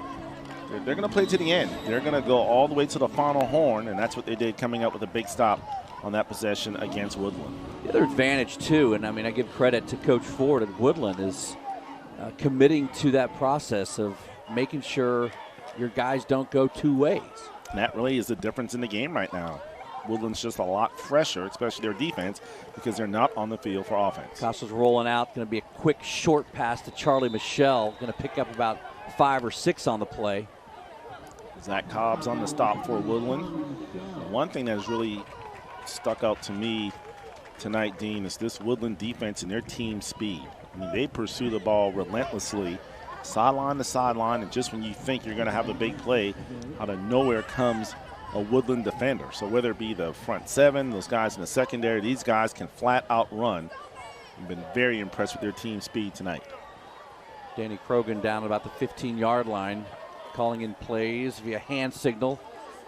they're going to play to the end. They're going to go all the way to the final horn, and that's what they did, coming up with a big stop on that possession against Woodland. The other advantage, too, and I mean, I give credit to Coach Ford at Woodland, is committing to that process of making sure your guys don't go 2 ways. And that really is the difference in the game right now. Woodland's just a lot fresher, especially their defense, because they're not on the field for offense. Costa's rolling out. Going to be a quick short pass to Charlie Michelle. Going to pick up about 5 or 6 on the play. Zach Cobb's on the stop for Woodland. One thing that has really stuck out to me tonight, Dean, is this Woodland defense and their team speed. I mean, they pursue the ball relentlessly, sideline to sideline, and just when you think you're going to have a big play, out of nowhere comes a Woodland defender. So whether it be the front 7, those guys in the secondary, these guys can flat out run. I've been very impressed with their team speed tonight. Danny Krogan down about the 15-yard line, calling in plays via hand signal.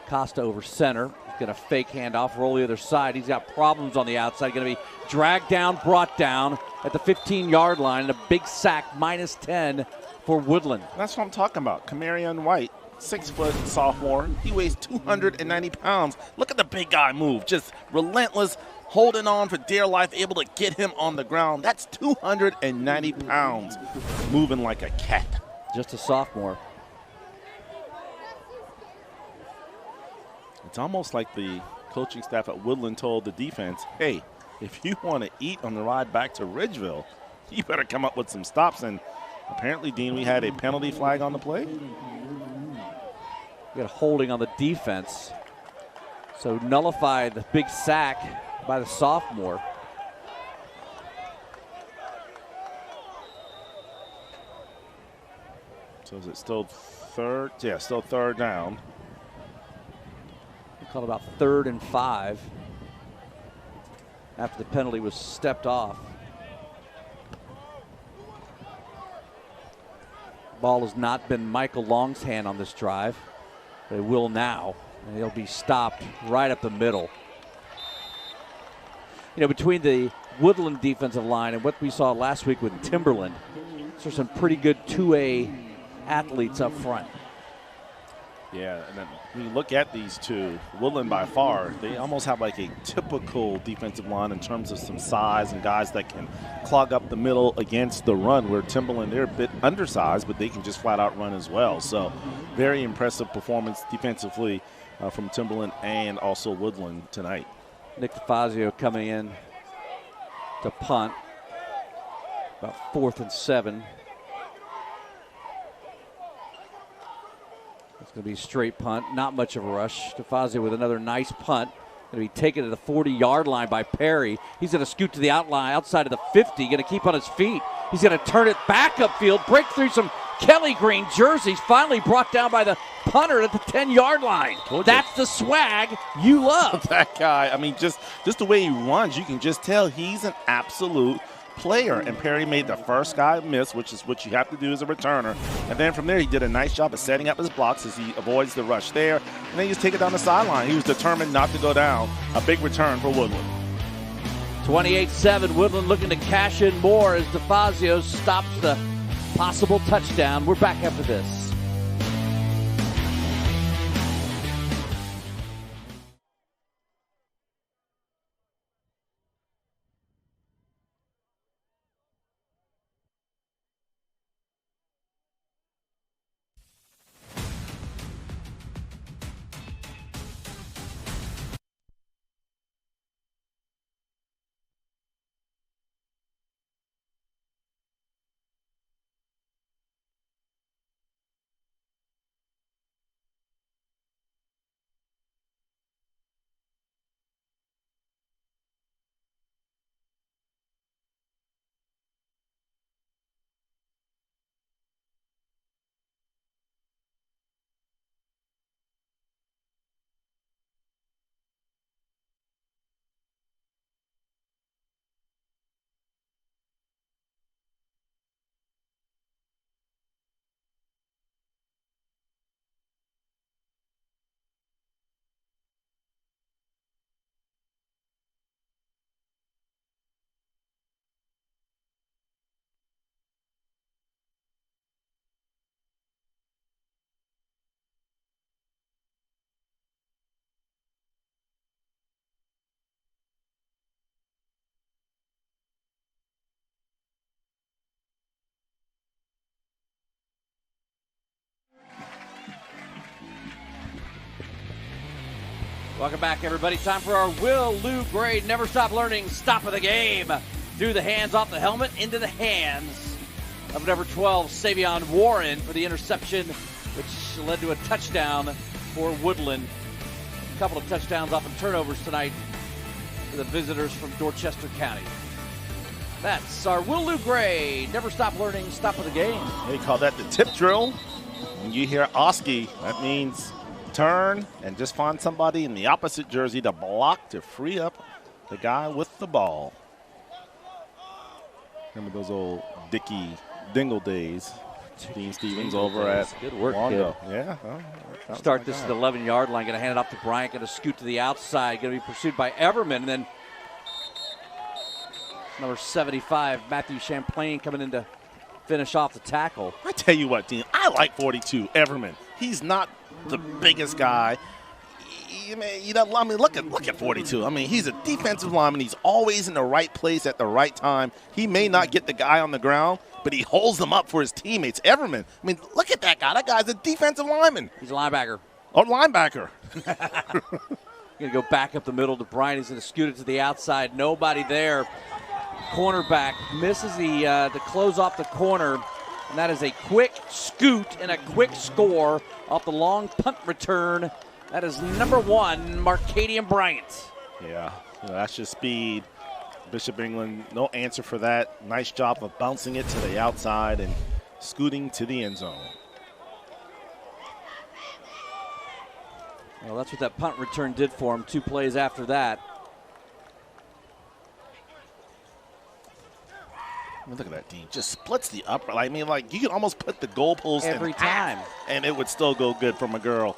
Costa over center. He's going to fake handoff, roll the other side. He's got problems on the outside. Going to be dragged down, brought down at the 15-yard line. And a big sack, -10 for Woodland. That's what I'm talking about. Camarion White, 6-foot sophomore. He weighs 290 pounds. Look at the big guy move. Just relentless, holding on for dear life, able to get him on the ground. That's 290 pounds, moving like a cat. Just a sophomore. It's almost like the coaching staff at Woodland told the defense, hey, if you want to eat on the ride back to Ridgeville, you better come up with some stops. And apparently, Dean, we had a penalty flag on the play. We got a holding on the defense. So nullify the big sack by the sophomore. So is it still third? Yeah, still third down. We called about 3rd and 5 after the penalty was stepped off. Ball has not been Michael Long's hand on this drive. But it will now, and he'll be stopped right up the middle. You know, between the Woodland defensive line and what we saw last week with Timberland, these are some pretty good 2A athletes up front. Yeah, and then when you look at these two, Woodland by far, they almost have like a typical defensive line in terms of some size and guys that can clog up the middle against the run, where Timberland, they're a bit undersized, but they can just flat out run as well. So very impressive performance defensively from Timberland and also Woodland tonight. Nick DeFazio coming in to punt. About 4th and 7. It's going to be a straight punt, not much of a rush. DeFazio with another nice punt. Going to be taken to the 40-yard line by Perry. He's going to scoot to the outline outside of the 50, going to keep on his feet. He's going to turn it back upfield, break through some Kelly Green jerseys, finally brought down by the punter at the 10-yard line. That's the swag you love. That guy, I mean, just the way he runs, you can just tell he's an absolute player. And Perry made the first guy miss, which is what you have to do as a returner. And then from there, he did a nice job of setting up his blocks as he avoids the rush there. And then he just take it down the sideline. He was determined not to go down. A big return for Woodland. 28-7, Woodland looking to cash in more as DeFazio stops the possible touchdown. We're back after this. Welcome back, everybody. Time for our Will Lou Gray Never Stop Learning Stop of the Game. Through the hands, off the helmet, into the hands of number 12, Savion Warren, for the interception, which led to a touchdown for Woodland. A couple of touchdowns off of turnovers tonight for the visitors from Dorchester County. That's our Will Lou Gray Never Stop Learning Stop of the Game. They call that the tip drill. When you hear Oski, that means turn and just find somebody in the opposite jersey to block to free up the guy with the ball. Remember those old Dickie Dingle days? Dean Stevens over at Good work, Wando. kid. Yeah. Start this at the 11-yard line. Going to hand it off to Bryant. Going to scoot to the outside. Going to be pursued by Everman. And then number 75, Matthew Champlain, coming in to finish off the tackle. I tell you what, Dean, I like 42, Everman. He's not the biggest guy. Look at 42. I mean, he's a defensive lineman. He's always in the right place at the right time. He may not get the guy on the ground, but he holds them up for his teammates. Everman, I mean, look at that guy. That guy's a defensive lineman. He's a linebacker. Oh, linebacker. Going to go back up the middle to Bryant. He's going to scoot it to the outside. Nobody there. Cornerback misses to close off the corner, and that is a quick scoot and a quick score off the long punt return. That is number 1, Marcadian Bryant. Yeah, that's just speed. Bishop England, no answer for that. Nice job of bouncing it to the outside and scooting to the end zone. Well, that's what that punt return did for him. 2 plays after that. I mean, look at that, Dean. Just splits the upper. I mean, like, you can almost put the goalpost every time, and it would still go good from a girl.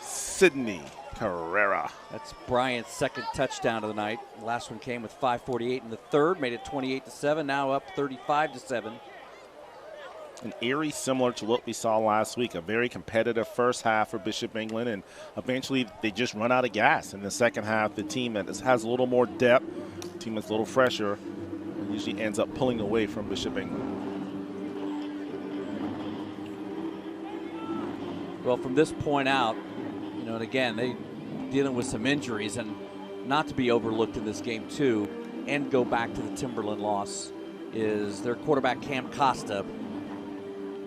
Sydney Carrera. That's Bryant's second touchdown of the night. The last one came with 5:48 in the third, made it 28-7. Now up 35-7. An Erie similar to what we saw last week. A very competitive first half for Bishop England, and eventually they just run out of gas. In the second half, the team that has a little more depth, the team that's a little fresher, usually ends up pulling away from Bishop England. Well, from this point out, and again, they dealing with some injuries, and not to be overlooked in this game too, and go back to the Timberland loss, is their quarterback Cam Costa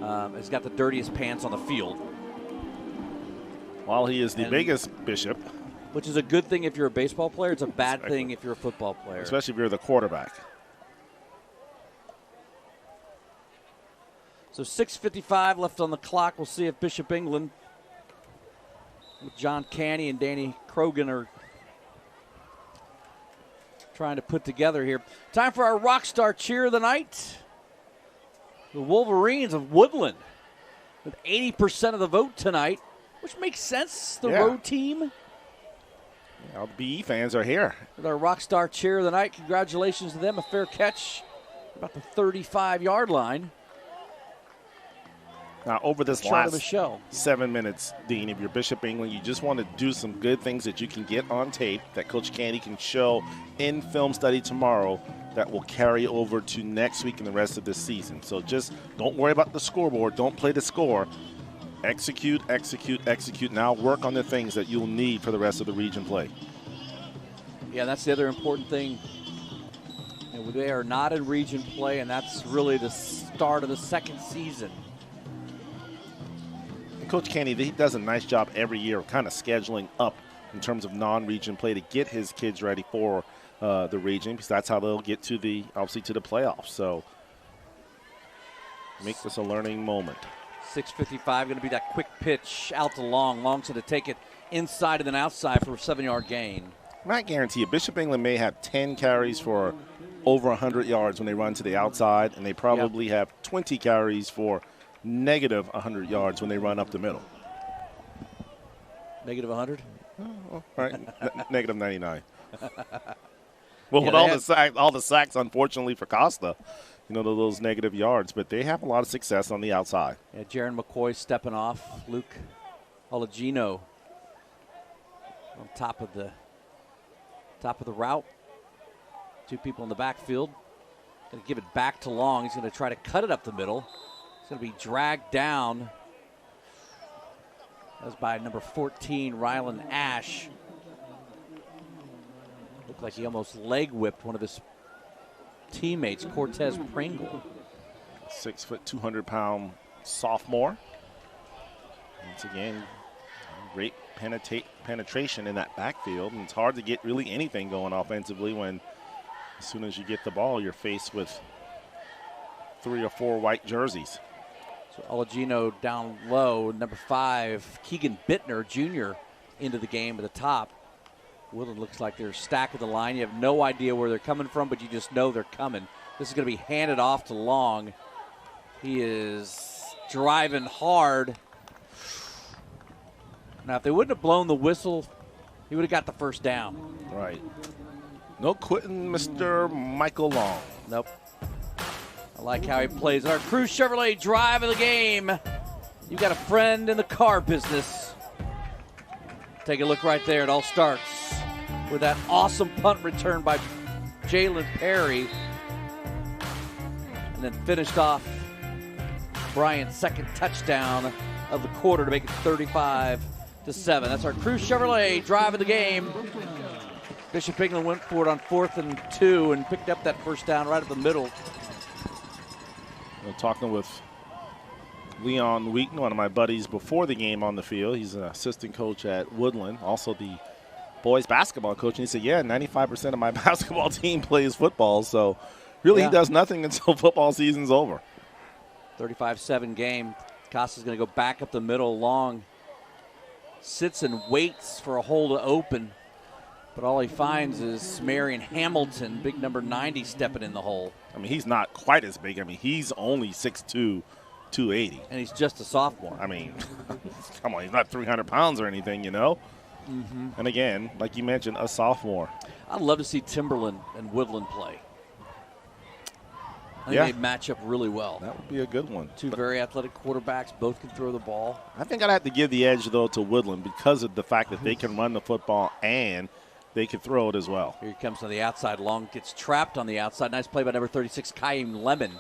has got the dirtiest pants on the field. While he is the biggest Bishop. Which is a good thing if you're a baseball player. It's a bad thing if you're a football player. Especially if you're the quarterback. So 6:55 left on the clock. We'll see if Bishop England with John Canny and Danny Krogan are trying to put together here. Time for our rock star cheer of the night. The Wolverines of Woodland with 80% of the vote tonight, which makes sense. The road team. All the BE fans are here. With our rock star cheer of the night. Congratulations to them. A fair catch about the 35-yard line. Now, over this last 7 minutes, Dean, if you're Bishop England, you just want to do some good things that you can get on tape that Coach Candy can show in film study tomorrow that will carry over to next week and the rest of this season. So just don't worry about the scoreboard. Don't play the score. Execute, execute, execute. Now work on the things that you'll need for the rest of the region play. Yeah, that's the other important thing. And they are not in region play, and that's really the start of the second season. Coach Candy, he does a nice job every year of kind of scheduling up in terms of non-region play to get his kids ready for the region, because that's how they'll get to the playoffs. So make this a learning moment. 6:55, going to be that quick pitch out to Long. Long's going to take it inside and then outside for a 7-yard gain. I guarantee you, Bishop England may have 10 carries for over 100 yards when they run to the outside, and they probably have 20 carries for negative 100 yards when they run up the middle. Negative 100? Oh, right. Negative 99. Well, with all the sacks, unfortunately, for Costa, those negative yards, but they have a lot of success on the outside. Yeah, Jaron McCoy stepping off. Luke Oligino on top of the route. 2 people in the backfield. Going to give it back to Long. He's going to try to cut it up the middle. It's going to be dragged down That was by number 14, Rylan Ash. Looked like he almost leg whipped one of his teammates, Cortez Pringle. 6 foot, 200-pound sophomore. Once again, great penetration in that backfield, and it's hard to get really anything going offensively when as soon as you get the ball, you're faced with 3 or 4 white jerseys. So Oligino down low, number 5, Keegan Bittner, Jr., into the game at the top. Woodland looks like they're stacking the line. You have no idea where they're coming from, but you just know they're coming. This is going to be handed off to Long. He is driving hard. Now, if they wouldn't have blown the whistle, he would have got the first down. Right. No quitting, Mr. Michael Long. Nope. I like how he plays. Our Cruise Chevrolet drive of the game. You got a friend in the car business. Take a look right there. It all starts with that awesome punt return by Jalen Perry. And then finished off Bryant's second touchdown of the quarter to make it 35-7. That's our Cruise Chevrolet drive of the game. Bishop England went for it on 4th and 2 and picked up that first down right up the middle. We're talking with Leon Wheaton, one of my buddies before the game on the field. He's an assistant coach at Woodland, also the boys basketball coach. And he said, yeah, 95% of my basketball team plays football. So really he does nothing until football season's over. 35-7 game. Costa's going to go back up the middle. Long sits and waits for a hole to open. But all he finds is Marion Hamilton, big number 90, stepping in the hole. I mean, he's not quite as big. I mean, he's only 6'2", 280. And he's just a sophomore. I mean, come on, he's not 300 pounds or anything, you know? Mm-hmm. And again, like you mentioned, a sophomore. I'd love to see Timberland and Woodland play. I think they'd match up really well. That would be a good one. Two very athletic quarterbacks, both can throw the ball. I think I'd have to give the edge, though, to Woodland because of the fact that they can run the football and they can throw it as well. Here he comes to the outside. Long gets trapped on the outside. Nice play by number 36, Kaim Lemon,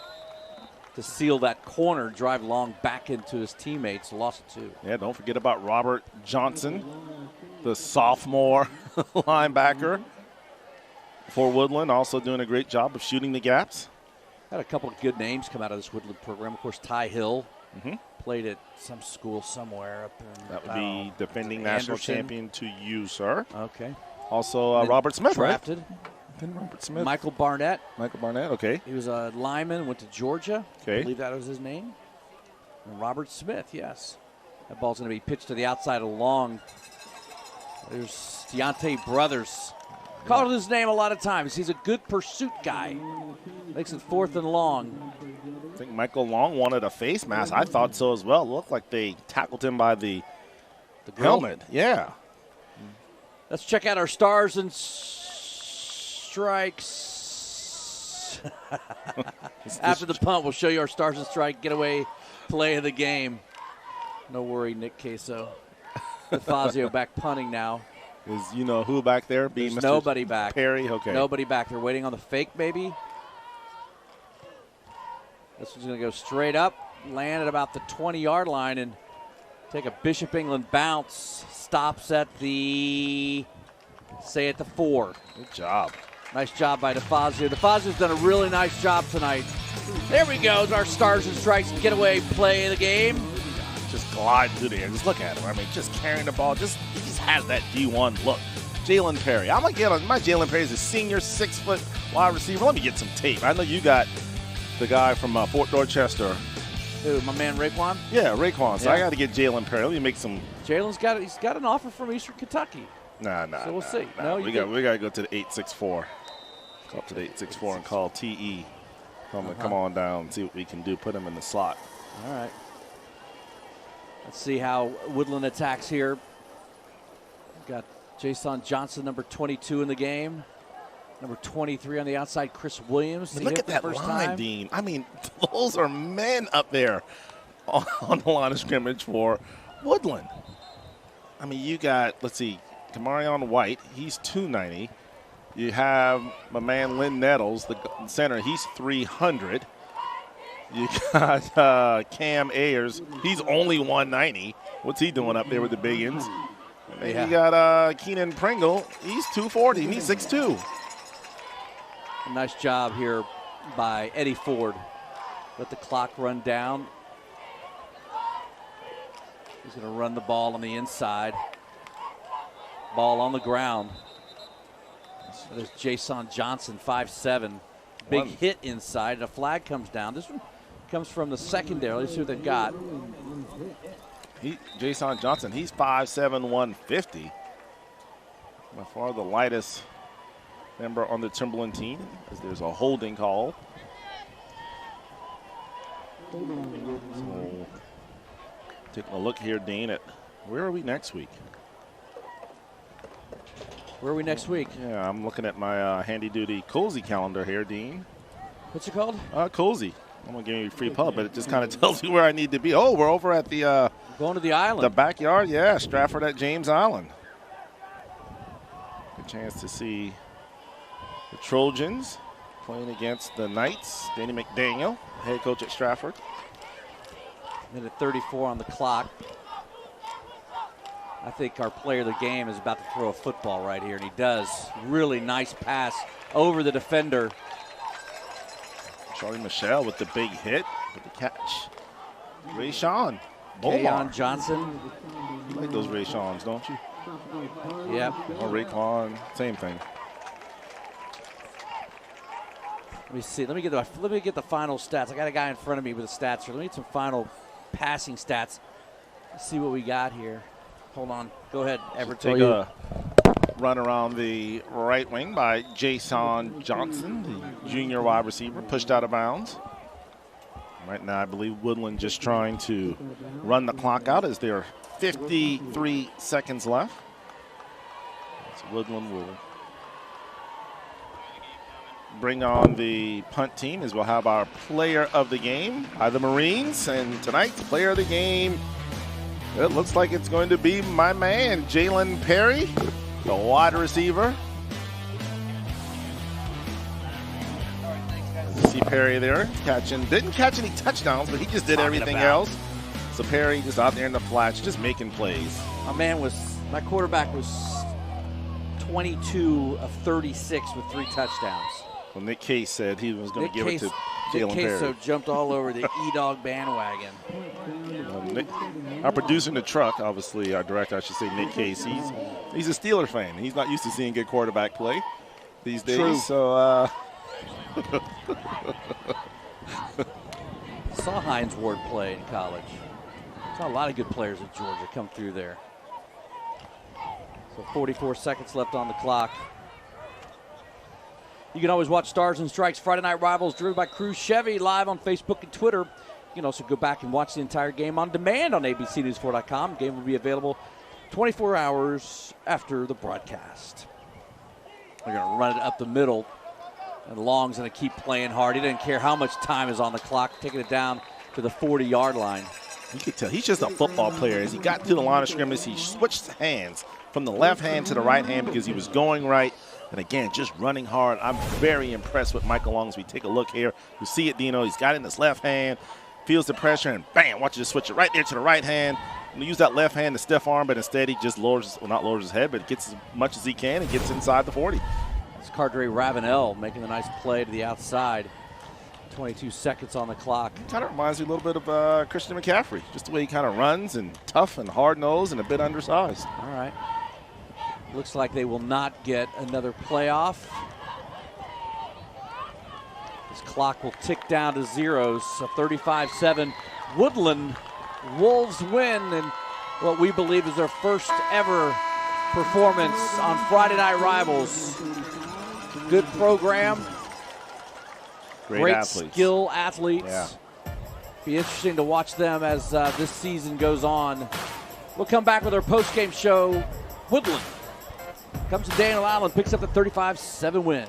to seal that corner, drive Long back into his teammates. Lost it, too. Yeah, don't forget about Robert Johnson, the sophomore linebacker for Woodland, also doing a great job of shooting the gaps. Had a couple of good names come out of this Woodland program. Of course, Ty Hill played at some school somewhere up in. That would be defending national champion to you, sir. Okay. Also, Robert Smith, drafted. Then Robert Smith. Michael Barnett. Michael Barnett, okay. He was a lineman, went to Georgia. Okay. I believe that was his name. And Robert Smith, yes. That ball's going to be pitched to the outside of Long. There's Deontay Brothers. Called his name a lot of times. He's a good pursuit guy. Makes it 4th and long. I think Michael Long wanted a face mask. I thought so as well. It looked like they tackled him by the helmet. Yeah. Let's check out our stars and strikes. After the punt, we'll show you our stars and strike getaway play of the game. No worry, Nick Queso. Fazio back punting now. Is you know who back there? There's Mr. nobody back. Perry, okay. Nobody back. They're waiting on the fake, maybe. This one's going to go straight up, land at about the 20-yard line, and take a Bishop England bounce. Stops at the, say, at the 4. Good job. Nice job by DeFazio. DeFazio's done a really nice job tonight. There we go. Our stars and strikes getaway play of the game. Just glide through the air. Just look at him. I mean, just carrying the ball. He just has that D1 look. Jalen Perry. I'm going to get on my Jalen Perry is a senior 6-foot wide receiver. Let me get some tape. I know you got the guy from Fort Dorchester. Who, my man Raekwon? Yeah, Raekwon. So Yeah. I got to get Jalen Perry. Let me make some. Jalen's got an offer from Eastern Kentucky. Nah. So we'll see. Nah. No, we got to go to the 864. Go up to the 864 and call TE. Come on down and see what we can do. Put him in the slot. All right. Let's see how Woodland attacks here. We've got Jason Johnson, number 22 in the game. Number 23 on the outside, Chris Williams. Look at that line, Dean. I mean, those are men up there on the line of scrimmage for Woodland. I mean, you got, let's see, Kamarion White. He's 290. You have my man Lynn Nettles, the center. He's 300. You got Cam Ayers. He's only 190. What's he doing up there with the biggins? And then you got Keenan Pringle. He's 240, and he's 6'2". A nice job here by Eddie Ford. Let the clock run down. He's going to run the ball on the inside. Ball on the ground. There's Jason Johnson, 5'7". Big hit inside, and a flag comes down. This one comes from the secondary. Let's see what they've got. Jason Johnson, he's 5'7", 150. By far the lightest member on the Timberland team, as there's a holding call. So, taking a look here, Dean, at where are we next week? Where are we next week? Yeah, I'm looking at my handy-duty Cozy calendar here, Dean. What's it called? Cozy. I'm going to give you a free pub, but it just kind of tells you where I need to be. Oh, we're over at the going to the island. The backyard, yeah, Stratford at James Island. Good chance to see the Trojans playing against the Knights. Danny McDaniel, head coach at Stratford. Minute 34 on the clock. I think our player of the game is about to throw a football right here, and he does. Really nice pass over the defender. Charlie Michelle with the big hit, with the catch. Ray Sean. Keon Johnson. You like those Ray Seans, don't you? Yep. Or Raekwon, same thing. Let me see. Let me get the final stats. I got a guy in front of me with the stats here. Let me get some final passing stats. Let's see what we got here. Hold on. Go ahead, Everett. Take a run around the right wing by Jason Johnson, the junior wide receiver, pushed out of bounds. Right now, I believe Woodland just trying to run the clock out as there are 53 seconds left. So Woodland will bring on the punt team as we'll have our player of the game by the Marines. And tonight's player of the game, it looks like it's going to be my man, Jalen Perry, the wide receiver. You see Perry there didn't catch any touchdowns, but he just did everything else. So Perry just out there in the flats, just making plays. My quarterback was 22 of 36 with 3 touchdowns. Well, Nick Case said he was going to give it to Jalen Perry. Nick Case jumped all over the E-Dog bandwagon. Our producer in the truck, obviously our director, I should say, Nick Case, he's a Steeler fan. He's not used to seeing good quarterback play these days. True. So, saw Hines Ward play in college. Saw a lot of good players at Georgia come through there. So 44 seconds left on the clock. You can always watch Stars and Strikes Friday Night Rivals driven by Cruise Chevy live on Facebook and Twitter. You can also go back and watch the entire game on demand on abcnews4.com. The game will be available 24 hours after the broadcast. They're going to run it up the middle. And Long's going to keep playing hard. He doesn't care how much time is on the clock, taking it down to the 40-yard line. You can tell he's just a football player. As he got to the line of scrimmage, he switched hands from the left hand to the right hand because he was going right. And again, just running hard. I'm very impressed with Michael Long as we take a look here. You see it, Dino. He's got it in his left hand, feels the pressure, and bam, watch it just switch it right there to the right hand. And use that left hand to stiff arm, but instead he just not lowers his head, but gets as much as he can and gets inside the 40. It's Cardre Ravenel making the nice play to the outside. 22 seconds on the clock. Kind of reminds me a little bit of Christian McCaffrey, just the way he kind of runs and tough and hard-nosed and a bit undersized. All right. Looks like they will not get another playoff. This clock will tick down to zeros. So 35-7. Woodland Wolves win in what we believe is their first ever performance on Friday Night Rivals. Good program. Great athletes. Skill athletes. Yeah. Be interesting to watch them as this season goes on. We'll come back with our post-game show. Woodland comes to Daniel Island, picks up the 35-7 win.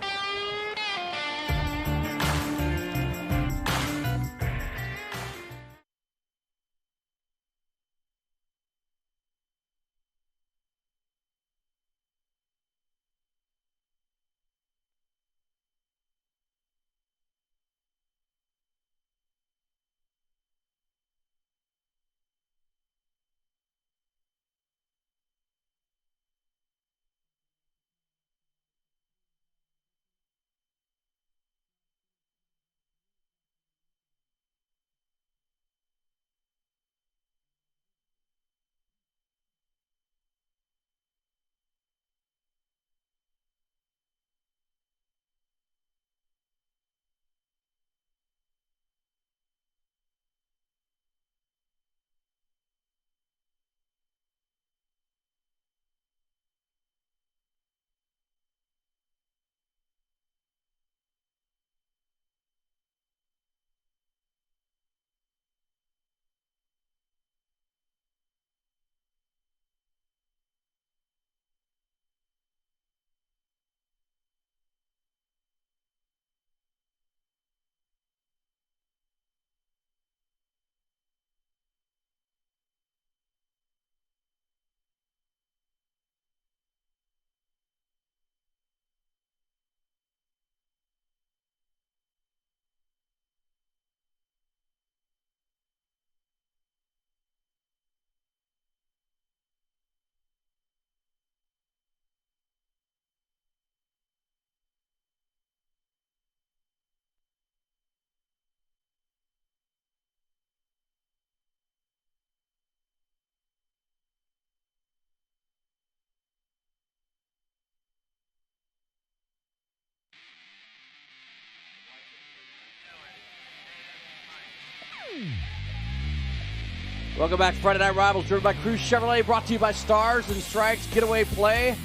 Welcome back to Friday Night Rivals, driven by Cruise Chevrolet, brought to you by Stars and Strikes Getaway Play.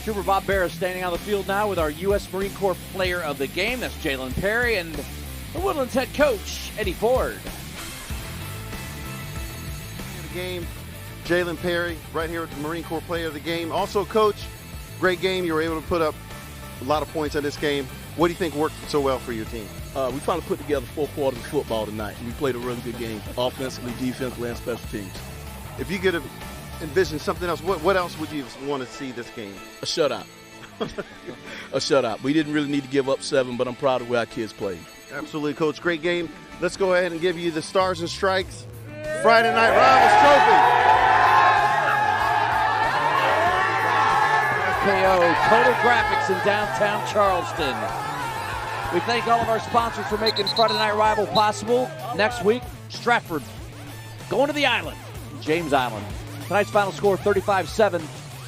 Trooper Bob Barra standing on the field now with our U.S. Marine Corps Player of the Game. That's Jalen Perry, and the Woodlands head coach, Eddie Ford. The game, Jalen Perry, right here with the Marine Corps Player of the Game. Also, Coach, great game. You were able to put up a lot of points in this game. What do you think worked so well for your team? We finally put together 4 quarters of football tonight. We played a really good game, offensively, defensively, and special teams. If you could have envisioned something else, what else would you want to see this game? A shutout. A shutout. We didn't really need to give up 7, but I'm proud of the way our kids played. Absolutely, Coach. Great game. Let's go ahead and give you the Stars and Strikes Friday Night Rivals Trophy. RKO Total Graphics in downtown Charleston. We thank all of our sponsors for making Friday Night Rival possible. Next week, Stratford going to the island, James Island. Tonight's final score, 35-7.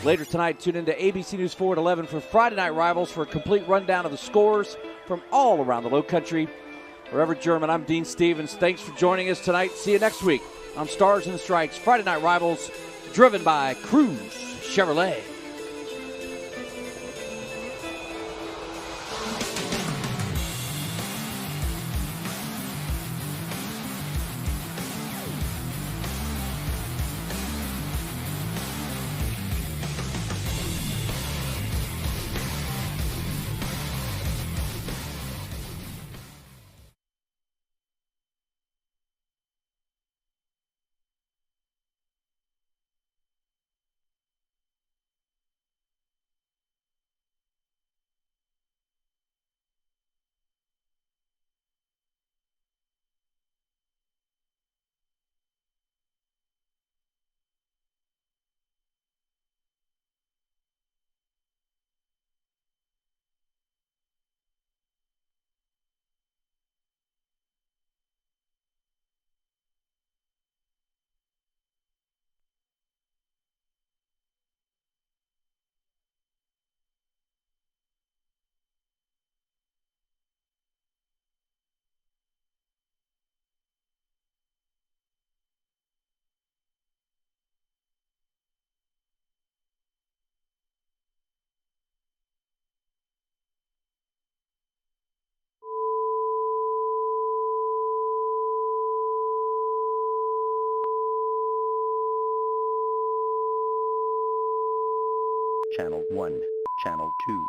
Later tonight, tune into ABC News 4 at 11 for Friday Night Rivals for a complete rundown of the scores from all around the Low Country. Forever German, I'm Dean Stevens. Thanks for joining us tonight. See you next week on Stars and Strikes Friday Night Rivals, driven by Cruise Chevrolet. Channel 1, Channel 2.